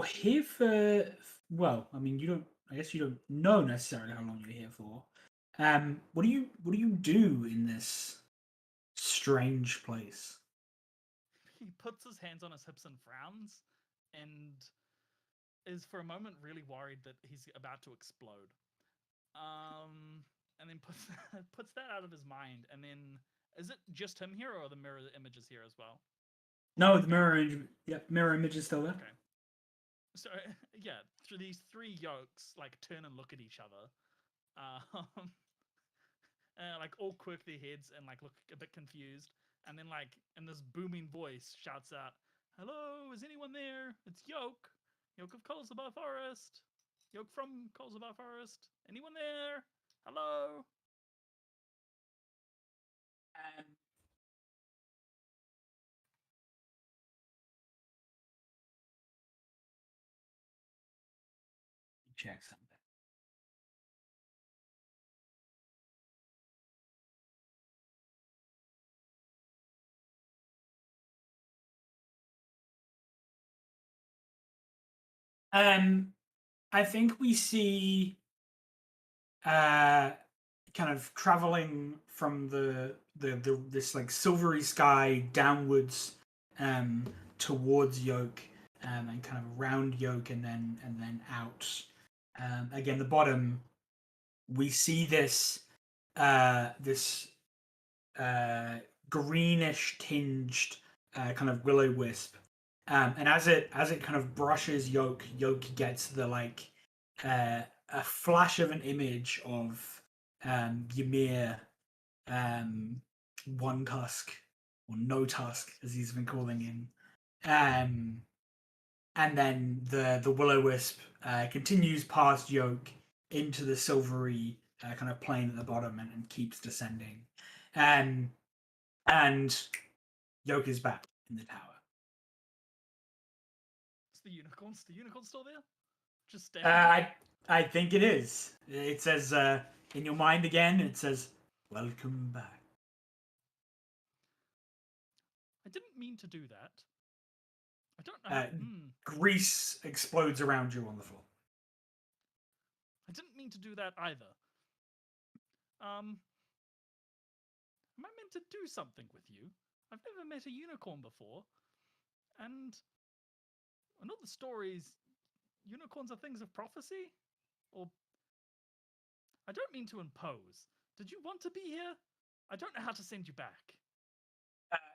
here for, well, I mean, I guess you don't know necessarily how long you're here for. What do you do in this strange place? He puts his hands on his hips and frowns, and is for a moment really worried that he's about to explode. And then puts that out of his mind. And then, is it just him here, or are the mirror images here as well? No, the mirror image is still there. Okay. So yeah, through these 3 Yoaks like turn and look at each other, like all quirk their heads and like look a bit confused, and then like in this booming voice shouts out, "Hello, is anyone there? It's Yoak, Yoak of Colesbar Forest, Yoak from Colesbar Forest. Anyone there? Hello." Check something. I think we see uh kind of traveling from the this like silvery sky downwards um towards Yoak and kind of around Yoak and then out. Again, the bottom we see this uh greenish tinged kind of willow wisp. And as it kind of brushes Yoak, Yoak gets the like a flash of an image of Ymir One Tusk or No Tusk, as he's been calling him. And then the will o wisp continues past Yoak into the silvery kind of plane at the bottom and keeps descending. Um, and Yoak is back in the tower. Is the unicorn? Is the unicorn still there? Just Uh, standing. I think it is. It says in your mind again. It says, "Welcome back." I didn't mean to do that. I don't know. Grease explodes around you on the floor. I didn't mean to do that either. Am I meant to do something with you? I've never met a unicorn before, and I know the stories. Unicorns are things of prophecy, or I don't mean to impose. Did you want to be here? I don't know how to send you back.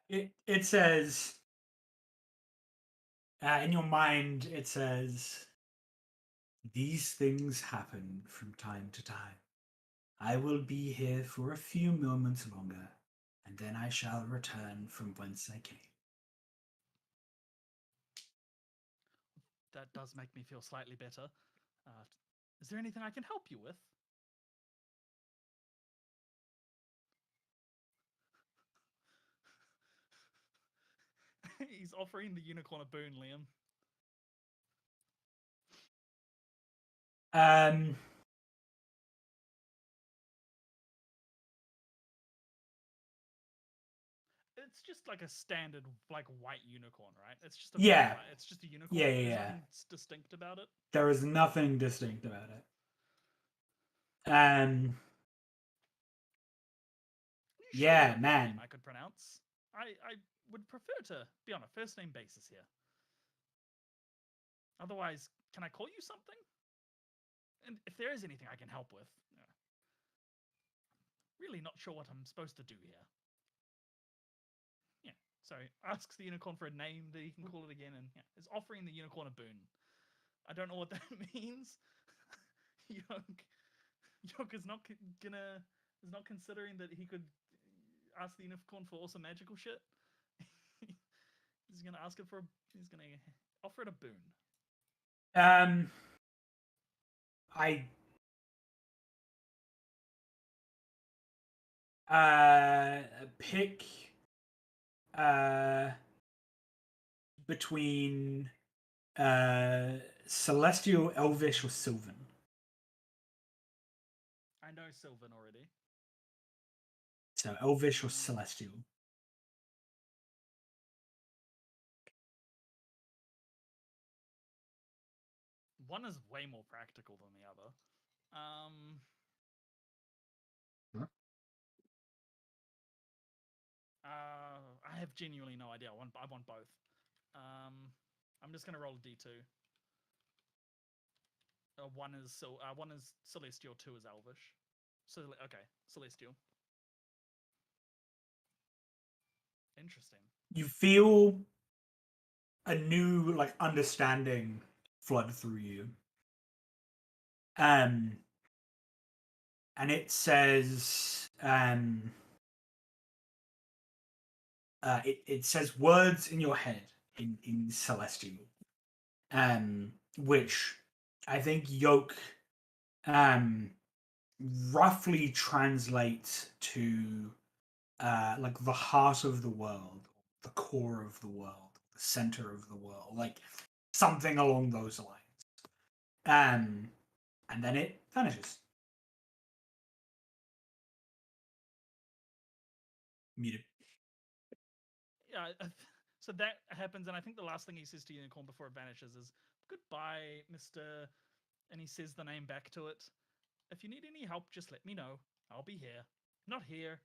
It says in your mind. It says these things happen from time to time. I will be here for a few moments longer, and then I shall return from whence I came. That does make me feel slightly better. Is there anything I can help you with? He's offering the unicorn a boon, Liam. It's just like a standard, like white unicorn, right? It's just a Yeah. It's just a unicorn. Yeah. There's nothing distinct about it. There is nothing distinct about it. Yeah, man. I could pronounce. I would prefer to be on a first name basis here. Otherwise, can I call you something? And if there is anything I can help with, really not sure what I'm supposed to do here. Yeah, so asks the unicorn for a name that he can call it again, and is offering the unicorn a boon. I don't know what that means. Yoak is not considering that he could ask the unicorn for awesome magical shit. He's gonna ask it he's gonna offer it a boon. I pick between celestial, elvish, or sylvan. I know Sylvan already. So elvish or celestial. One is way more practical than the other. I have genuinely no idea. I want both. I'm just gonna roll a d2. One is celestial, two is elvish. So okay, celestial. Interesting. You feel a new like understanding flood through you. And it says it says words in your head in celestial, which I think Yoak roughly translates to like the heart of the world, the core of the world, the center of the world, like something along those lines. And then it vanishes. Muted. Yeah. So that happens, and I think the last thing he says to Unicorn before it vanishes is, goodbye, Mr. And he says the name back to it. If you need any help, just let me know. I'll be here. Not here,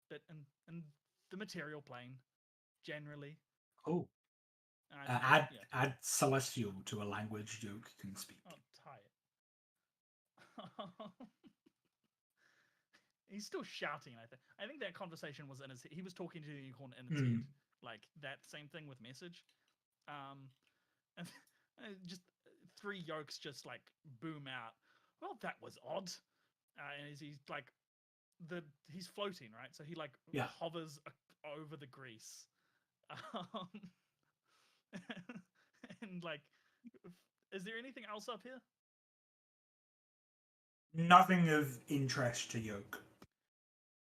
but in the material plane, generally. Oh. Add celestial to a language Yoak can speak. Oh, tight. He's still shouting. I think that conversation was in his. He was talking to the unicorn in his head, like that same thing with message. And just three Yoaks just like boom out. Well, that was odd. And he's like, he's floating, right? So he like hovers over the grease. And like, is there anything else up here? Nothing of interest to Yoak.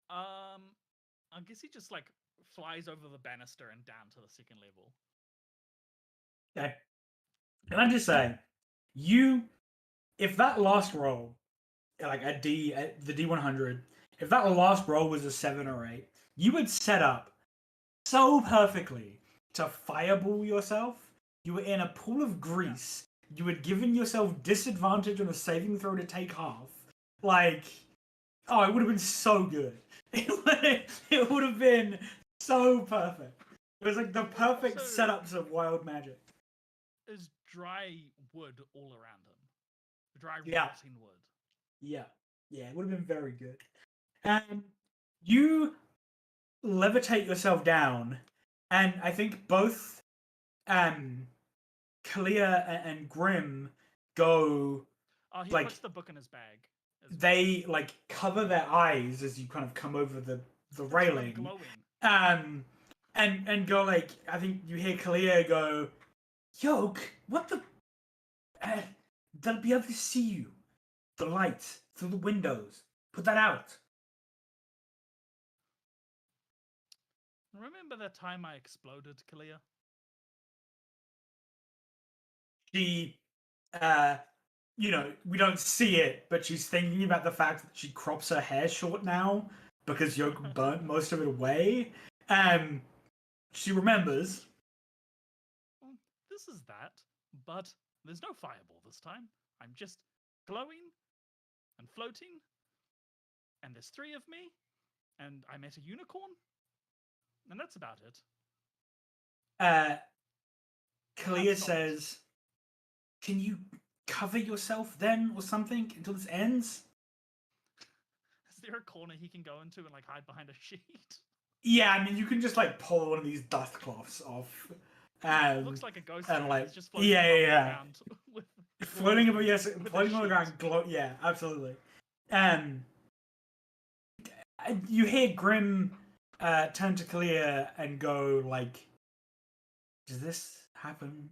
I guess he just like flies over the banister and down to the second level. Okay. Can I just say, if that last roll, like the D100, if that last roll was a 7 or 8, you would set up so perfectly to fireball yourself. You were in a pool of grease. You had given yourself disadvantage on a saving throw to take half. Like, oh, it would have been so good. It would have been so perfect. It was like the perfect setups of wild magic. There's dry wood all around him. Dry rotting wood. Yeah, it would have been very good. And you levitate yourself down, and I think both Kalia and Grim go. He puts the book in his bag. They like cover their eyes as you kind of come over the railing. And go like, I think you hear Kalia go, Yoak, what the? They'll be able to see you. The light through the windows. Put that out. Remember that time I exploded, Kalia? She, we don't see it, but she's thinking about the fact that she crops her hair short now because Yoak burnt most of it away. She remembers. Well, this is that, but there's no fireball this time. I'm just glowing and floating, and there's 3 of me, and I met a unicorn, and that's about it. Kalia says, can you cover yourself then or something until this ends? Is there a corner he can go into and like hide behind a sheet? Yeah, I mean, you can just like pull one of these dust cloths off. It looks like a ghost. And like, just floating around floating on the ground. Yeah, absolutely. You hear Grim turn to Kalia and go like, "Does this happen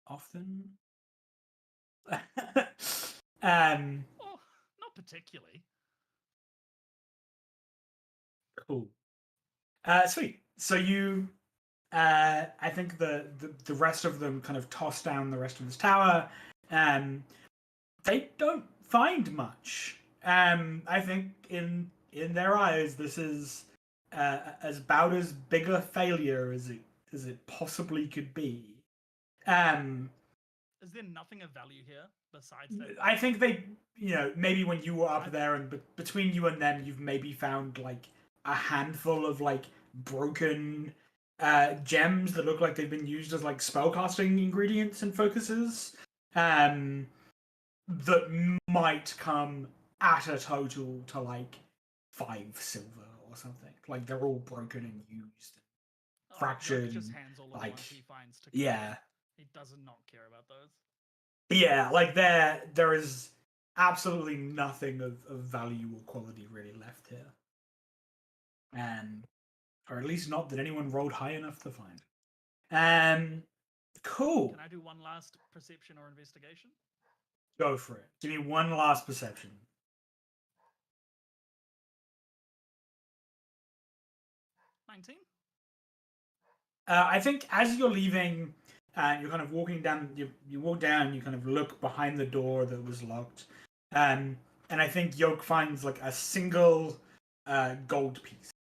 often?" Well, not particularly. Cool. Sweet. So you, I think the rest of them kind of toss down the rest of this tower. They don't find much. I think in their eyes, this is about as big a failure as it possibly could be. Is there nothing of value here besides that? I think they, maybe when you were up there and between you and them, you've maybe found like a handful of like broken gems that look like they've been used as like spellcasting ingredients and focuses that might come at a total to like 5 silver or something. Like they're all broken and used, fractured. Just hands all of the ones he finds to he does not care about those. Yeah, like there is absolutely nothing of value or quality really left here. Or at least not that anyone rolled high enough to find. Cool. Can I do one last perception or investigation? Go for it. Give me one last perception. 19. I think as you're leaving, you're kind of walking down. You walk down. You kind of look behind the door that was locked, and I think Yoak finds like a single gold piece,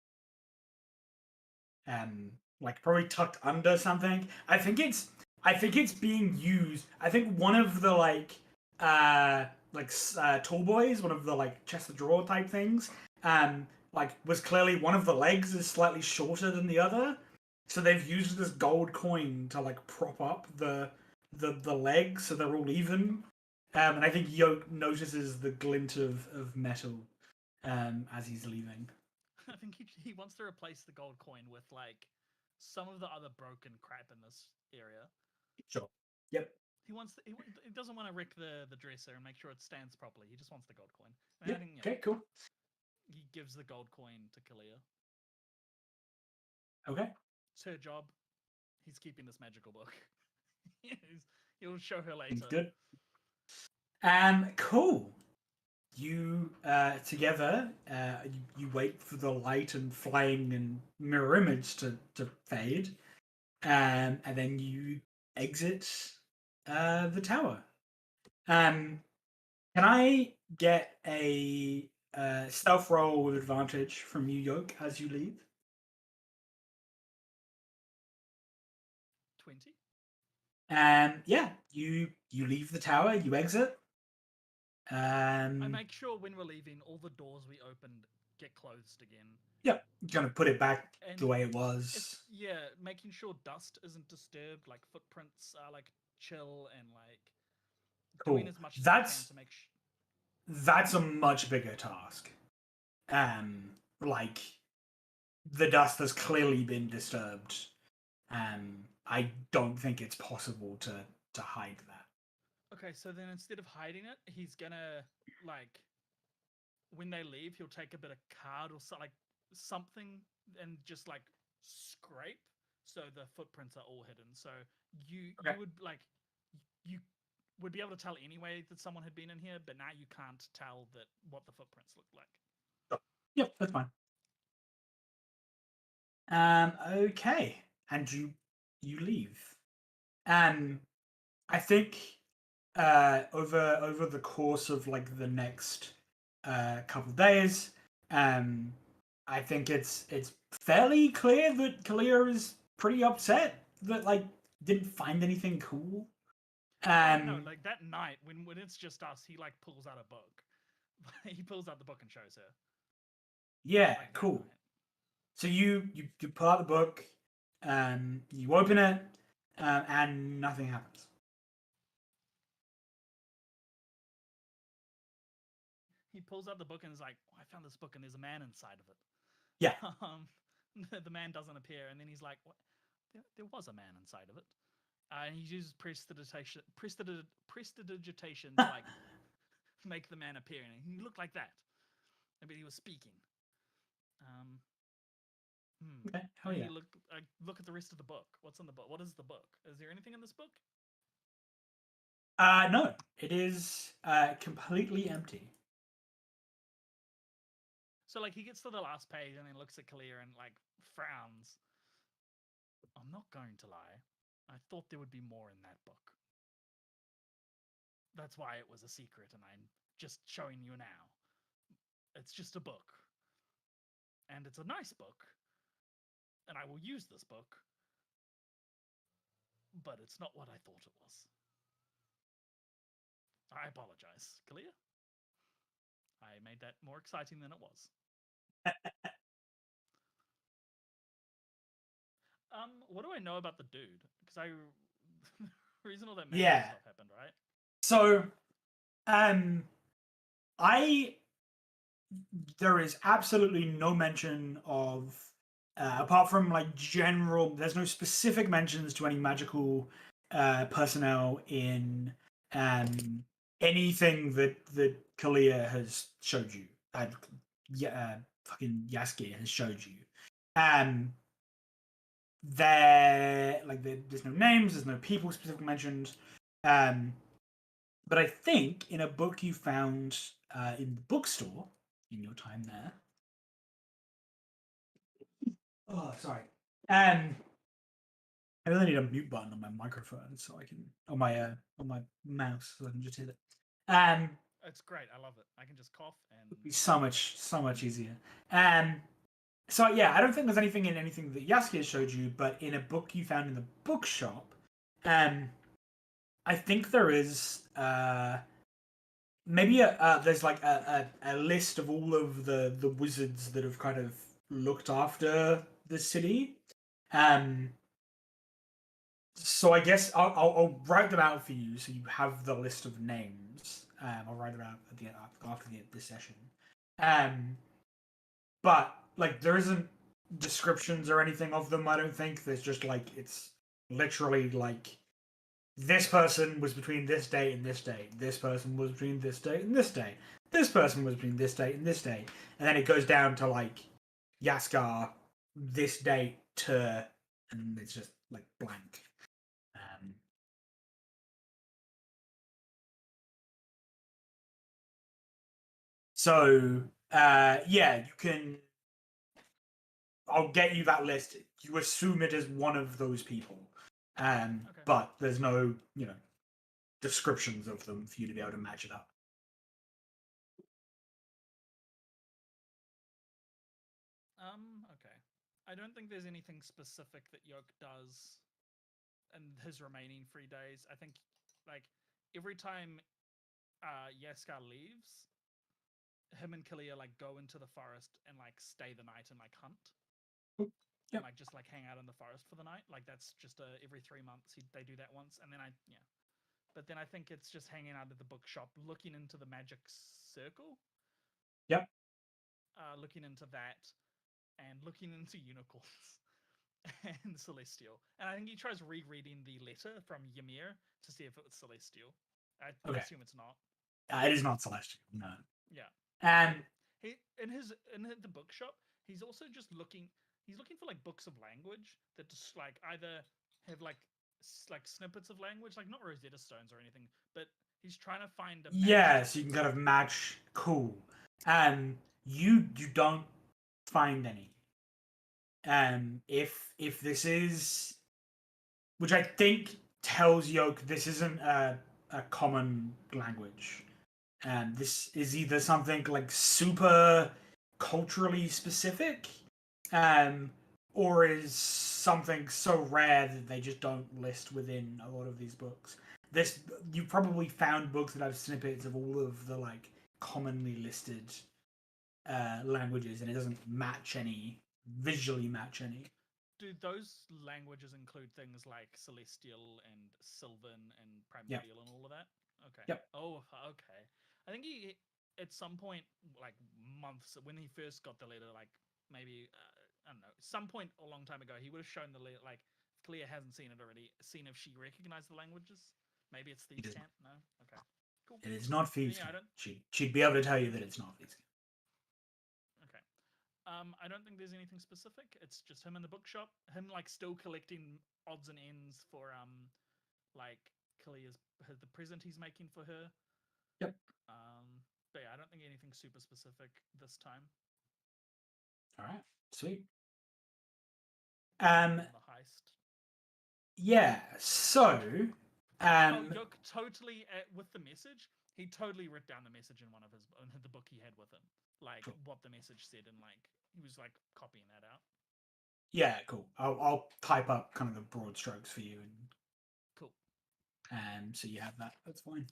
like probably tucked under something. I think I think it's being used. I think one of the tall boys, one of the like chest of drawer type things, was clearly one of the legs is slightly shorter than the other, so they've used this gold coin to like prop up the legs so they're all even. And I think Yoak notices the glint of metal as he's leaving. I think he wants to replace the gold coin with like some of the other broken crap in this area. Sure. Yep. He doesn't want to wreck the dresser and make sure it stands properly. He just wants the gold coin. Yeah. Okay. Cool. He gives the gold coin to Kalia. Okay. It's her job. He's keeping this magical book. He'll show her later. Good. Cool. You together, you wait for the light and flame and mirror image to fade, and then you exit the tower. Can I get a stealth roll with advantage from you, Yoak, as you leave? 20. Yeah, you leave the tower, you exit. I make sure when we're leaving, all the doors we opened get closed again. Yep, gonna put it back the way it was. Making sure dust isn't disturbed, like footprints are like chill and like doing as much as I can to make sure. That's a much bigger task. Like the dust has clearly been disturbed. I don't think it's possible to hide that. Okay, so then instead of hiding it, he's gonna like when they leave, he'll take a bit of card or something and just like scrape so the footprints are all hidden. So you would be able to tell anyway that someone had been in here, but now you can't tell what the footprints look like. Oh, yep, that's fine. Okay, and you leave. I think over the course of like the next couple of days, I think it's fairly clear that Kalia is pretty upset that like didn't find anything cool. No, like that night when it's just us, he like pulls out a book. He pulls out the book and shows her. Yeah, like cool. So you pull out the book, you open it, and nothing happens. He pulls out the book and is like, oh, I found this book and there's a man inside of it. Yeah. The man doesn't appear, and then he's like, what? There was a man inside of it. And he uses prestidigitation to like make the man appear, and he looked like that. Maybe he was speaking. Okay. Hell yeah. Look at the rest of the book. What's in the book? What is the book? Is there anything in this book? No. It is completely empty. So like he gets to the last page and then looks at Kalia and like frowns. I'm not going to lie. I thought there would be more in that book. That's why it was a secret, and I'm just showing you now. It's just a book. And it's a nice book. And I will use this book. But it's not what I thought it was. I apologize, Kalia. I made that more exciting than it was. What do I know about the dude? Because the reason all that stuff happened, right? So, there is absolutely no mention of, apart from like general. There's no specific mentions to any magical personnel in anything that Kalia has showed you. Fucking Yasikar has showed you. There's no names, there's no people specifically mentioned. But I think in a book you found in the bookstore in your time there. Oh, sorry. I really need a mute button on my microphone so I can on my mouse so I can just hit it. It's great. I love it. I can just cough and it'd be so much easier. So yeah, I don't think there's anything in anything that Yasikar showed you, but in a book you found in the bookshop, I think there is maybe there's like a list of all of the wizards that have kind of looked after the city. So I guess I'll write them out for you, so you have the list of names. I'll write them out at the after this session. But like there isn't descriptions or anything of them. I don't think there's just like it's literally like this person was between this date and this date. This person was between this date and this date. This person was between this date and this date. And then it goes down to like Yasikar, this date to, and it's just like blank. So yeah, you can. I'll get you that list. You assume it is one of those people, Okay. but there's no descriptions of them for you to be able to match it up. Okay. I don't think there's anything specific that Yoak does in his remaining 3 days. I think like every time Yasikar leaves, him and Kalia like go into the forest and like stay the night and like hunt. Yep. And like just like hang out in the forest for the night. Like that's just every 3 months they do that once, and then But then I think it's just hanging out at the bookshop, looking into the magic circle. Yep. Looking into that, and looking into unicorns and celestial. And I think he tries rereading the letter from Ymir to see if it was celestial. I assume it's not. It is not celestial. No. Yeah. And he in the bookshop, he's also just looking. He's looking for like books of language that just like either have like snippets of language, like not Rosetta Stones or anything, but he's trying to find a so you can kind of match. Cool. You don't find any. If this is, which I think tells Yoak this isn't a common language. This is either something like super culturally specific, or is something so rare that they just don't list within a lot of these books. This you probably found books that have snippets of all of the like commonly listed languages, and it doesn't visually match any. Do those languages include things like Celestial and Sylvan and Primordial and all of that? Okay. Yep. Oh, okay. I think he, at some point, like months, when he first got the letter, like maybe, I don't know, some point a long time ago, he would have shown the letter, like, if Kalia hasn't seen it already, seen if she recognized the languages. Maybe it's Thieves' Camp? No? Okay. Cool. It is not Thieves' Yeah, Camp. She'd be able to tell you that it's not Thieves' Camp. Okay. I don't think there's anything specific. It's just him in the bookshop, him like still collecting odds and ends for like Kalia's the present he's making for her. Yep. But yeah, I don't think anything super specific this time. All right, sweet. The heist. Yeah. So. Yoak totally with the message. He totally wrote down the message in the book he had with him, like what the message said, and like he was like copying that out. Yeah, cool. I'll type up kind of the broad strokes for you, and cool. So you have that. That's fine.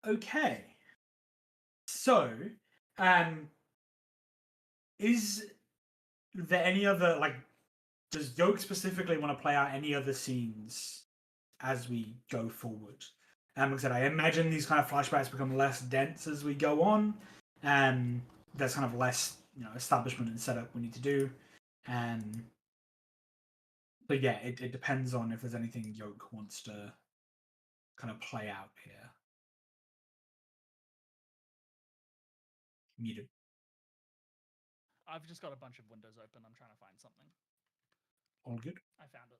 Okay. So, is there any other like? Does Yoak specifically want to play out any other scenes as we go forward? Like I said, I imagine these kind of flashbacks become less dense as we go on. There's kind of less, establishment and setup we need to do. But yeah, it depends on if there's anything Yoak wants to kind of play out here. Muted. I've just got a bunch of windows open. I'm trying to find something. All good. I found it.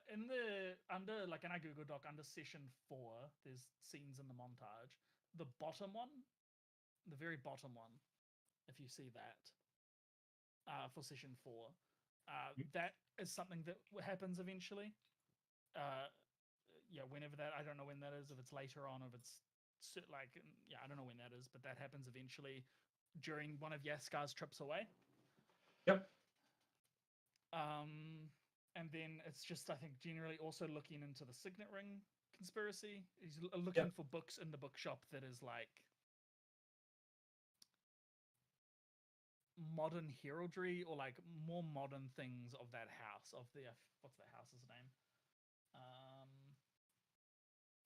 In the under like in our Google Doc under session 4, there's scenes in the montage. The bottom one, the very bottom one, if you see that, for session 4, that is something that happens eventually. Whenever that, I don't know when that is. If it's later on, if it's like, I don't know when that is, but that happens eventually during one of Yasikar's trips away. Yep. And then it's just, I think, generally also looking into the signet ring conspiracy. He's looking Yep. for books in the bookshop that is like modern heraldry or like more modern things of that house of the what's the house's name?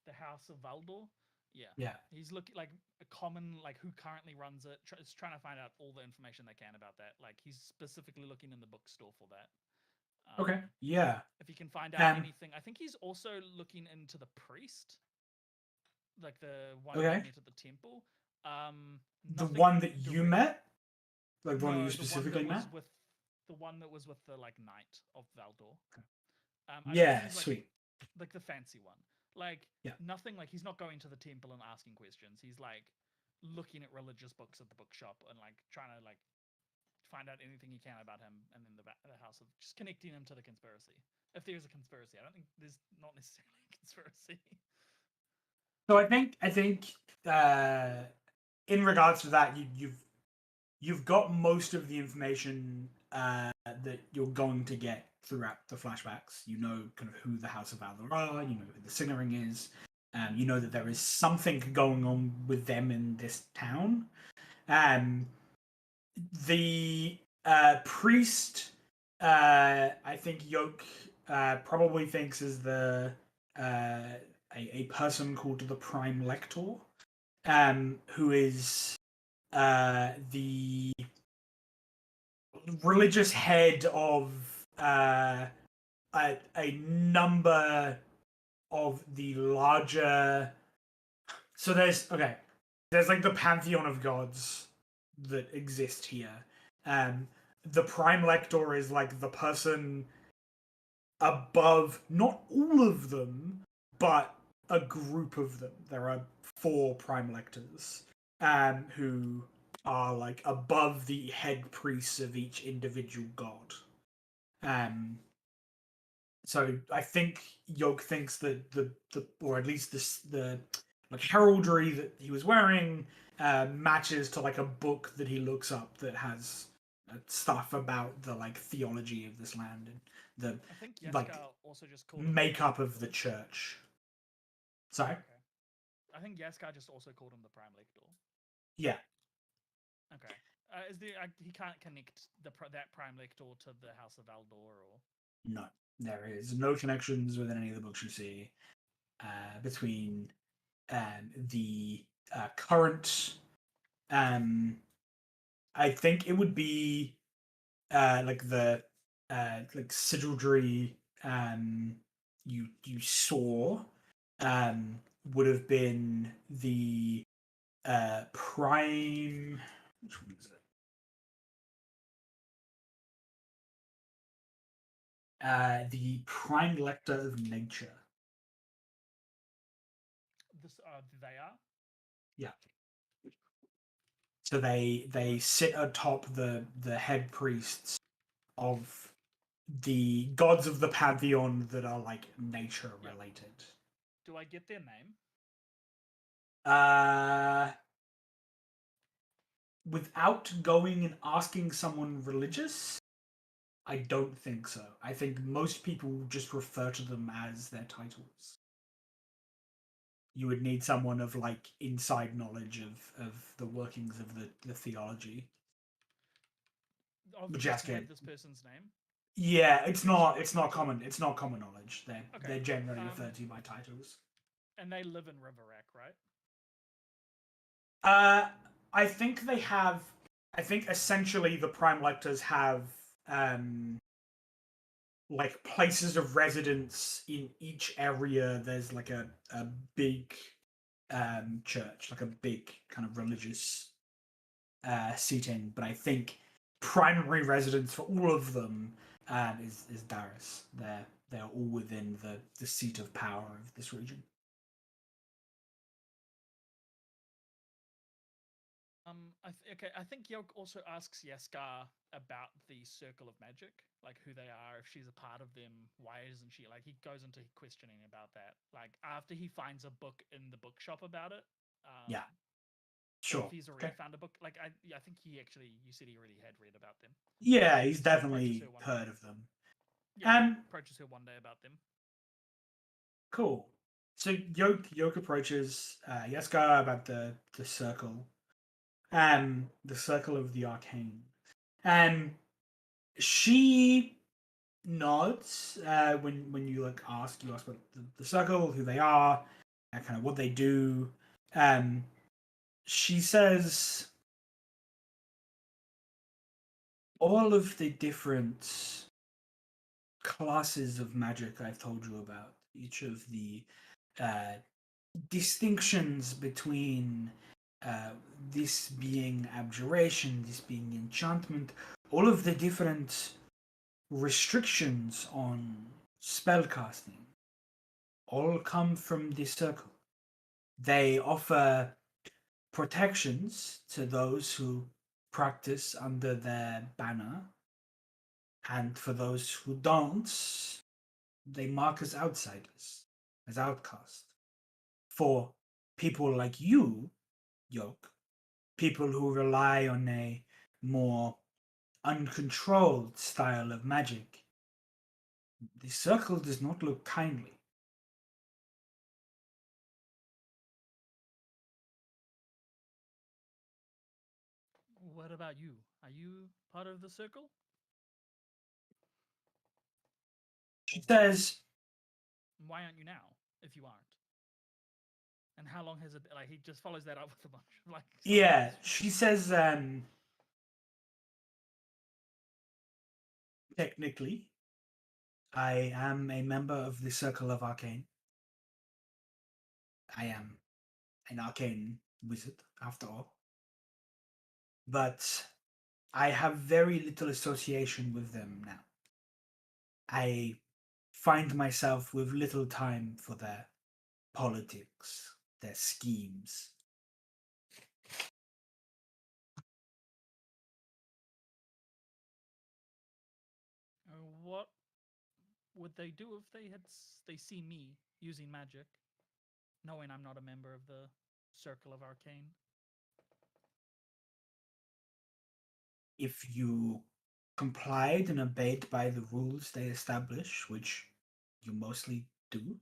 The House of Valdor. Yeah. He's looking like a common, like who currently runs it. Is trying to find out all the information they can about that. Like he's specifically looking in the bookstore for that. Okay. Yeah. If you can find out anything, I think he's also looking into the priest, like the one you met at the temple. The one that you met, like the one that you the one specifically that was met. with the one that was with the like knight of Valdor. Yeah, like, sweet. Like the fancy one. Like nothing. Like he's not going to the temple and asking questions. He's like looking at religious books at the bookshop and like trying to like find out anything he can about him, and then the house of just connecting him to the conspiracy. If there's a conspiracy, I don't think there's not necessarily a conspiracy. So I think in regards to that, you've got most of the information that you're going to get throughout the flashbacks. You know kind of who the House of Valdor are. You know who the Signet Ring is. You know that there is something going on with them in this town. The priest, I think Yoak probably thinks is the a person called the Prime Lector, who is the religious head of a number of the larger. So there's like the pantheon of gods that exist here. The Prime Lector is like the person above not all of them, but a group of them. There are 4 Prime Lectors who are like above the head priests of each individual god. So I think Yoak thinks that the or at least the like heraldry that he was wearing matches to like a book that he looks up that has stuff about the like theology of this land and the I think Yasikar like also just called makeup of the church. Sorry. Okay. I think Yasikar just also called him the Prime Lector. Yeah. Okay. Is there he can't connect that Prime Lector to the House of Valdor or? No, there is no connections within any of the books you see between the current. I think it would be like the like sigildry you saw would have been the prime. Which one is it? The Prime Lector of Nature. They are? Yeah. So they sit atop the head priests of the gods of the pantheon that are like nature related. Do I get their name? Without going and asking someone religious, I don't think so. I think most people just refer to them as their titles. You would need someone of like inside knowledge of the workings of the theology. Of this person's name? Yeah, it's not common. It's not common knowledge. They're generally referred to by titles. And they live in Riverak, right? I think they have. I think essentially the Prime Lectors have like places of residence in each area. There's like a big church, like a big kind of religious seating. But I think primary residence for all of them is Darius. They're all within the seat of power of this region. I think Yoak also asks Yasikar about the Circle of Magic, like who they are, if she's a part of them, why isn't she? Like he goes into questioning about that. Like after he finds a book in the bookshop about it. Yeah. Sure. If he's already Okay. found a book, like I think he actually, you said he already had read about them. Yeah, he's He definitely approaches her one heard day. of them. Yeah, he approaches her one day about them. Cool. So Yoak approaches Yasikar about the circle, the circle of the arcane. She nods when you like you ask about the circle, who they are, kind of what they do. Um, she says all of the different classes of magic I've told you about, each of the uh, distinctions between uh, this being abjuration, this being enchantment, all of the different restrictions on spellcasting all come from this circle. They offer protections to those who practice under their banner, and for those who don't, they mark as outsiders, as outcasts. For people like you, Yoke, people who rely on a more uncontrolled style of magic, the circle does not look kindly. What about you? Are you part of the circle? She says, Why aren't you now? If you aren't, and how long has it? Like he just follows that up with a bunch of like. yeah, she says, technically, I am a member of the Circle of Arcane. I am an arcane wizard, after all. But I have very little association with them now. I find myself with little time for their politics, their schemes. What would they do if they see me using magic, knowing I'm not a member of the Circle of Arcane? If you complied and obeyed by the rules they establish, which you mostly do,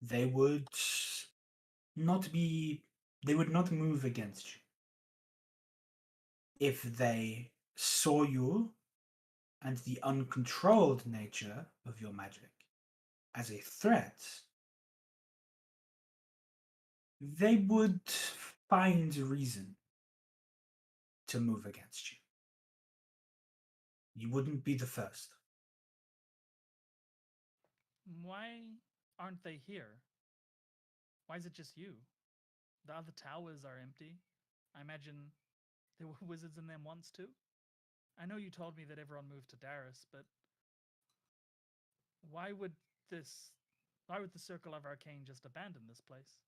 they would not be they would not move against you. If they saw you and the uncontrolled nature of your magic as a threat, they would find reason to move against you. You wouldn't be the first. Why aren't they here? Why is it just you? The other towers are empty. I imagine there were wizards in them once too. I know you told me that everyone moved to Darius, but why would this? Why would the Circle of Arcane just abandon this place?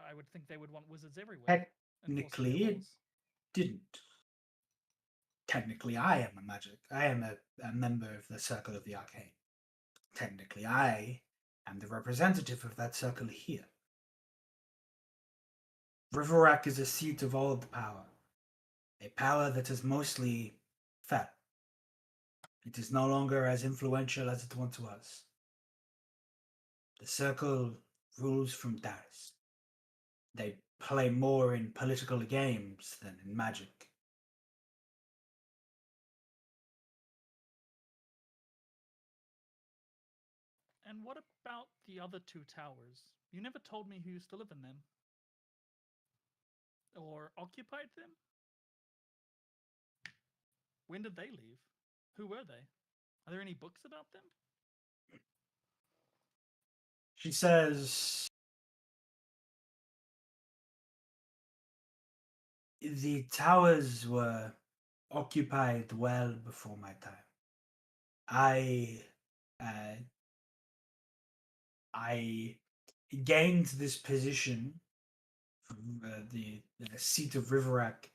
I would think they would want wizards everywhere enforcing their Technically, it laws. didn't. Technically, I am a magic. I am a member of the Circle of the Arcane. Technically, I am the representative of that circle here. Riverak is a seat of old power, a power that is mostly fell. It is no longer as influential as it once was. The circle rules from Darius. They play more in political games than in magic. And what about the other two towers? You never told me who used to live in them or occupied them. When did they leave? Who were they? Are there any books about them? She says, the towers were occupied well before my time. I uh, I gained this position from the seat of Riverak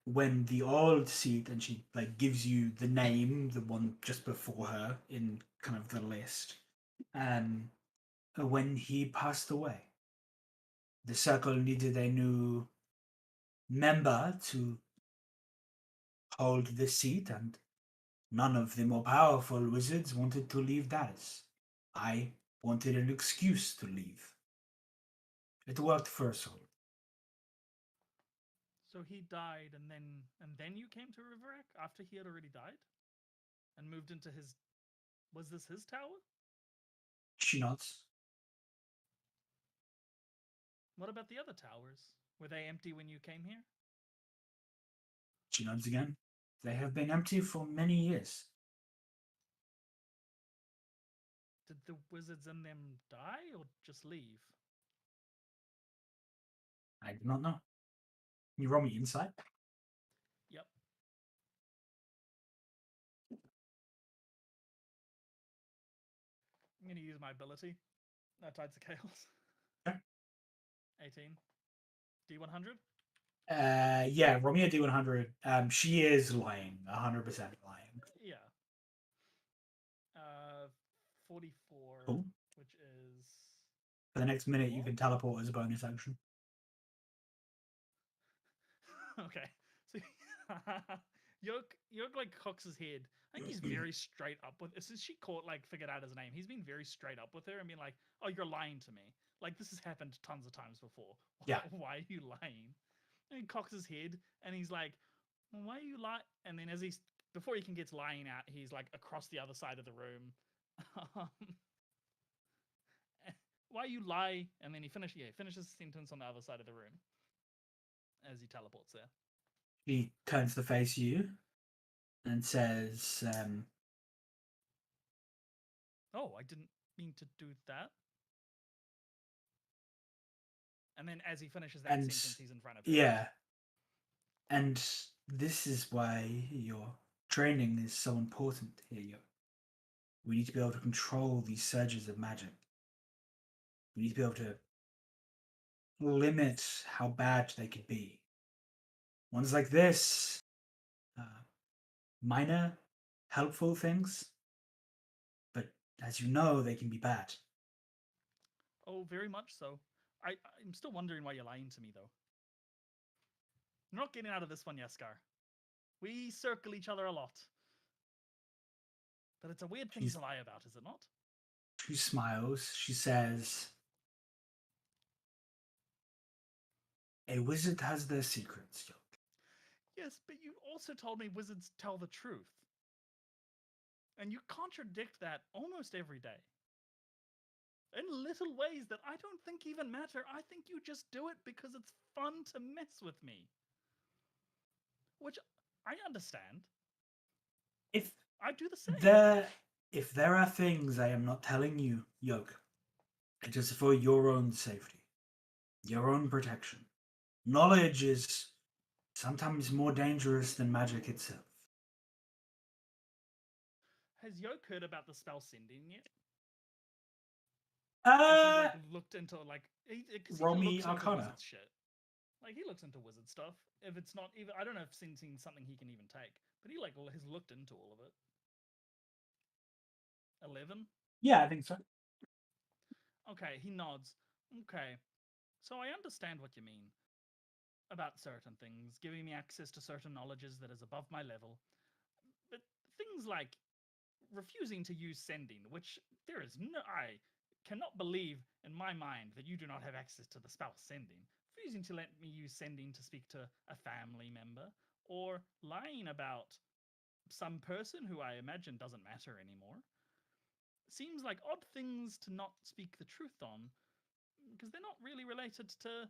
when the old seat, and she like gives you the name, the one just before her in kind of the list, when he passed away. The circle needed a new member to hold the seat, and none of the more powerful wizards wanted to leave Dallas. I wanted an excuse to leave. It worked for us all. So he died, and then you came to Riverak after he had already died, and moved into his. Was this his tower? She nods. What about the other towers? Were they empty when you came here? She nods again. They have been empty for many years. Did the wizards in them die or just leave? I do not know. Can you roll me insight? Yep. I'm going to use my ability. Tides of Chaos. Okay. 18. D100? Yeah, roll me a D100. She is lying, 100% lying. Yeah. 44, Cool. which is. For the next minute, you can teleport as a bonus action. Okay. So Yoak like cocks his head. I think he's very straight up with. Since she figured out his name, he's been very straight up with her and been like, "Oh, you're lying to me. Like this has happened tons of times before. Yeah. Why are you lying?" And he cocks his head and he's like, well, "Why are you lying?" And then before he can get to lying out, he's like across the other side of the room. Why you lie? And then he finishes the sentence on the other side of the room as he teleports there. He turns to face you and says, "Oh, I didn't mean to do that." And then as he finishes that sentence, he's in front of her. Yeah. And this is why your training is so important here, Yo. We need to be able to control these surges of magic. We need to be able to limit how bad they could be. Ones like this, minor, helpful things, but as you know, they can be bad. Oh, very much so. I'm still wondering why you're lying to me, though. You're not getting out of this one, Yasikar. We circle each other a lot. But it's a weird thing to lie about, is it not? She smiles. She says, a wizard has their secrets, Yoak. Yes, but you also told me wizards tell the truth. And you contradict that almost every day. In little ways that I don't think even matter. I think you just do it because it's fun to mess with me. Which I understand. If I do the same. If there are things I am not telling you, Yoak, it is for your own safety, your own protection. Knowledge is sometimes more dangerous than magic itself. Has Yoak heard about the spell sending yet? Has he looked into because roll he me looks into Arcana. wizard shit. Like he looks into wizard stuff. If it's not even, I don't know if sending something he can even take, but he has looked into all of it. 11. Yeah, I think so. Okay, he nods. Okay, so I understand what you mean about certain things, giving me access to certain knowledges that is above my level. But things like refusing to use sending, which I cannot believe in my mind that you do not have access to the spell sending. Refusing to let me use sending to speak to a family member, or lying about some person who I imagine doesn't matter anymore. Seems like odd things to not speak the truth on, because they're not really related to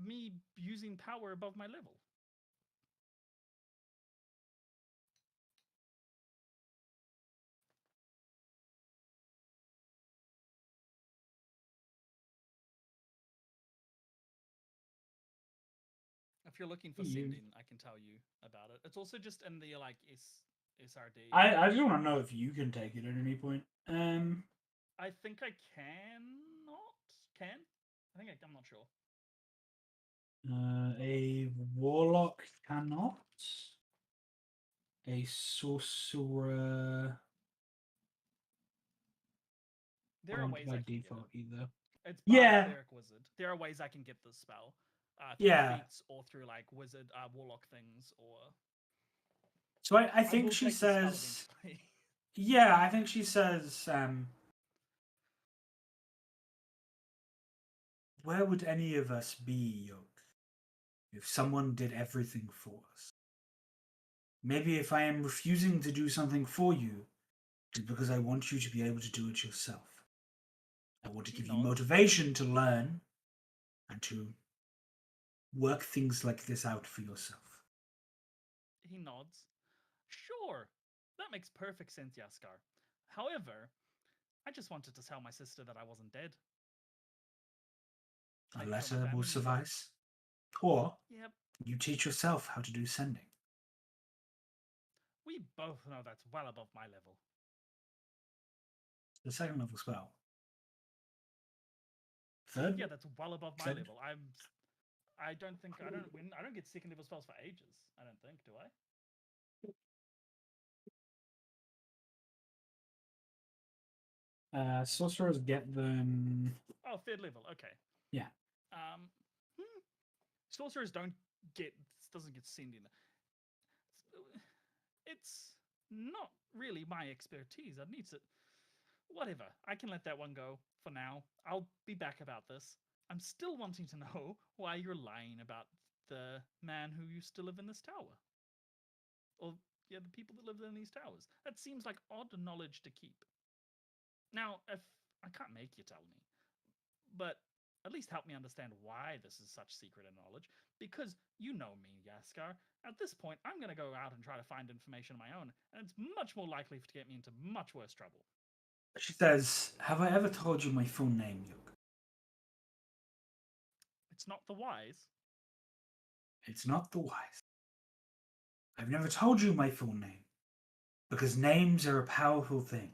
me using power above my level. If you're looking for sending, I can tell you about it. It's also just in the SRD. I just want to know if you can take it at any point. I think I can. I'm not sure. A warlock cannot. A sorcerer There are ways by I can default get it. either. It's Bard Yeah. Cleric Wizard. There are ways I can get this spell. Through Yeah. feats or through like wizard warlock things or So I I think will she take the spell says, eventually. yeah, I think she says, where would any of us be, Yoak, if someone did everything for us? Maybe if I am refusing to do something for you, it's because I want you to be able to do it yourself. I want to He give you nods. motivation to learn and to work things like this out for yourself. He nods. Sure, that makes perfect sense, Yasikar. However, I just wanted to tell my sister that I wasn't dead. A Make sure my letter will family knew. suffice. Or Yep, you teach yourself how to do sending. we both know that's well above my level. The second level spell. Third? Yeah, that's well above my Third? level. I don't think I don't get second level spells for ages. I don't think, do I? Sorcerers get them. Oh, third level. Okay. Yeah. Um, sorcerers doesn't get sending. It's not really my expertise. I need to. Whatever. I can let that one go for now. I'll be back about this. I'm still wanting to know why you're lying about the man who used to live in this tower. Or, yeah, the people that live in these towers. That seems like odd knowledge to keep. Now, if I can't make you tell me, but at least help me understand why this is such secret knowledge, because you know me, Yasikar. At this point, I'm going to go out and try to find information of my own, and it's much more likely to get me into much worse trouble. She says, have I ever told you my full name, Yoak? It's not the wise. It's not the wise. I've never told you my full name, because names are a powerful thing.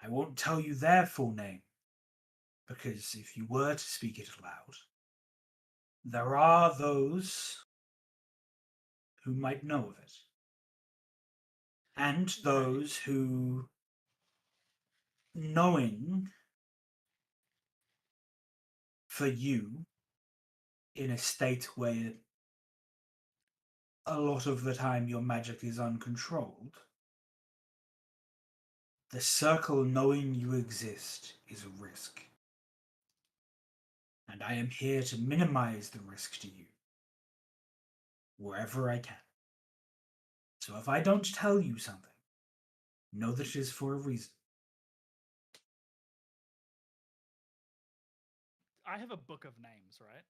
I won't tell you their full name, because if you were to speak it aloud, there are those who might know of it. And those who, knowing for you in a state where a lot of the time your magic is uncontrolled, the circle knowing you exist is a risk. And I am here to minimize the risk to you wherever I can. So if I don't tell you something, know that it is for a reason. I have a book of names, right?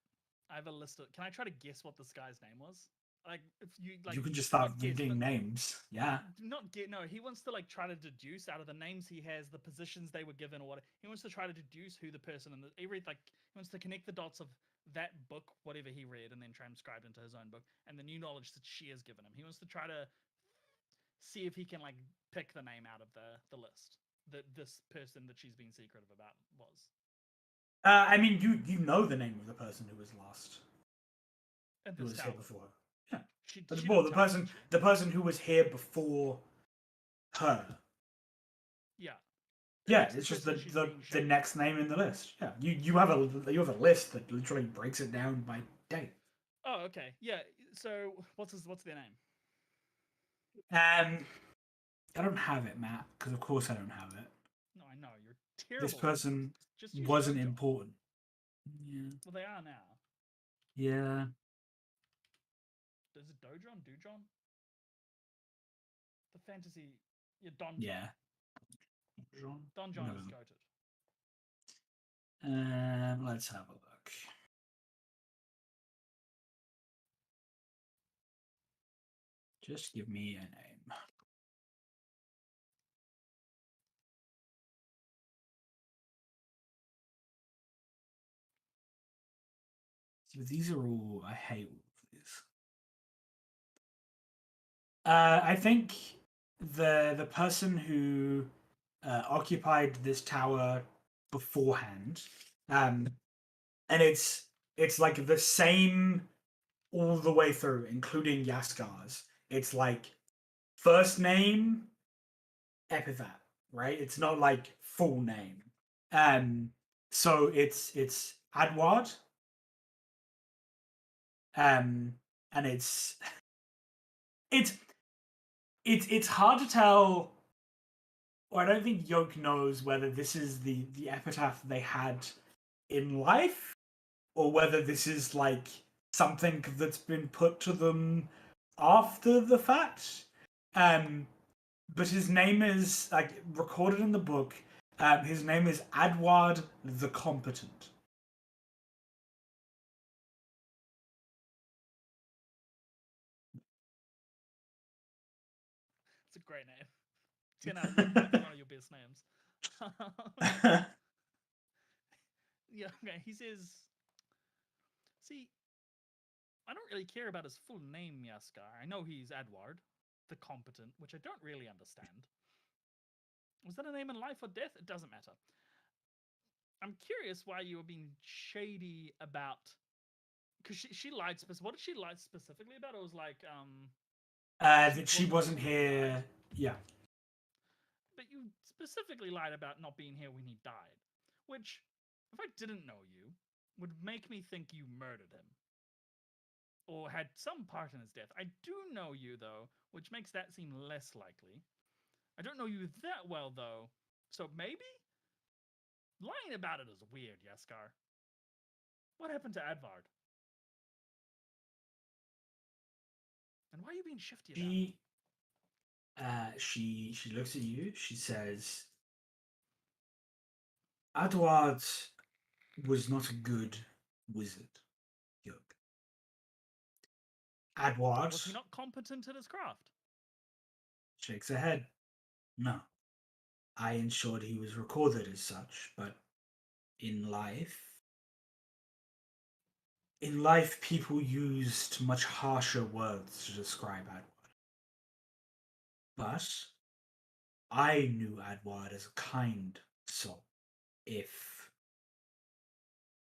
I have a list of. Can I try to guess what this guy's name was? Like, if you like, You can just start not guess, reading but names. Yeah. not get. No, he wants to like try to deduce out of the names he has, the positions they were given, or what. He wants to try to deduce who the person in the. He wants to connect the dots of that book, whatever he read, and then transcribed into his own book, and the new knowledge that she has given him. He wants to try to see if he can like pick the name out of the list that this person that she's been secretive about was. I mean, you know the name of the person who was lost, In who this was tower. here before. Yeah. She But didn't well, tell me, the person who was here before her. Yeah. Yeah, it's just the next name in the list. Yeah, you have a list that literally breaks it down by date. Oh, okay. Yeah. So what's their name? I don't have it, Matt, because of course I don't have it. No, I know you're terrible. This person just use wasn't Dojon. important. Yeah. Well, they are now. Yeah. Is it Dojon? Dujon? The fantasy. Yeah, Donjon. Yeah. Donjon is goated. Let's have a look. Just give me a name. So these are all I hate all of these. I think the person who occupied this tower beforehand, and it's like the same all the way through, including Yasikar's. It's like first name, epithet, right? It's not like full name. So it's Adward. And it's it's hard to tell, or I don't think Yoak knows whether this is the epitaph they had in life, or whether this is like something that's been put to them after the fact. But his name is like recorded in the book. His name is Adward the Competent. It's a great name. 10 out of 10. Might be one of your best names. Yeah, okay. He says, see, I don't really care about his full name, Yasikar. I know he's Adward, the Competent, which I don't really understand. Was that a name in life or death? It doesn't matter. I'm curious why you were being shady about. Because she lied. What did she lie specifically about? It was like, That she wasn't here when he here. died. Yeah. But you specifically lied about not being here when he died, which, if I didn't know you, would make me think you murdered him or had some part in his death. I do know you, though, which makes that seem less likely. I don't know you that well, though, so maybe? Lying about it is weird, Yasikar. What happened to Advard? And why are you being shifty about it? She looks at you. She says, Adward was not a good wizard, Yoak. Adward Was he not competent at his craft? shakes her head. No. I ensured he was recorded as such, but in life, people used much harsher words to describe Adward. But I knew Adward as a kind soul, if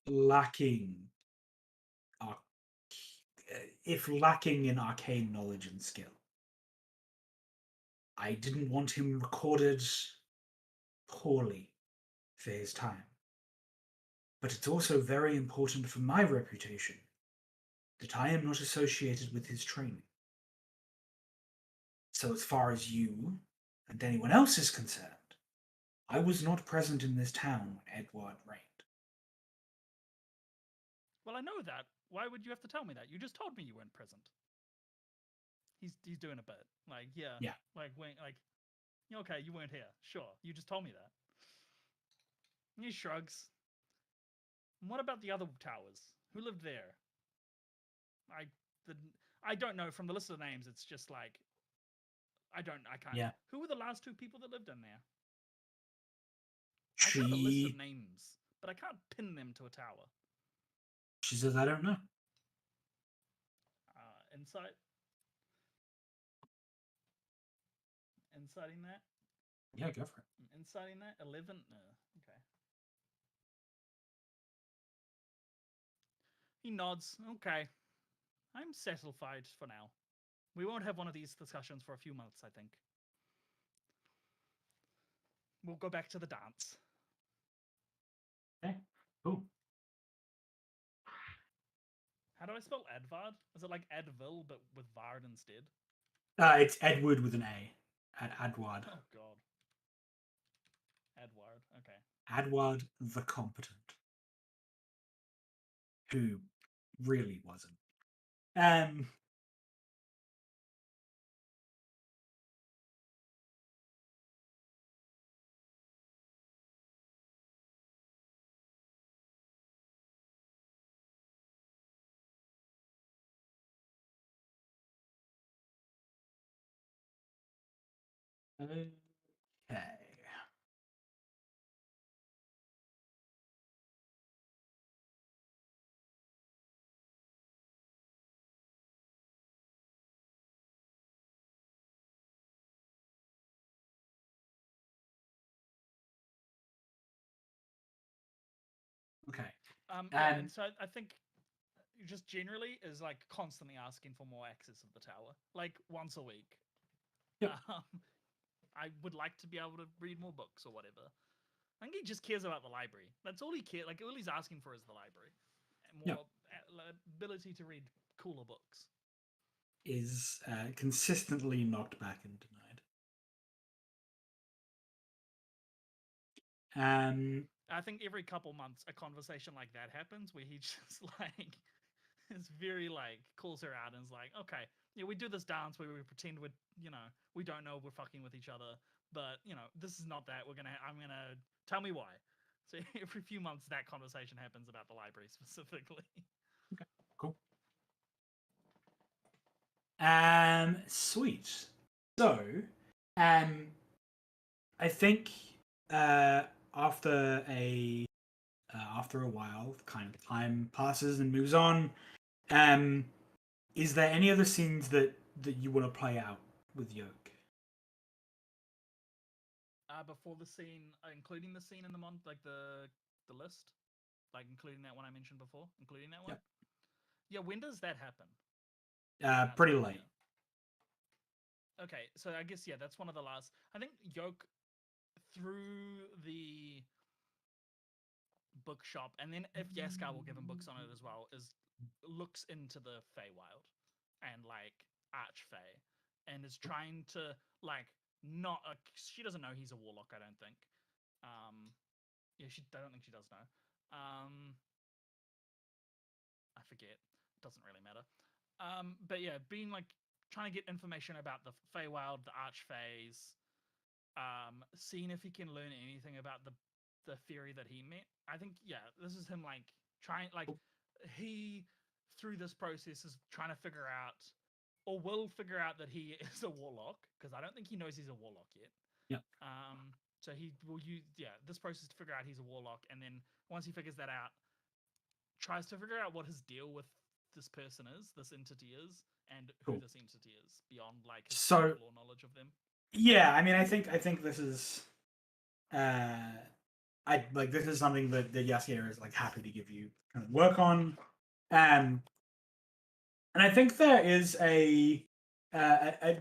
lacking in arcane knowledge and skill. I didn't want him recorded poorly for his time. But it's also very important for my reputation that I am not associated with his training. So as far as you and anyone else is concerned, I was not present in this town when Edward reigned. Well, I know that. Why would you have to tell me that? You just told me you weren't present. He's doing a bit. Like, yeah. Yeah. Like, okay, you weren't here. Sure. You just told me that. He shrugs. And what about the other towers? Who lived there? I I don't know. From the list of names, it's just like I can't. Yeah. Who were the last two people that lived in there? I She got a list of names, but I can't pin them to a tower. She says, I don't know. Insight. Inciting that? Yeah, go for it. Inciting that? 11? Okay. He nods. Okay. I'm satisfied for now. We won't have one of these discussions for a few months, I think. We'll go back to the dance. Okay, cool. How do I spell Advard? Is it like Advil, but with Vard instead? It's Edward with an A. Adward. Oh, God. Adward, okay. Adward the Competent. Who really wasn't. Okay. Okay. Yeah, and so I think just generally is like constantly asking for more access of the tower, like once a week. Yep. I would like to be able to read more books or whatever. I think he just cares about the library. That's all he cares. Like, all he's asking for is the library. And more ability to read cooler books. Is consistently knocked back and denied. I think every couple months a conversation like that happens where he just like is very like calls her out and is like, okay, yeah, we do this dance where we pretend we're, you know, we don't know we're fucking with each other, but you know, this is not that. I'm gonna tell me why. So every few months that conversation happens about the library specifically. Okay, cool. Sweet. So, I think after a while, kind of time passes and moves on. Is there any other scenes that you want to play out with Yoak? Before the scene, including the scene in the like the list, like including that one I mentioned before, including that one. Yep. Yeah, when does that happen? Pretty late. Okay, so I guess yeah, that's one of the last. I think Yoak through the bookshop, and then if Yasikar will give him books on it as well, looks into the Feywild and like Archfey, and is trying to like not. She doesn't know he's a warlock. I don't think. Yeah, I don't think she does know. I forget. It doesn't really matter. But yeah, being like trying to get information about the Feywild, the Archfeys, seeing if he can learn anything about the theory that he met. I think yeah, this is him like trying like he through this process is trying to figure out or will figure out that he is a warlock because I don't think he knows he's a warlock yet. Yeah. So he will use this process to figure out he's a warlock, and then once he figures that out, tries to figure out what his deal with this person is, this entity is, and who this entity is beyond like his folklore knowledge of them. Yeah, I mean, I think this is, this is something that Yasikar is like happy to give you kind of work on, and I think there is a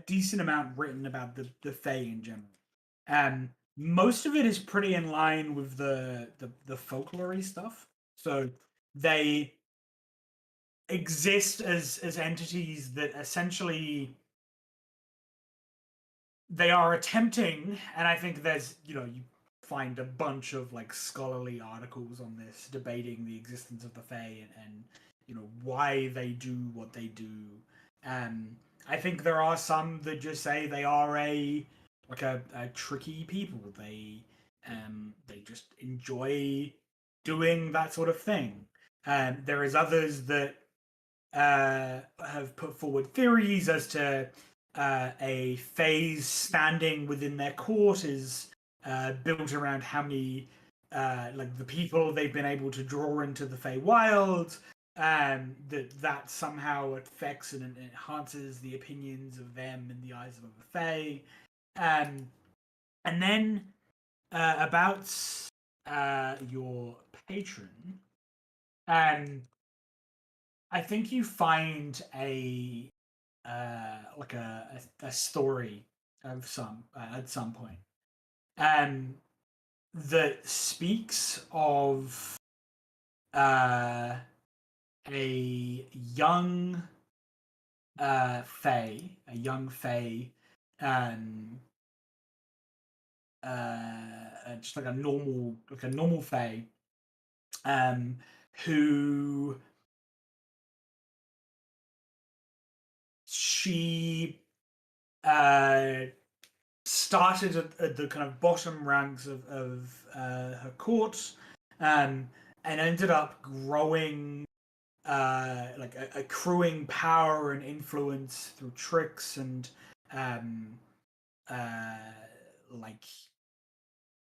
decent amount written about the Fae in general. Most of it is pretty in line with the folklore stuff. So they exist as entities that essentially they are attempting, and I think there's you find a bunch of like scholarly articles on this debating the existence of the Fae and why they do what they do. I think there are some that just say they are a tricky people. They just enjoy doing that sort of thing. There is others that have put forward theories as to a phase standing within their court is built around how many the people they've been able to draw into the Feywild, that somehow affects and enhances the opinions of them in the eyes of the Fey. And then about your patron, I think you find a story of some at some point, that speaks of a young Fae, just like a normal Fae, who she started at the kind of bottom ranks of her court, and ended up growing, accruing power and influence through tricks and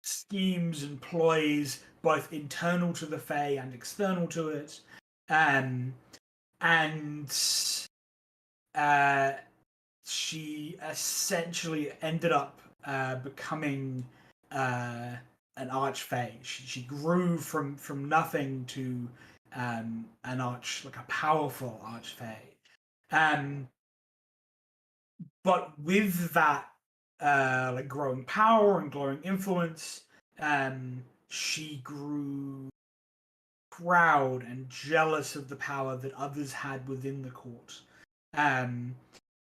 schemes and ploys, both internal to the Fae and external to it, and she essentially ended up becoming an archfey. She grew from nothing to an a powerful archfey. But with that growing power and growing influence, she grew proud and jealous of the power that others had within the court,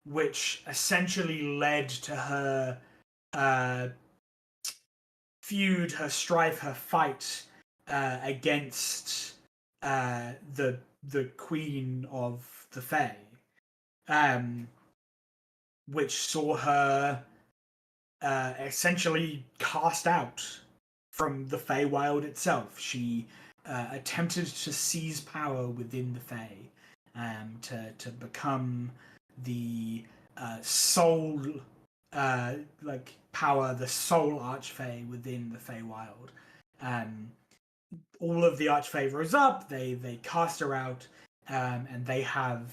which essentially led to her feud, her strife, her fight against the queen of the Fae, which saw her essentially cast out from the Feywild itself. She attempted to seize power within the Fae, to become the sole power, the sole Archfey within the Feywild. All of the Archfey rose up. They cast her out, and they have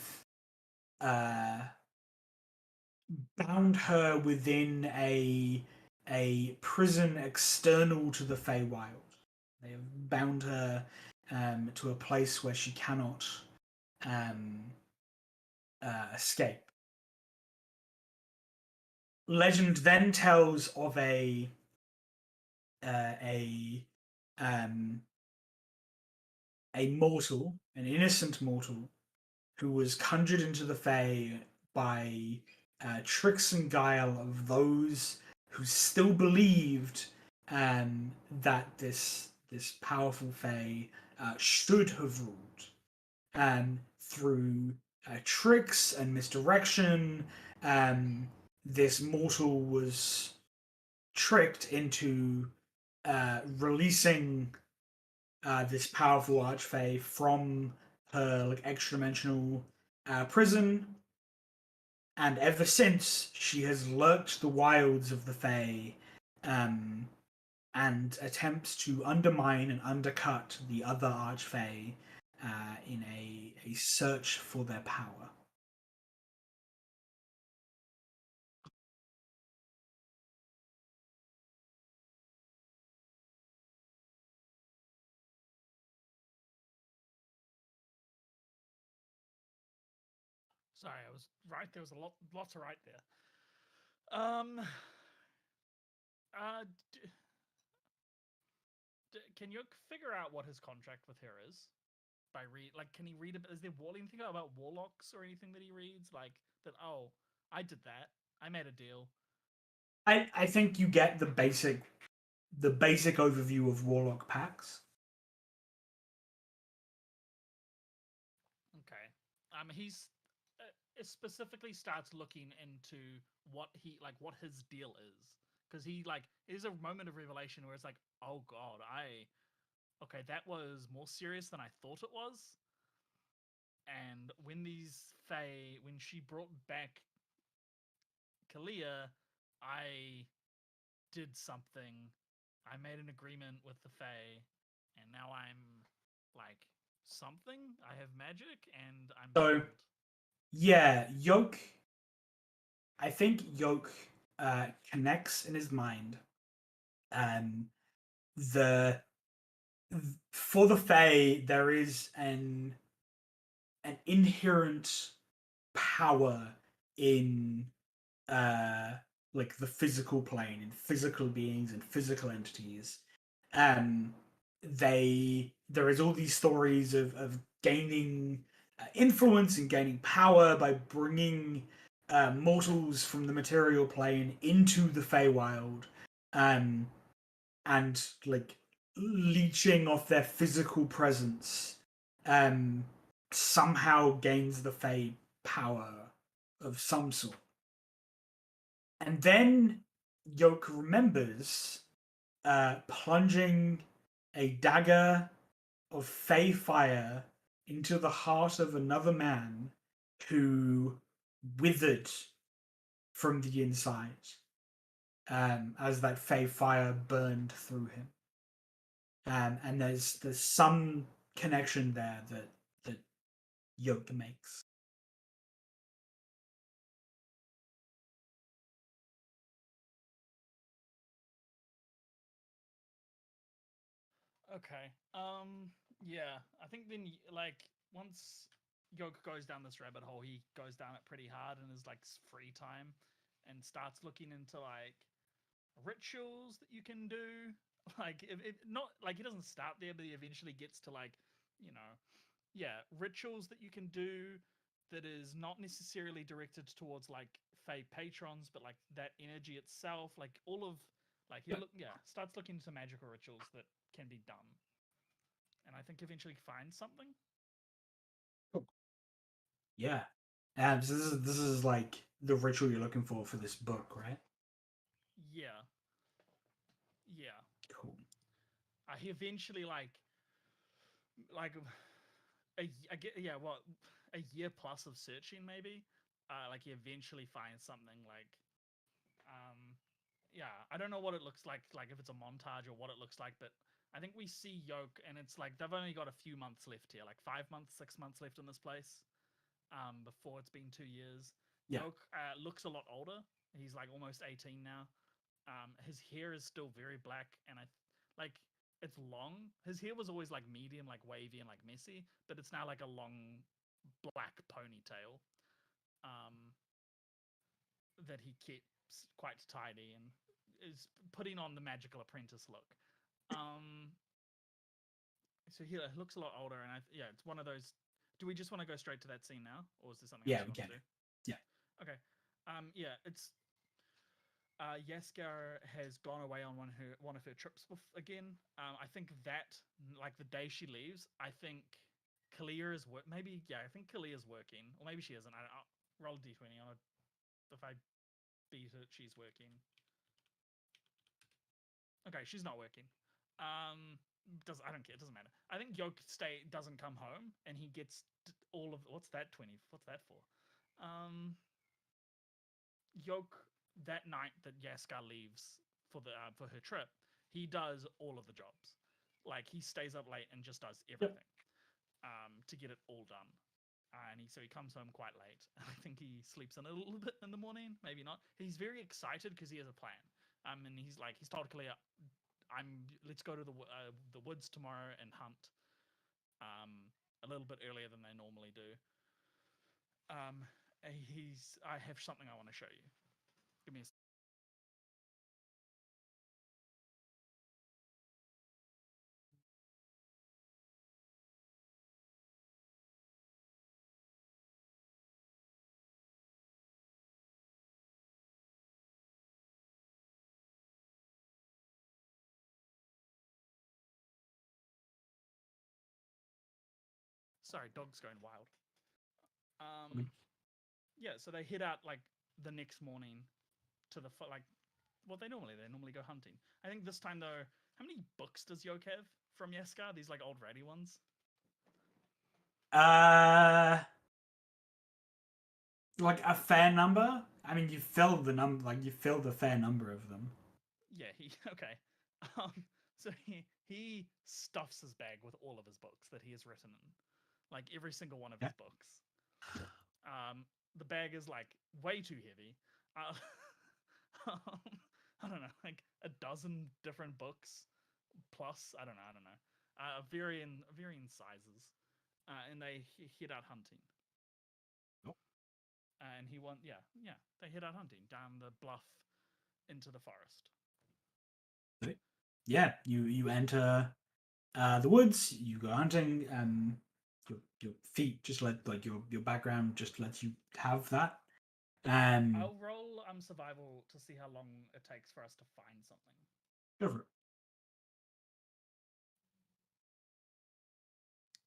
bound her within a prison external to the Feywild. They have bound her to a place where she cannot escape. Legend then tells of a mortal, an innocent mortal, who was conjured into the Fae by tricks and guile of those who still believed that this powerful Fae should have ruled. Through tricks and misdirection, this mortal was tricked into releasing this powerful Archfey from her extra-dimensional prison, and ever since she has lurked the wilds of the Fae, and attempts to undermine and undercut the other Archfey in a search for their power. Sorry, I was right. There was a lot to write there. Can you figure out what his contract with her is? Can he read? Is there anything about warlocks or anything that he reads? Like that? Oh, I did that. I made a deal. I think you get the basic overview of warlock packs. Okay. He's it specifically starts looking into what his deal is, because there's a moment of revelation where it's like, oh god, okay, that was more serious than I thought it was. And when she brought back Kalia, I did something. I made an agreement with the Fae, and now I'm like something. I have magic, and I'm so bold. Yeah, Yoak. I think Yoak connects in his mind. The For the Fae, there is an inherent power in the physical plane, in physical beings and physical entities. There is all these stories of gaining influence and gaining power by bringing mortals from the material plane into the Feywild, and leeching off their physical presence somehow gains the Fey power of some sort. And then Yoak remembers plunging a dagger of Fey fire into the heart of another man who withered from the inside, as that Fey fire burned through him. And there's some connection there that Yoak makes. Okay. Yeah. I think then, once Yoak goes down this rabbit hole, he goes down it pretty hard in his free time, and starts looking into rituals that you can do. Like, if not, like, he doesn't start there, but he eventually gets to, like, you know, rituals that you can do that is not necessarily directed towards, like, Fey patrons, but, like, that energy itself, like, all of, like, starts looking into magical rituals that can be done. And I think eventually finds something. Cool. Yeah. So this is like the ritual you're looking for this book, right? Yeah. Yeah. Cool. He eventually, like I get, well, a year plus of searching, maybe. Like, he eventually finds something, like, I don't know what it looks like if it's a montage or what it looks like, but I think we see Yoak, and it's like they've only got a few months left here, like 5 months, 6 months left in this place. Before it's been 2 years. Yeah. Yoak looks a lot older. He's like almost 18 now. His hair is still very black, and it's long. His hair was always like medium, like wavy and like messy, but it's now like a long black ponytail that he keeps quite tidy and is putting on the magical apprentice look. So he looks a lot older, and it's one of those. Do we just want to go straight to that scene now, or is there something else you want to do? Yeah. Okay. It's Yasikar has gone away on one of her trips again. I think that, like, the day she leaves, I think Kalia is maybe, I think Kalia is working, or maybe she isn't. I'll roll a d20 on it. If I beat it, she's working. Okay, she's not working. I don't care. It doesn't matter. I think Yoak doesn't come home, and he gets all of what's that 20? What's that for? Yoak, that night that Yasikar leaves for her trip, he does all of the jobs. Like, he stays up late and just does everything to get it all done. And so he comes home quite late. I think he sleeps in a little bit in the morning, maybe not. He's very excited because he has a plan. And he's told Kalia, let's go to the woods tomorrow and hunt. A little bit earlier than they normally do. I have something I want to show you. Give me a. Sorry, dog's going wild. So they head out, like, the next morning to what they normally go hunting. I think this time, though, how many books does Yoak have from Yasikar? These, like, old ratty ones. Like a fair number. I mean, you filled the number. Like, you filled a fair number of them. Yeah. Okay. So he stuffs his bag with all of his books that he has written in, like, every single one of his books. The bag is, like, way too heavy. I don't know, like a dozen different books plus. I don't know. Varying sizes, and they head out hunting. Nope. And they head out hunting down the bluff into the forest. Yeah, you enter the woods. You go hunting. Your feet just like your background just lets you have that. I'll roll survival to see how long it takes for us to find something. Go for it.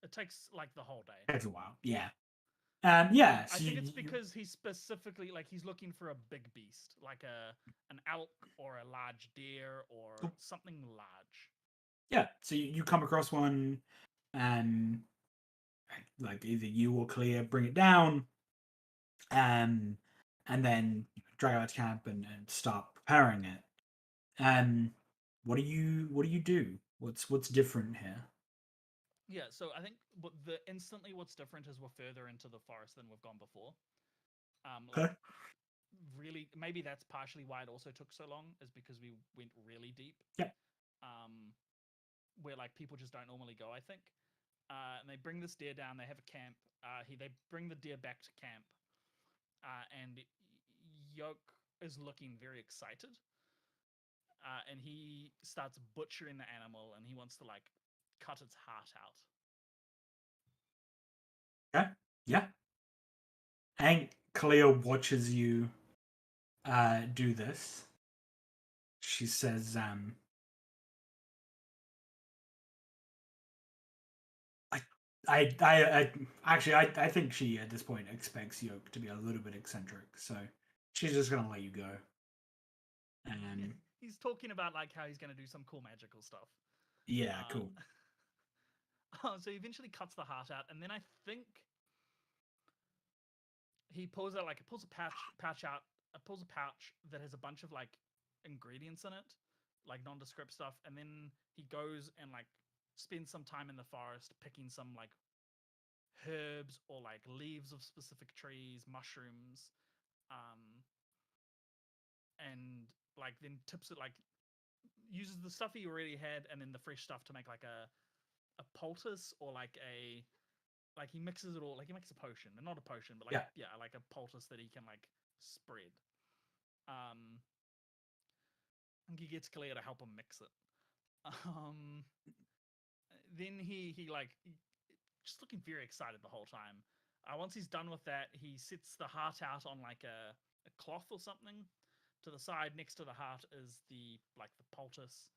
It takes, like, the whole day. It takes a while. Yeah. I think it's because he's specifically, like, he's looking for a big beast, like an elk or a large deer or something large. Yeah. So you come across one, and like either you or Kalia bring it down, and then drag it out to camp and start preparing it. What do you do? What's different here? Yeah, so I think what's different is we're further into the forest than we've gone before. Okay. Really, maybe that's partially why it also took so long, is because we went really deep. Yeah. Where, like, people just don't normally go, I think. And they bring this deer down. They have a camp. They bring the deer back to camp, and Yoak is looking very excited. and he starts butchering the animal, and he wants to like cut its heart out. Okay. Yeah. And Kalia watches you do this. She says, I actually, I think she at this point expects Yoak to be a little bit eccentric, so she's just gonna let you go. And He's talking about like how he's going to do some cool magical stuff. yeah, cool. So he eventually cuts the heart out, and then I think he pulls out like pulls a pouch out, pulls a pouch that has a bunch of like ingredients in it, like nondescript stuff, and then he goes and like spends some time in the forest picking some like herbs or like leaves of specific trees, mushrooms, and like then tips it like uses the stuff he already had and then the fresh stuff to make like a poultice or like a like he mixes it all like he makes a potion and not a potion but like like a poultice that he can like spread. And he gets Kalia to help him mix it. Then he like just looking very excited the whole time. Once he's done with that, he sets the heart out on like a cloth or something. To the side next to the heart is the like the poultice,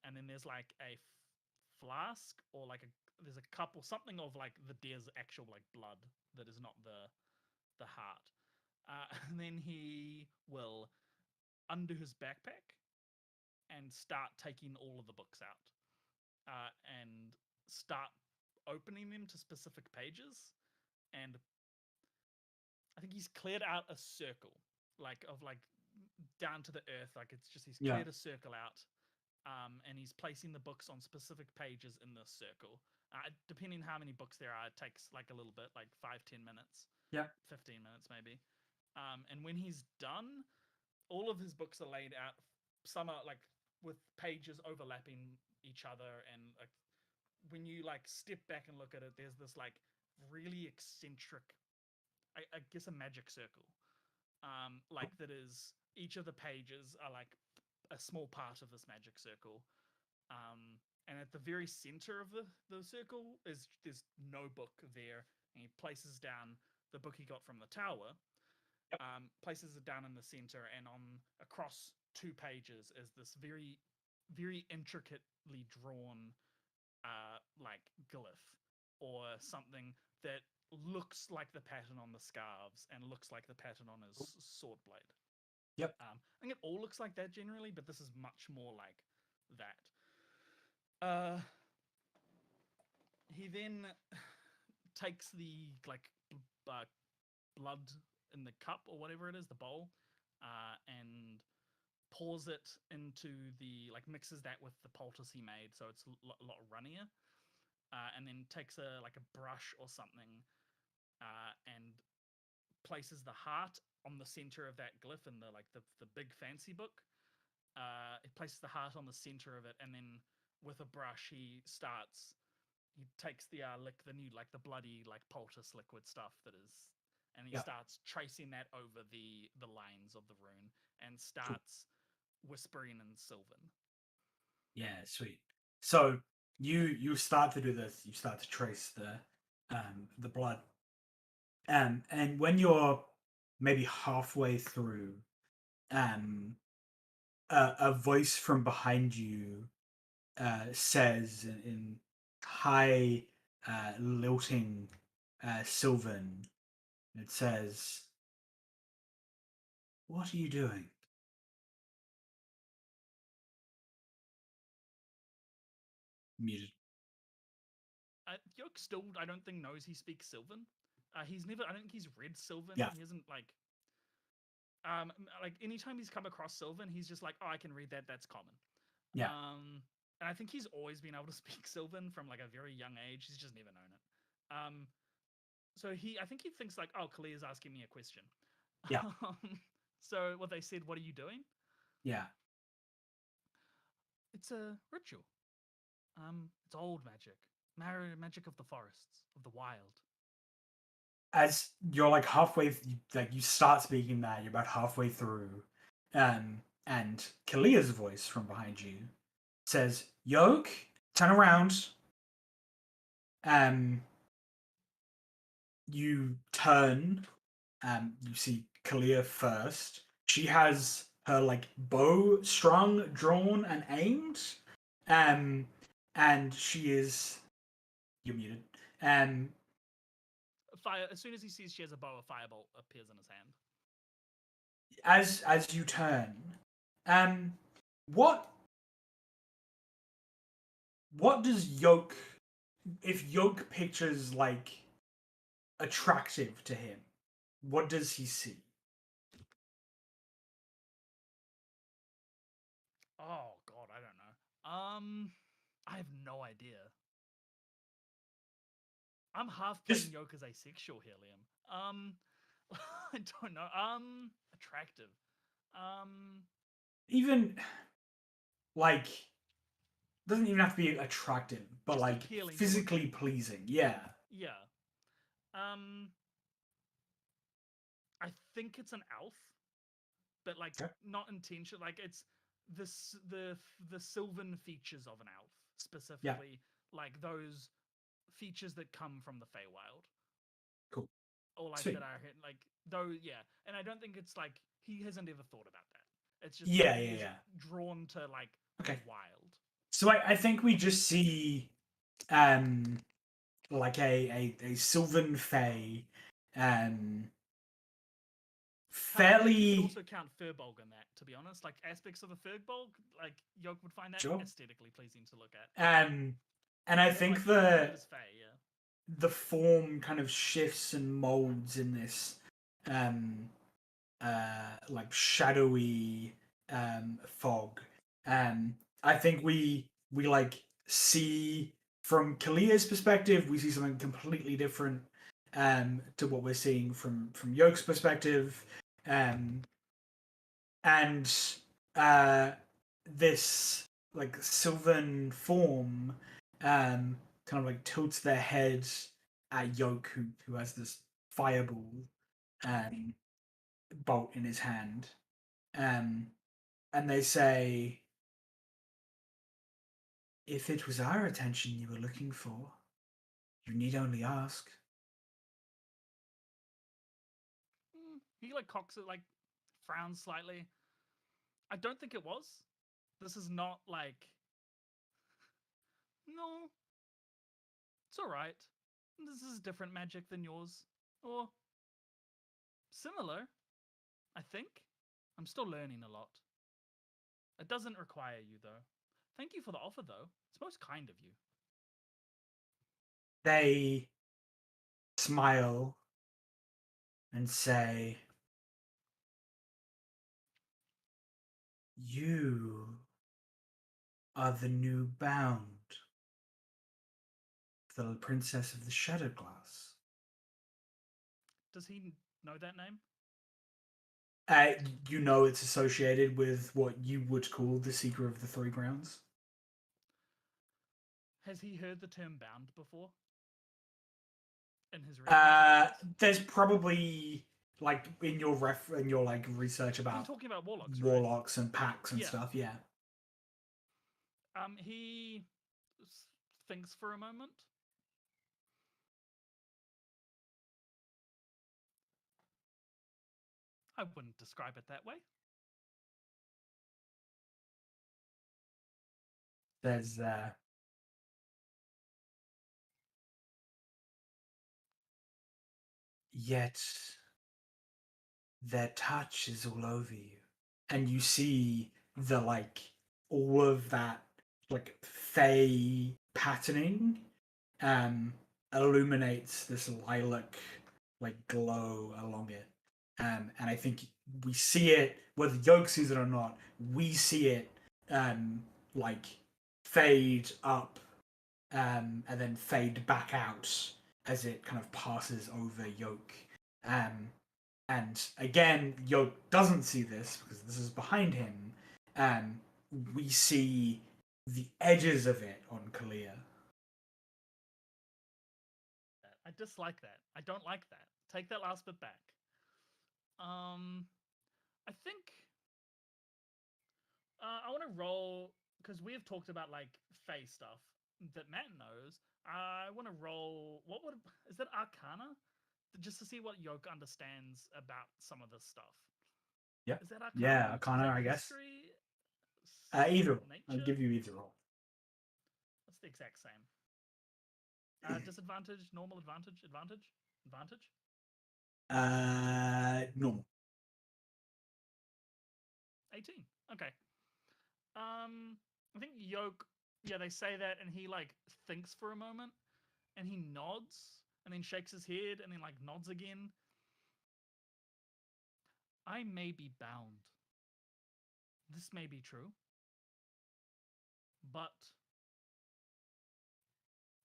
and then there's like a flask or like there's a cup or something of like the deer's actual like blood that is not the heart. And then he will undo his backpack and start taking all of the books out, and start opening them to specific pages. And I think he's cleared out a circle, like of like down to the earth. Like it's just he's cleared a circle out, and he's placing the books on specific pages in this circle. Depending how many books there are, it takes like a little bit, like 5-10 minutes. 15 minutes maybe. And when he's done, all of his books are laid out. Some are like with pages overlapping each other, and like when you like step back and look at it, there's this like really eccentric, I guess a magic circle. Like that is each of the pages are like a small part of this magic circle. And at the very center of the circle is there's no book there, and he places down the book he got from the tower. Places it down in the center, and on across 2 pages is this very, very intricately drawn like glyph or something that looks like the pattern on the scarves and looks like the pattern on his sword blade. I think it all looks like that generally, but this is much more like that. He then takes the like blood in the cup or whatever it is, the bowl, and pours it into the like mixes that with the poultice he made, so it's a lot runnier. And then takes a like a brush or something, and places the heart on the center of that glyph in the like the big fancy book. It places the heart on the center of it, and then with a brush he takes the the new like the bloody like poultice liquid stuff that is, and he starts tracing that over the lines of the rune and starts whispering in Sylvan. Yeah, sweet. So you start to do this. You start to trace the blood, and when you're maybe halfway through, a voice from behind you says in high, lilting Sylvan, it says, "What are you doing?" Muted. Yoak still, I don't think, knows he speaks Sylvan. He's never, I don't think he's read Sylvan. Yeah. He hasn't like anytime he's come across Sylvan, he's just like, oh, I can read that. That's common. Yeah. And I think he's always been able to speak Sylvan from like a very young age. He's just never known it. So I think he thinks like, oh, Kalia's asking me a question. Yeah. So what they said, what are you doing? Yeah. It's a ritual. It's old magic. Magic of the forests, of the wild. As you're like halfway, like you start speaking that, you're about halfway through, and Kalia's voice from behind you says, "Yoak, turn around." You turn. You see Kalia first. She has her like bow strung, drawn, and aimed. And she is. You're muted. Fire. As soon as he sees she has a bow, a firebolt appears in his hand. As you turn, what does Yoak, if Yoak pictures like attractive to him, what does he see? Oh God, I don't know. I have no idea. I'm half playing Just Yoke as asexual here, Liam. I don't know. Attractive. even like doesn't even have to be attractive, but Just like appealing to look physically at. pleasing. Yeah. Yeah. Um, I think it's an elf, but like Okay. not intentional. Like it's the sylvan features of an elf Yeah. specifically, like those features that come from the Feywild, Cool. or like Sweet. that are like though. Yeah, and I don't think it's like he hasn't ever thought about that. It's just Yeah. he Yeah. is Yeah. drawn to like the Okay. wild. So I think we just see um like a Sylvan Fae um However, you could fairly also count Furbolg in that, to be honest. Like aspects of a Furbolg, like Yoke would find that sure. aesthetically pleasing to look at. And I But like think think of it as Fey, yeah. the form kind of shifts and molds in this um like shadowy fog. I think we like see from Kalia's perspective, we see something completely different to what we're seeing from Yoke's perspective. Um and uh this like sylvan form kind of like tilts their head at Yoke who has this fireball um bolt in his hand. Um, and they say, "If it was our attention you were looking for, you need only ask." He like cocks it, like frowns slightly. I don't think it was. This is not like no, it's alright. This is different magic than yours. Or similar, I think. I'm still learning a lot. It doesn't require you though. Thank you for the offer though. It's most kind of you. They smile and say, "You are the new bound, the princess of the Shadow Glass." Does he know that name? Uh, you know it's associated with what you would call the Seeker of the Three Crowns. Has he heard the term bound before? In his readings, There's probably like in your like research in about talking about warlocks, right? warlocks and packs and Yeah. stuff. Yeah. He thinks for a moment. I wouldn't describe it that way. There's yet their touch is all over you, and you see the like all of that like fey patterning um illuminates this lilac like glow along it. And I think we see it whether Yoke sees it or not. We see it like fade up and then fade back out as it kind of passes over Yoke. Um, and again, Yoke doesn't see this because this is behind him. Um, we see the edges of it on Kalia. I dislike that. I don't like that. Take that last bit back. I think I want to roll because we have talked about like Fey stuff that Matt knows. I want to roll. What would is that Arcana? Just to see what Yoak understands about some of this stuff. Yeah. Is that Arcana? Yeah, Is Arcana, that I guess. history? Either. I'll Nature? give you either roll. That's the exact same. Disadvantage, normal advantage, advantage. Normal. 18. Okay. I think Yoak. Yeah, they say that, and he like thinks for a moment, and he nods, and then shakes his head, and then like nods again. I may be bound. This may be true, but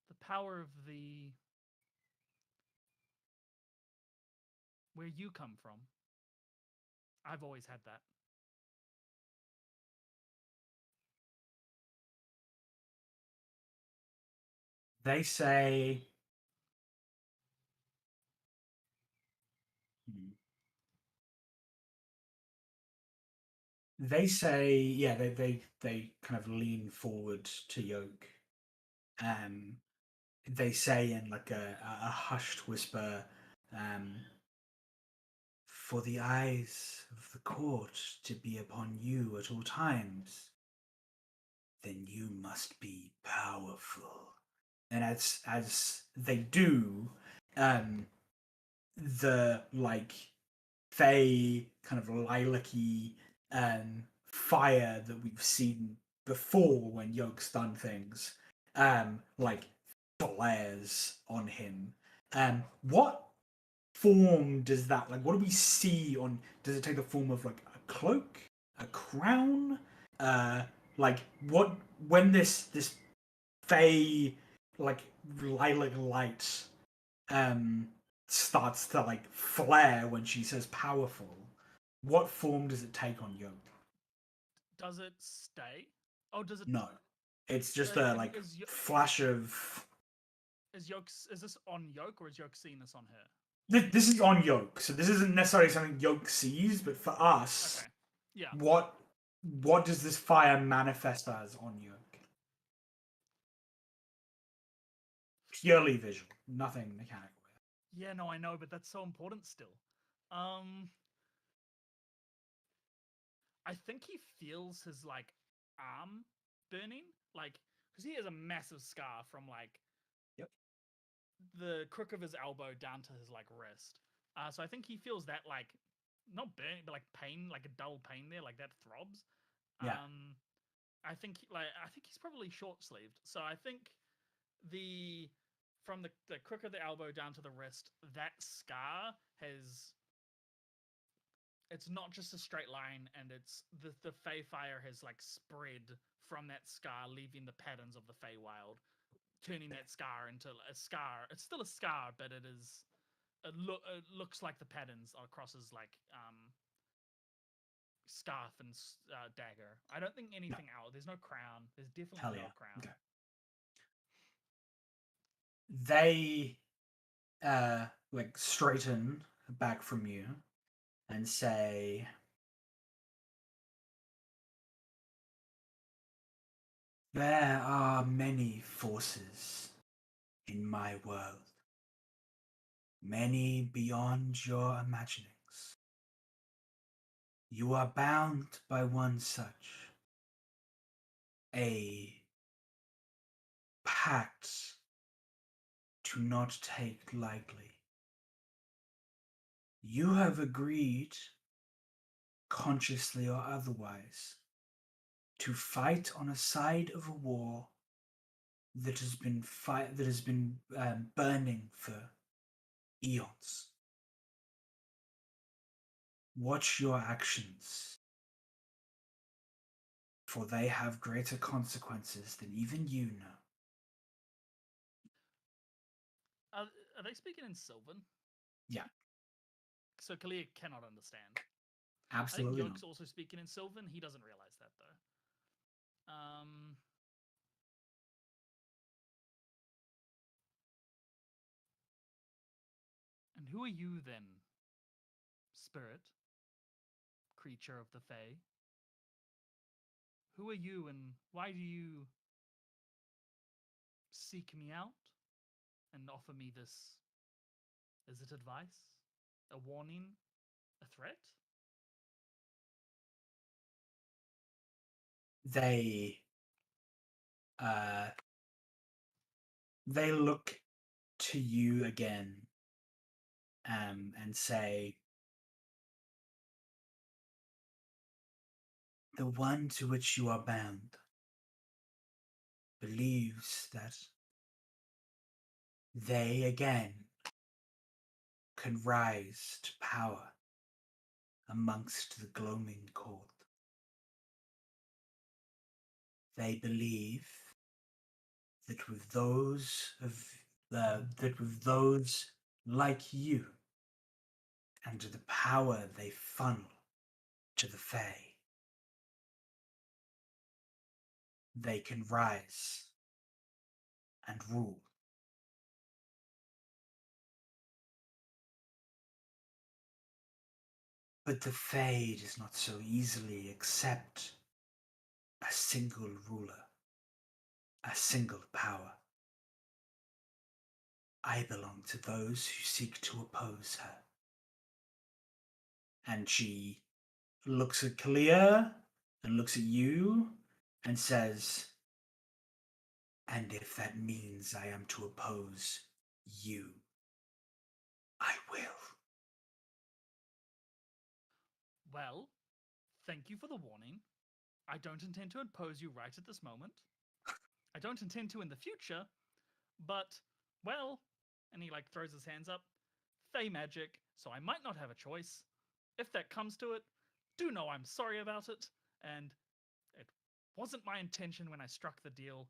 the power of the where you come from, I've always had that. They say. They say, yeah, they kind of lean forward to Yoke. They say in like a hushed whisper, for the eyes of the court to be upon you at all times, then you must be powerful. And as they do, the like fey kind of lilac-y fire that we've seen before when Yoke's done things, like flares on him. What form does that like? What do we see on? Does it take the form of like a cloak, a crown? Like what when this fey like lilac light starts to like flare when she says powerful? What form does it take on Yoke? Does it stay? Oh, does it? No, it's just a like flash of. Is this on Yoke or is Yoke seeing this on her? This is on Yoke, so this isn't necessarily something Yoke sees, but for us, okay. Yeah. What does this fire manifest as on Yoke? Purely visual, nothing mechanical. Yeah, no, I know, but that's so important still. I think he feels his like arm burning, like because he has a massive scar from like the crook of his elbow down to his like wrist. So I think he feels that like not burning, but like pain, like a dull pain there, like that throbs. Yeah. I think he's probably short sleeved. So I think the from the crook of the elbow down to the wrist, that scar has it's not just a straight line, and it's the Fey fire has like spread from that scar, leaving the patterns of the Fey Wyld, turning that scar into a scar. It's still a scar, but it looks like the patterns across his like scarf and dagger. I don't think anything else. There's no crown. There's definitely no crown. Okay. They like straighten back from you and say, there are many forces in my world, many beyond your imaginings. You are bound by one such, a pact to not take lightly. You have agreed, consciously or otherwise, to fight on a side of a war that has been burning for eons. Watch your actions, for they have greater consequences than even you know. Are they speaking in Sylvan? Yeah. So Kalia cannot understand. Absolutely I think Yoke's not. also speaking in Sylvan. He doesn't realize that though. And who are you then, spirit, creature of the Fae? Who are you and why do you seek me out and offer me this? Is it advice? A warning? A threat? They uh they look to you again and say, the one to which you are bound believes that they again can rise to power amongst the gloaming court. They believe that with those like you and the power they funnel to the Fae, they can rise and rule. But the Fae does not so easily accept a single ruler, a single power. I belong to those who seek to oppose her. And she looks at Kalia and looks at you and says, and if that means I am to oppose you, I will. Well, thank you for the warning. I don't intend to oppose you right at this moment. I don't intend to in the future, but, well, and he like throws his hands up, Fey magic, so I might not have a choice. If that comes to it, do know I'm sorry about it, and it wasn't my intention when I struck the deal.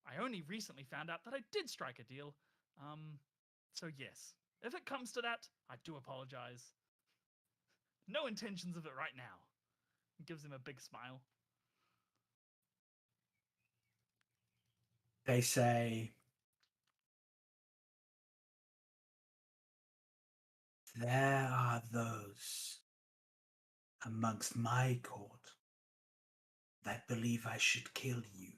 I only recently found out that I did strike a deal. So yes, if it comes to that, I do apologize. No intentions of it right now. He gives him a big smile. They say, there are those amongst my court that believe I should kill you.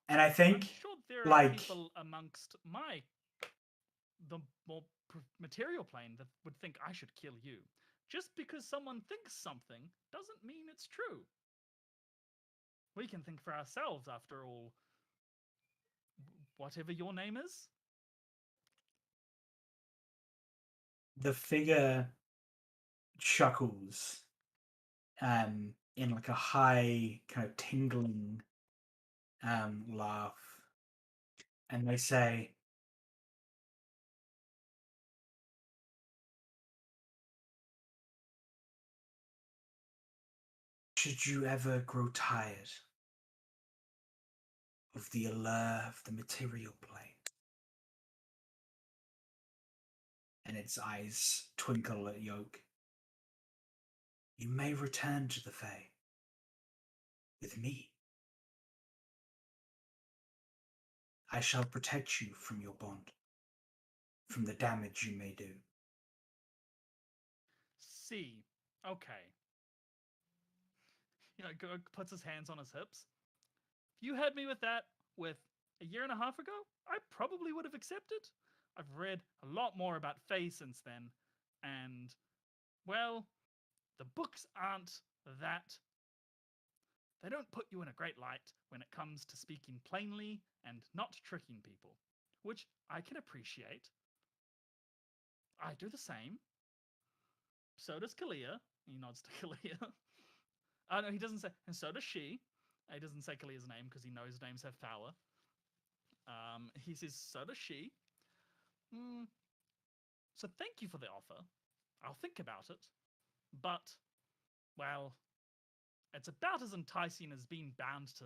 And I think, I'm sure there are like, people amongst the more material plane that would think I should kill you. Just because someone thinks something doesn't mean it's true. We can think for ourselves, after all. Whatever your name is? the figure chuckles in like a high kind of tingling laugh, and they say, should you ever grow tired of the allure of the material plane? And its eyes twinkle at Yoak. You may return to the Fae with me. I shall protect you from your bond, from the damage you may do. See. Okay. Puts his hands on his hips. If you had me with that with a year and a half ago, I probably would have accepted. I've read a lot more about Fae since then, and, well, the books aren't that. They don't put you in a great light when it comes to speaking plainly and not tricking people, which I can appreciate. I do the same. So does Kalia. He nods to Kalia. No, he doesn't say, and so does she. He doesn't say Kalia's name because he knows names have power. He says, so does she. So thank you for the offer. I'll think about it. But, well, it's about as enticing as being bound to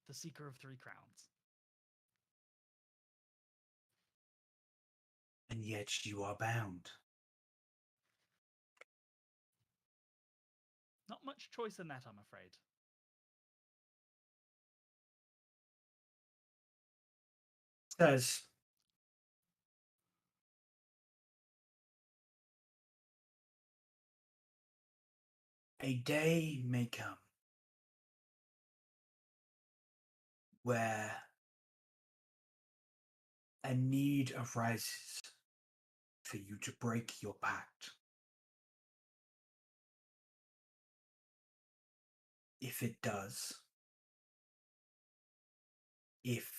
the Seeker of Three Crowns. And yet you are bound. Not much choice in that, I'm afraid. Says, A day may come where a need arises for you to break your pact. If it does, if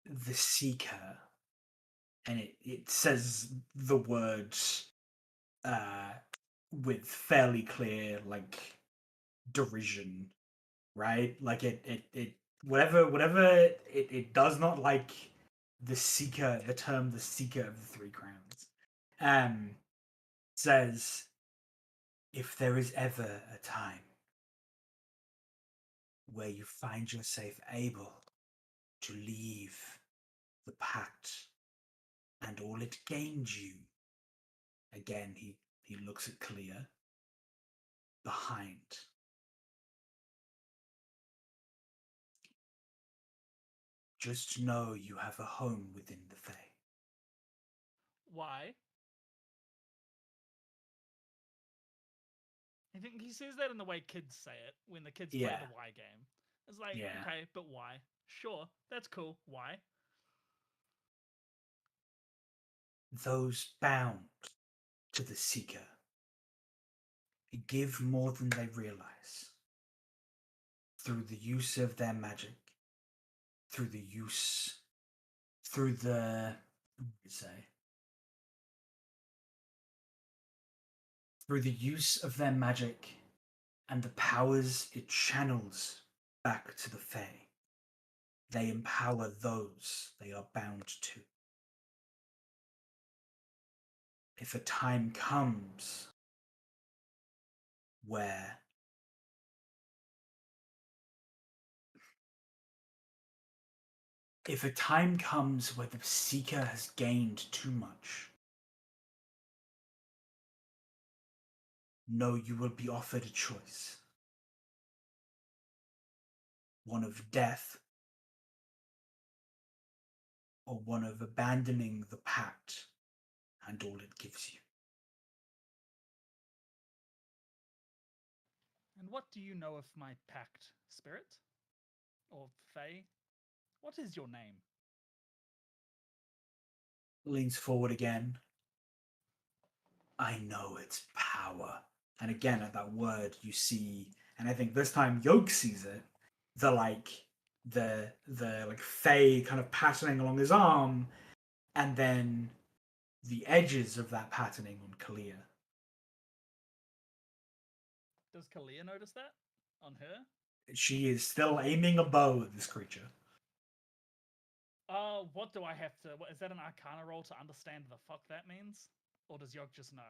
the Seeker, and it says the words with fairly clear, like, derision, right? Like it whatever it does not like the Seeker, the term the Seeker of the Three Crowns, says, if there is ever a time where you find yourself able to leave the pact and all it gained you, again he looks at Kalia, behind, just know you have a home within the Fae. Why? I think he says that in the way kids say it when the kids play Yeah. the why game. It's like, Yeah. okay, but why? Sure, that's cool. Why? Those bound to the Seeker give more than they realize through the use of their magic, through the use of their magic and the powers it channels back to the Fae. They empower those they are bound to. If a time comes where the Seeker has gained too much, know you will be offered a choice. One of death, or one of abandoning the pact and all it gives you. And what do you know of my pact, spirit? Or Fae? What is your name? Leans forward again. I know its power. And again, at that word, you see, and I think this time Yoak sees it, the Fae kind of patterning along his arm, and then the edges of that patterning on Kalia. Does Kalia notice that? On her? She is still aiming a bow at this creature. What do I have to... Is that an Arcana roll to understand the fuck that means? Or does Yoak just know?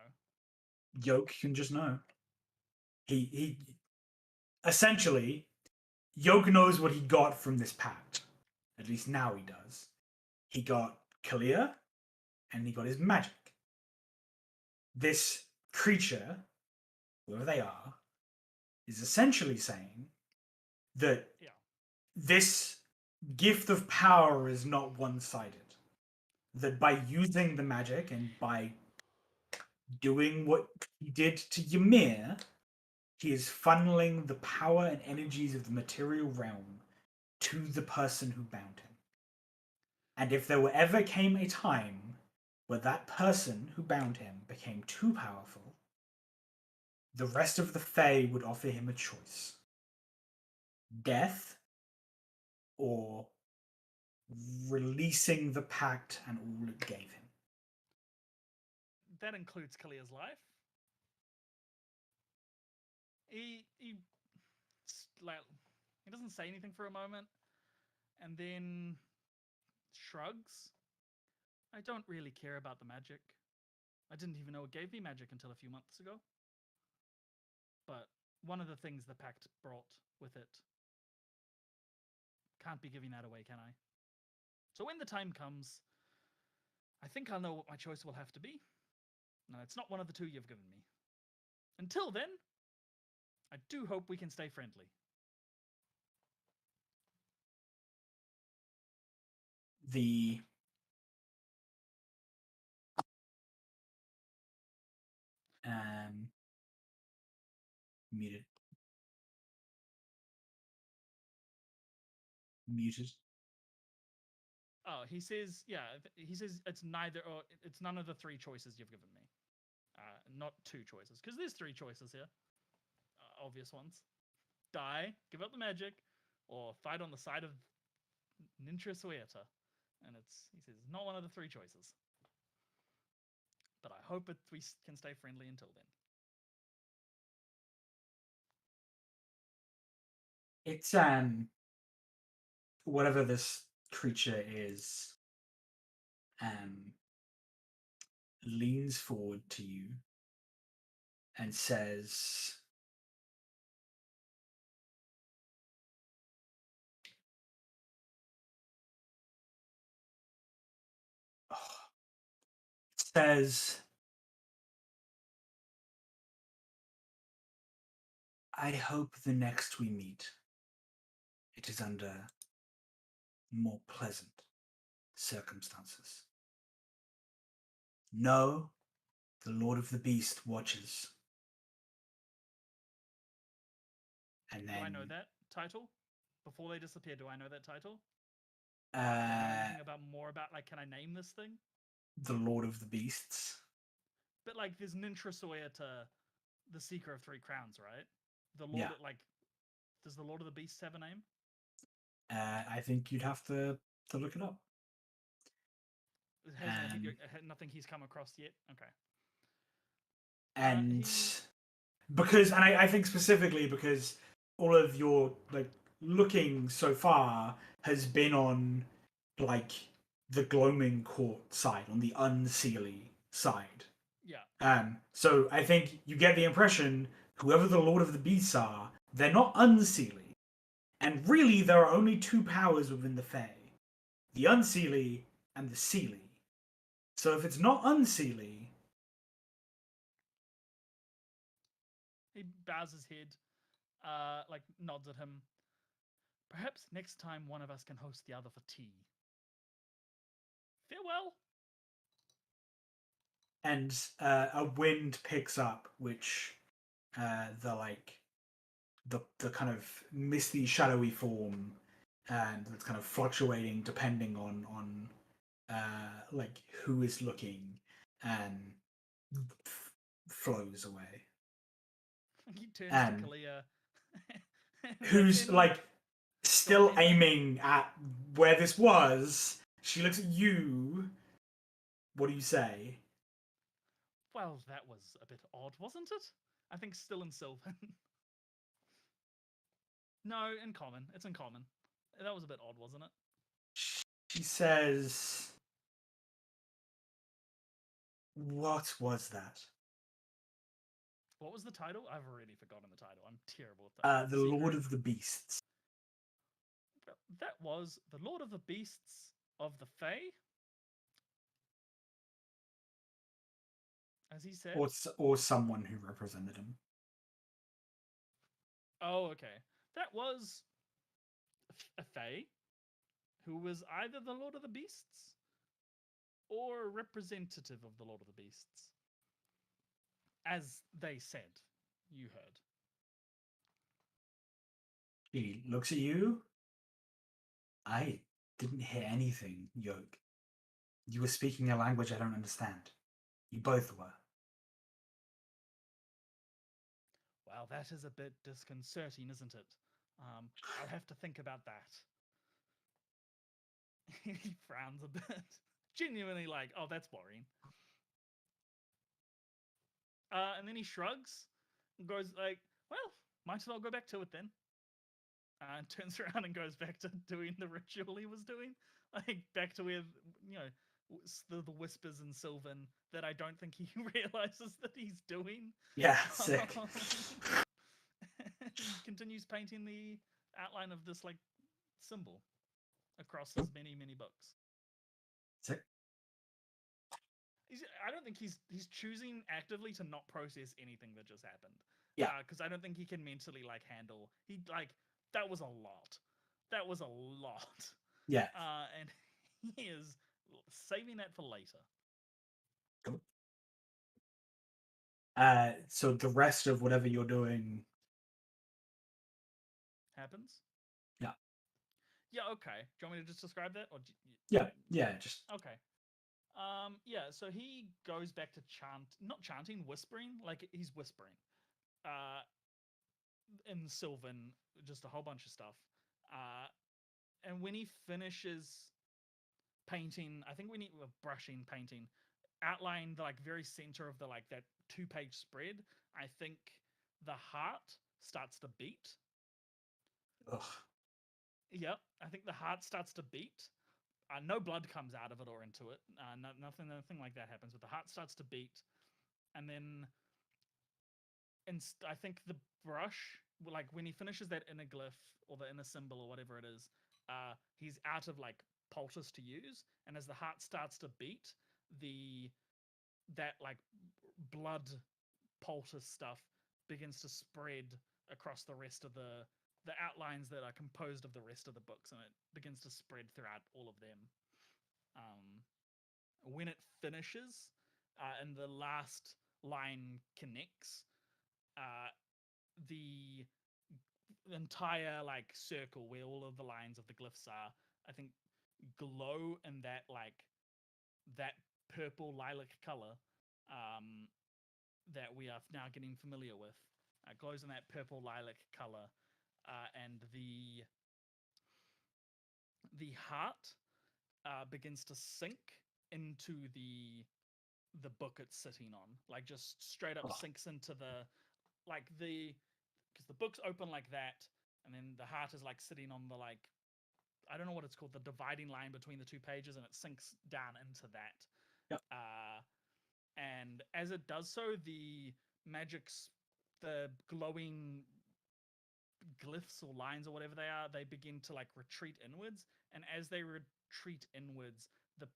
Yoak can just know. He essentially, Yoak knows what he got from this pact. At least now he does. He got Kalia, and he got his magic. This creature, whoever they are, is essentially saying that this gift of power is not one-sided. That by using the magic and by doing what he did to Ymir, he is funneling the power and energies of the material realm to the person who bound him. And if there ever came a time where that person who bound him became too powerful, the rest of the Fae would offer him a choice. Death, or releasing the pact and all it gave him. That includes Kalia's life. He doesn't say anything for a moment, and then shrugs. I don't really care about the magic. I didn't even know it gave me magic until a few months ago. But one of the things the pact brought with it, can't be giving that away, can I? So when the time comes, I think I'll know what my choice will have to be. No, it's not one of the two you've given me. Until then, I do hope we can stay friendly. The Muted. Muted. Oh, he says, yeah, he says it's neither, or it's none of the three choices you've given me. Not two choices, because there's three choices here. Obvious ones. Die, give up the magic, or fight on the side of Nintra Soitta. And he says, not one of the three choices. But I hope we can stay friendly until then. It's whatever this creature is, leans forward to you and says, I hope the next we meet, it is under more pleasant circumstances. No, the Lord of the Beast watches. And then, do I know that title? Before they disappear, do I know that title? Do I know anything more about, like, can I name this thing? The Lord of the Beasts. But, like, there's Nintra Soitta, the Seeker of Three Crowns, right? The Lord, Yeah. like, does the Lord of the Beasts have a name? I think you'd have to look it up. Nothing he's come across yet? Okay. And because, and I think specifically because all of your, like, looking so far has been on, like, the gloaming court side, on the unseelie side. Yeah. So I think you get the impression whoever the Lord of the Beasts are, they're not unseelie. And really, there are only two powers within the Fae. The unseelie and the seelie. So if it's not unseelie... He bows his head, like, nods at him. Perhaps next time one of us can host the other for tea. Farewell. And a wind picks up, which the kind of misty, shadowy form, and it's kind of fluctuating depending on like who is looking, and flows away. He turns to Kalia, who's like still aiming at where this was. She looks at you. What do you say? Well, that was a bit odd, wasn't it? I think still in Sylvan. No, in common. It's in common. That was a bit odd, wasn't it? She says, what was that? What was the title? I've already forgotten the title. I'm terrible at that. The Lord of the Beasts. That was the Lord of the Beasts of the Fae? As he said? Or someone who represented him. Oh, okay. That was a Fae who was either the Lord of the Beasts or a representative of the Lord of the Beasts. As they said. You heard. He looks at you. I didn't hear anything, Yoak. You were speaking a language I don't understand. You both were. Well, that is a bit disconcerting, isn't it? I'll have to think about that. He frowns a bit. Genuinely like, oh, that's boring. And then he shrugs and goes like, well, might as well go back to it then. And turns around and goes back to doing the ritual he was doing. Like, back to where, you know, the whispers in Sylvan that I don't think he realizes that he's doing. Yeah, sick. He continues painting the outline of this, like, symbol across his many, many books. Sick. I don't think he's choosing actively to not process anything that just happened. Yeah. Because I don't think he can mentally, like, handle... that was a lot. That was a lot. Yeah. And he is saving that for later. So the rest of whatever you're doing happens? Yeah. Yeah, okay. Do you want me to just describe that? Or Yeah, just... Okay. Yeah, so he goes back to not chanting, whispering, like he's whispering. In Sylvan, just a whole bunch of stuff. And when he finishes painting, I think we need brushing, painting, outline the like very center of the like that 2-page spread. I think the heart starts to beat. Ugh. Yep, I think the heart starts to beat. No blood comes out of it or into it. Nothing like that happens. But the heart starts to beat, and then, I think the brush, like when he finishes that inner glyph or the inner symbol or whatever it is, he's out of like poultice to use, and as the heart starts to beat, that like blood poultice stuff begins to spread across the rest of the outlines that are composed of the rest of the books, and it begins to spread throughout all of them. When it finishes, and the last line connects, the entire like circle where all of the lines of the glyphs are, I think, glow in that like that purple lilac color that we are now getting familiar with. Glows in that purple lilac color, and the heart begins to sink into the book it's sitting on, like just straight up sinks into the like the because the book's open like that, and then the heart is like sitting on the like I don't know what it's called, the dividing line between the 2 pages, and it sinks down into that. Yep. And as it does so, the glowing glyphs or lines or whatever they are, they begin to like retreat inwards. And as they retreat inwards, the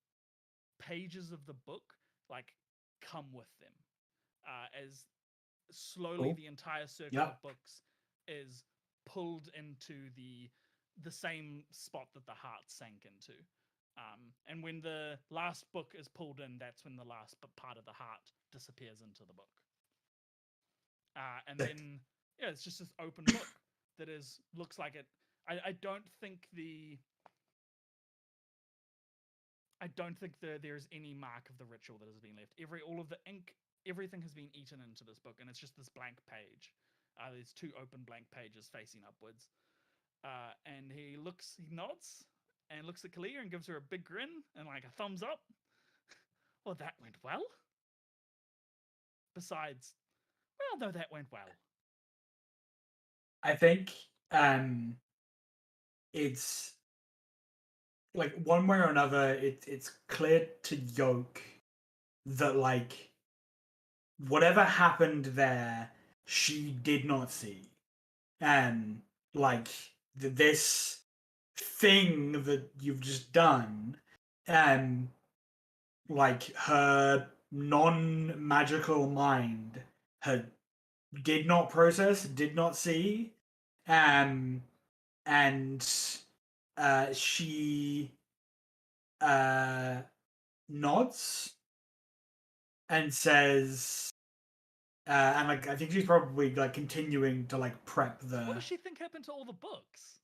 pages of the book like come with them. As slowly the entire circle of books is pulled into the same spot that the heart sank into. And when the last book is pulled in, that's when the last part of the heart disappears into the book. And then, yeah, it's just this open book that looks like it. I don't think there's any mark of the ritual that has been left. All of the ink, everything has been eaten into this book, and it's just this blank page. There's 2 open blank pages facing upwards. And he nods, and looks at Kalia and gives her a big grin and like a thumbs up. Well, that went well. Besides, well, no, that went well. I think it's like one way or another, it's clear to Yoak that like whatever happened there, she did not see. Like this thing that you've just done, like her non-magical mind did not process, did not see, and she nods and says, and like I think she's probably like continuing to like prep the. What does she think happened to all the books?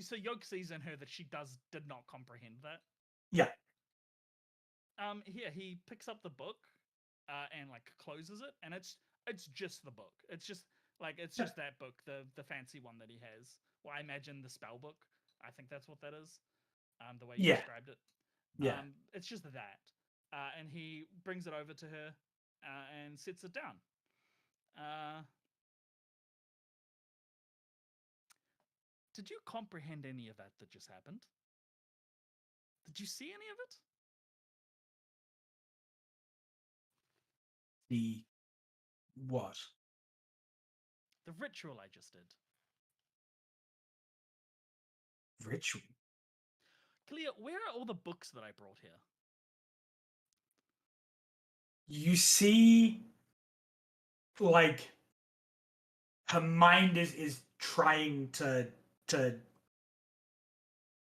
So Yoak sees in her that she did not comprehend that. Yeah. Here he picks up the book, and like closes it, and it's just the book. It's just that book, the fancy one that he has. Well, I imagine the spell book. I think that's what that is. The way you described it. Yeah. It's just that. And he brings it over to her, and sits it down. Did you comprehend any of that just happened? Did you see any of it? The what? The ritual I just did. Ritual? Kalia, where are all the books that I brought here? You see, like, her mind is trying to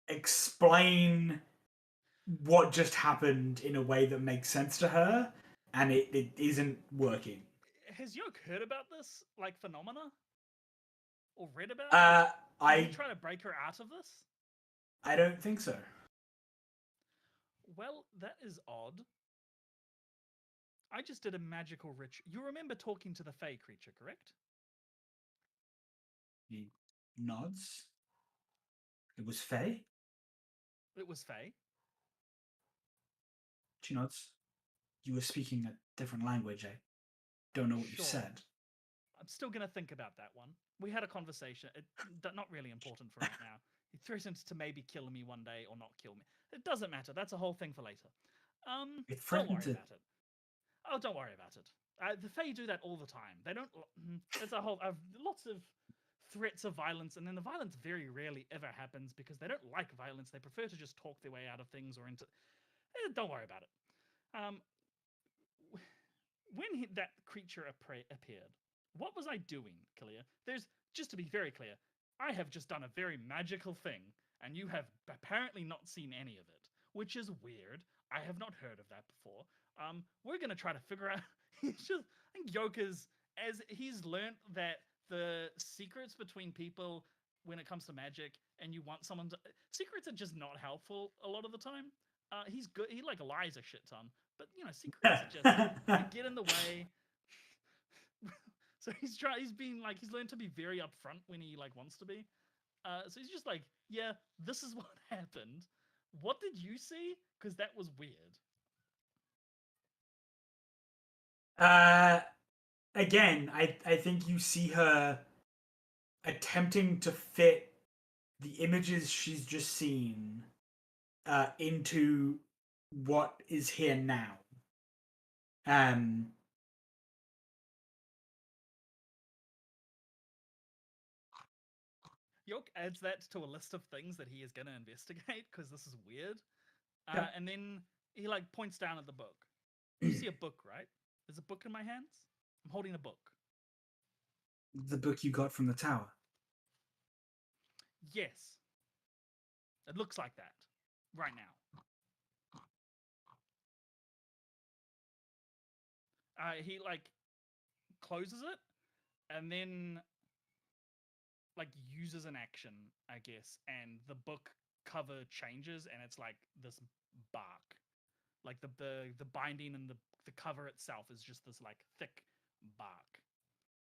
explain what just happened in a way that makes sense to her, and it isn't working. Has Yoak heard about this like phenomena? or read about? Did he I try to break her out of this? I don't think so. Well, that is odd. I just did a magical ritual. You remember talking to the Fey creature, correct? He nods. It was Faye. It was Fey. She nods. You were speaking a different language. I don't know what you Sure. said. I'm still going to think about that one. We had a conversation. Not really important for right now. He threatened to maybe kill me one day or not kill me. It doesn't matter. That's a whole thing for later. It Don't threatened worry to. about it. Oh, don't worry about it. The Fae do that all the time. They don't. It's a whole. Lots of threats of violence, and then the violence very rarely ever happens because they don't like violence. They prefer to just talk their way out of things or into. Don't worry about it. Um, when that creature appeared, what was I doing, Kalia? There's just to be very clear, I have just done a very magical thing, and you have apparently not seen any of it, which is weird. I have not heard of that before. We're gonna try to figure out. He's just, I think Yoak is, as he's learned that the secrets between people when it comes to magic, and you want someone to, secrets are just not helpful a lot of the time. He's good. He like lies a shit ton, but you know, secrets are just they get in the way. So he's being like, he's learned to be very upfront when he like wants to be. So he's just like, yeah, this is what happened. What did you see? Because that was weird. Again, I think you see her attempting to fit the images she's just seen into what is here now. Yoak adds that to a list of things that he is going to investigate because this is weird. Yeah. And then he like points down at the book. You see a book, right? There's a book in my hands. I'm holding a book. The book you got from the tower. Yes. It looks like that right now. He like closes it and then like uses an action, I guess, and the book cover changes and it's like this bark. Like the binding and the cover itself is just this like thick bark.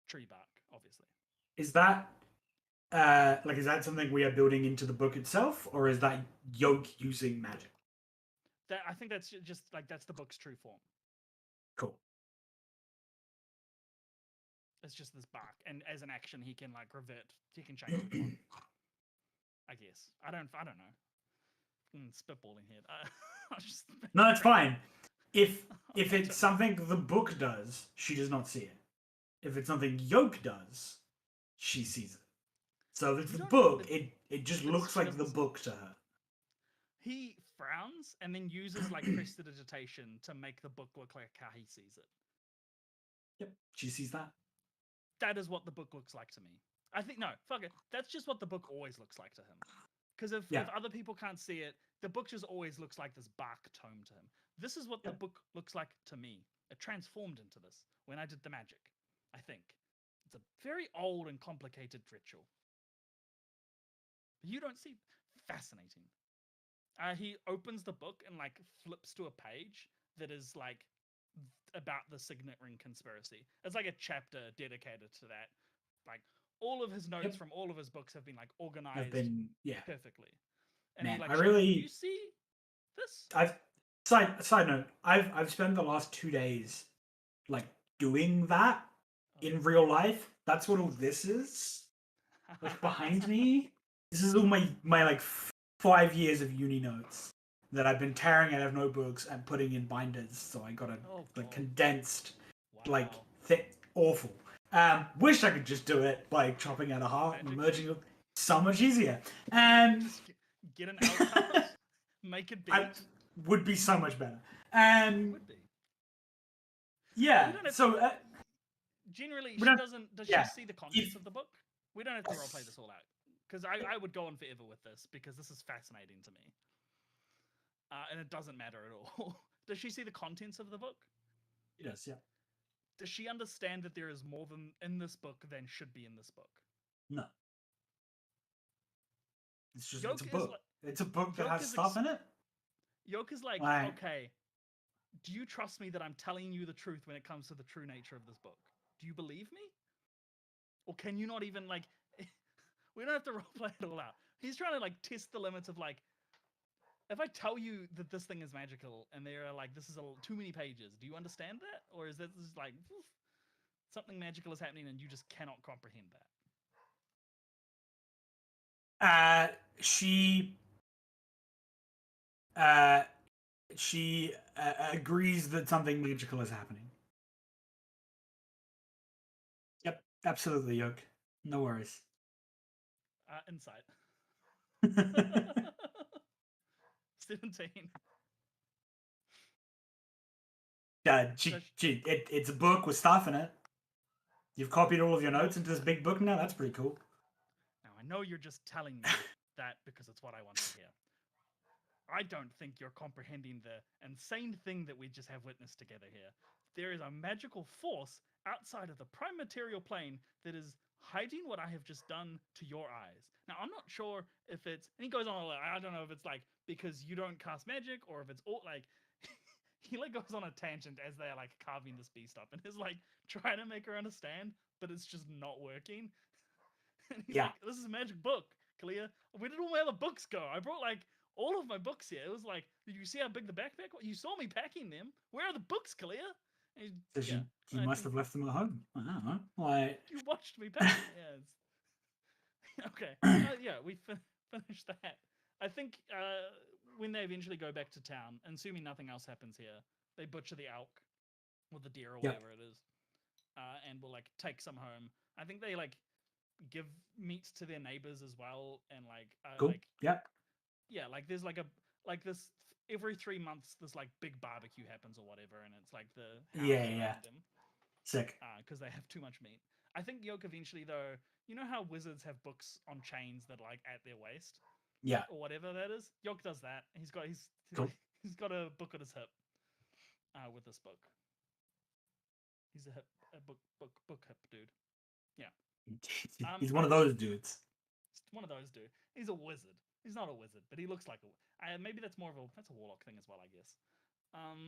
Tree bark, obviously. Is that is that something we are building into the book itself, or is that Yoak using magic? That I think that's just like that's the book's true form. Cool. It's just this bark, and as an action, he can like revert. He can change what he wants. I guess I don't know. Spitballing here. No, it's fine. If it's something the book does, she does not see it. If it's something Yoak does, she sees it. So if it's the book, it just looks like the book to her. He frowns and then uses like prestidigitation to make the book look like how he sees it. Yep, she sees that. That is what the book looks like to me. I think no, fuck it. That's just what the book always looks like to him. Because if other people can't see it, the book just always looks like this bark tome to him. This is what the book looks like to me. It transformed into this when I did the magic, I think. It's a very old and complicated ritual. But you don't see. Fascinating. He opens the book and like flips to a page that is like about the Signet Ring conspiracy. It's like a chapter dedicated to that. Like all of his notes from all of his books have been like organized perfectly. And man, he like, I really. You see this? I've side note. I've spent the last 2 days like doing that in real life. That's what all this is. Like behind me. This is all my like 5 years of uni notes that I've been tearing out of notebooks and putting in binders. So I got a like condensed, like thick, awful. Wish I could just do it by chopping out a heart and merging it. So much easier. Just get an outcast, make it big. Would be so much better. Would be. Yeah. So generally, she doesn't. Does she see the contents of the book? We don't have to roleplay this all out because I would go on forever with this because this is fascinating to me. And it doesn't matter at all. Does she see the contents of the book? Yes. Yeah. Does she understand that there is more than in this book than should be in this book? No. It's just Yoak it's a is book. like It's a book that Yoak has is stuff in it. Yoak is like, Like, okay, do you trust me that I'm telling you the truth when it comes to the true nature of this book? Do you believe me? Or can you not even like we don't have to roleplay it all out. He's trying to like test the limits of like if I tell you that this thing is magical and they're like this is too many pages, do you understand that? Or is that just like something magical is happening and you just cannot comprehend that? She agrees that something magical is happening. Yep, absolutely, Yoak. No worries. Insight. 17. It's a book with stuff in it. You've copied all of your notes into this big book now? That's pretty cool. Now, I know you're just telling me that because it's what I want to hear. I don't think you're comprehending the insane thing that we just have witnessed together here. There is a magical force outside of the prime material plane that is hiding what I have just done to your eyes. Now, I'm not sure if it's, and he goes on, I don't know if it's like because you don't cast magic or if it's all like, he like goes on a tangent as they're like carving this beast up and is like trying to make her understand, but it's just not working. And he's like, this is a magic book, Kalia. Where did all my other books go? I brought like all of my books here. It was like, did you see how big the backpack was? You saw me packing them. Where are the books, Kalia? You must have left them at home. I don't know. Like you watched me pack them. Yeah. Okay. Yeah, we finished that. I think when they eventually go back to town, assuming nothing else happens here, they butcher the elk or the deer or whatever it is, and will like take some home. I think they like give meats to their neighbors as well, and like cool. like yeah, like there's like this every 3 months this like big barbecue happens or whatever, and it's like the house around them. Sick. Because they have too much meat. I think Yoak eventually though, you know how wizards have books on chains that like at their waist, or whatever that is. Yoak does that. He's got he's got a book at his hip, with this book. He's a book hip dude. Yeah. He's one of those dudes. One of those dudes. He's a wizard. He's not a wizard, but he looks like a. Maybe that's more of a warlock thing as well, I guess.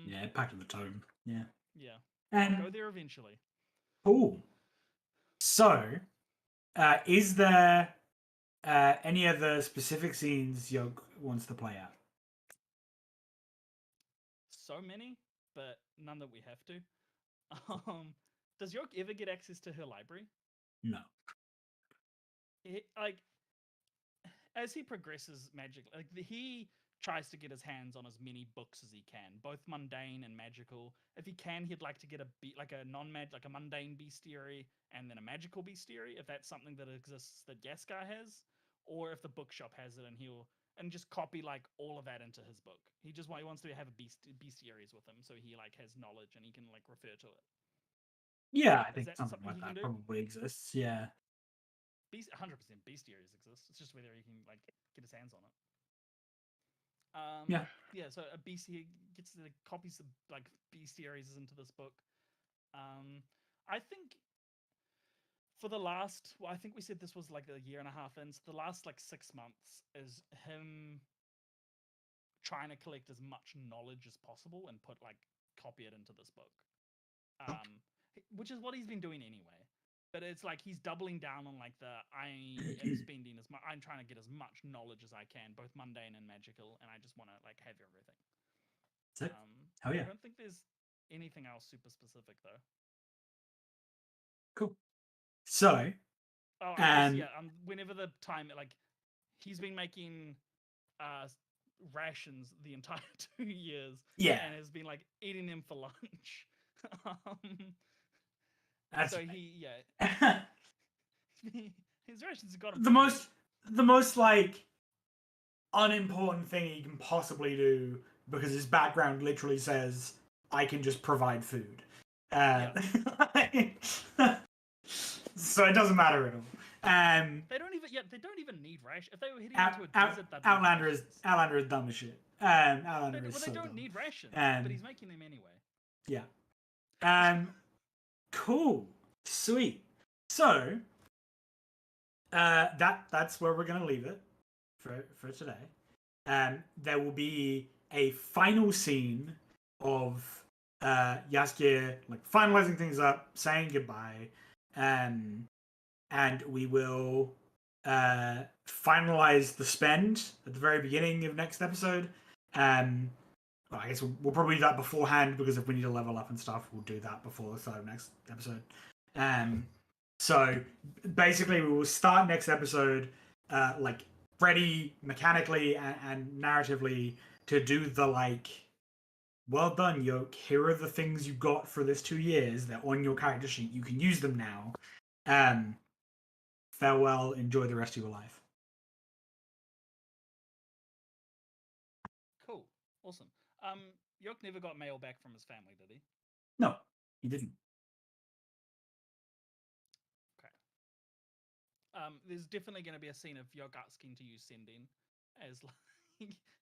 Yeah, Pact of the Tome. Yeah. Yeah. And I'll go there eventually. Cool. So, is there any other specific scenes Yoak wants to play out? So many, but none that we have to. Does Yoak ever get access to her library? No. Like, as he progresses magically, like he tries to get his hands on as many books as he can, both mundane and magical. If he can, he'd like to get a mundane bestiary and then a magical bestiary, if that's something that exists that Yasikar has, or if the bookshop has it, and he'll just copy like all of that into his book. He wants to have a bestiaries with him, so he like has knowledge and he can like refer to it. Yeah, I think something like that probably exists. Yeah. 100% bestiaries exists. It's just whether he can like get his hands on it. Yeah. So a bestiary gets the copies of like bestiaries into this book. I think for the last, I think we said this was like a year and a half in. So the last like 6 months is him trying to collect as much knowledge as possible and copy it into this book. Which is what he's been doing anyway. But it's like he's doubling down on like I am spending as much. I'm trying to get as much knowledge as I can, both mundane and magical, and I just want to like have everything. Oh yeah. I don't think there's anything else super specific though. Cool. So. Whenever the time he's been making rations the entire 2 years. Yeah. And has been like eating them for lunch. That's so right. His rations have got him the most like unimportant thing he can possibly do, because his background literally says I can just provide food. So it doesn't matter at all. They don't even need ration. If they were heading into a desert, Outlander is dumb as shit. Outlander is so they don't dumb. need rations, but he's making them anyway. Yeah. Cool. Sweet. So, That's where we're gonna leave it for today. There will be a final scene of Yasikir like finalizing things up, saying goodbye, and we will finalize the spend at the very beginning of next episode. Well, I guess we'll probably do that beforehand because if we need to level up and stuff, we'll do that before the start of next episode. So basically, we will start next episode like ready mechanically and narratively to do the like. Well done, Yoak. Here are the things you got for this 2 years. They're on your character sheet. You can use them now. Farewell. Enjoy the rest of your life. Cool. Awesome. Yoak never got mail back from his family, did he? No, he didn't. Okay. There's definitely going to be a scene of Yoak asking to use sending, as like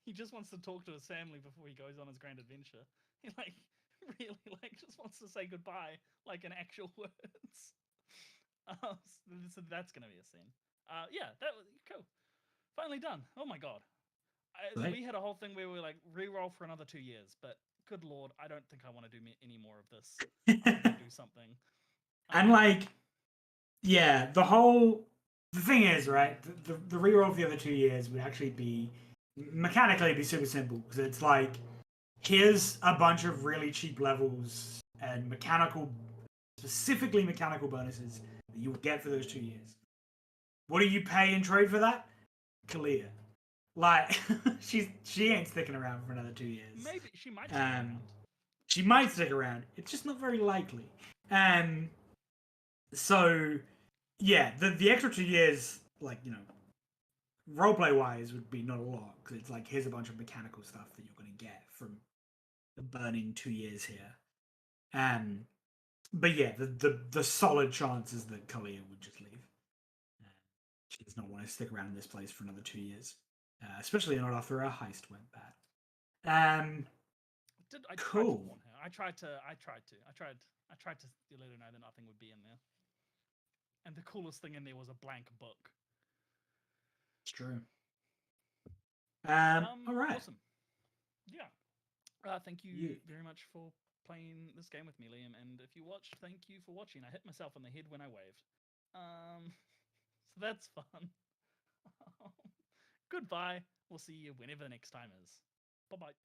he just wants to talk to his family before he goes on his grand adventure. He like really like just wants to say goodbye, like in actual words. So that's going to be a scene. Yeah, that was cool. Finally done. Oh my god. Right. We had a whole thing where we were like re-roll for another 2 years, but good lord, I don't think I want to do any more of this. I want to do something. And like, yeah, the thing is, right? The reroll of the other 2 years would actually be mechanically be super simple because it's like here's a bunch of really cheap levels and specifically mechanical bonuses that you will get for those 2 years. What do you pay in trade for that? Kalia. Like she ain't sticking around for another 2 years. Maybe she might stick around. She might stick around. It's just not very likely. So yeah, the extra 2 years, like, you know, roleplay wise would be not a lot because it's like here's a bunch of mechanical stuff that you're going to get from the burning 2 years here. But yeah, the solid chances that Kalia would just leave. She does not want to stick around in this place for another 2 years, especially not after our heist went bad. I cool. tried to warn her. I tried to let her know that nothing would be in there. And the coolest thing in there was a blank book. It's true. All right. Awesome. Yeah. Thank you very much for playing this game with me, Liam. And if you watched, thank you for watching. I hit myself on the head when I waved. So that's fun. Goodbye. We'll see you whenever the next time is. Bye-bye.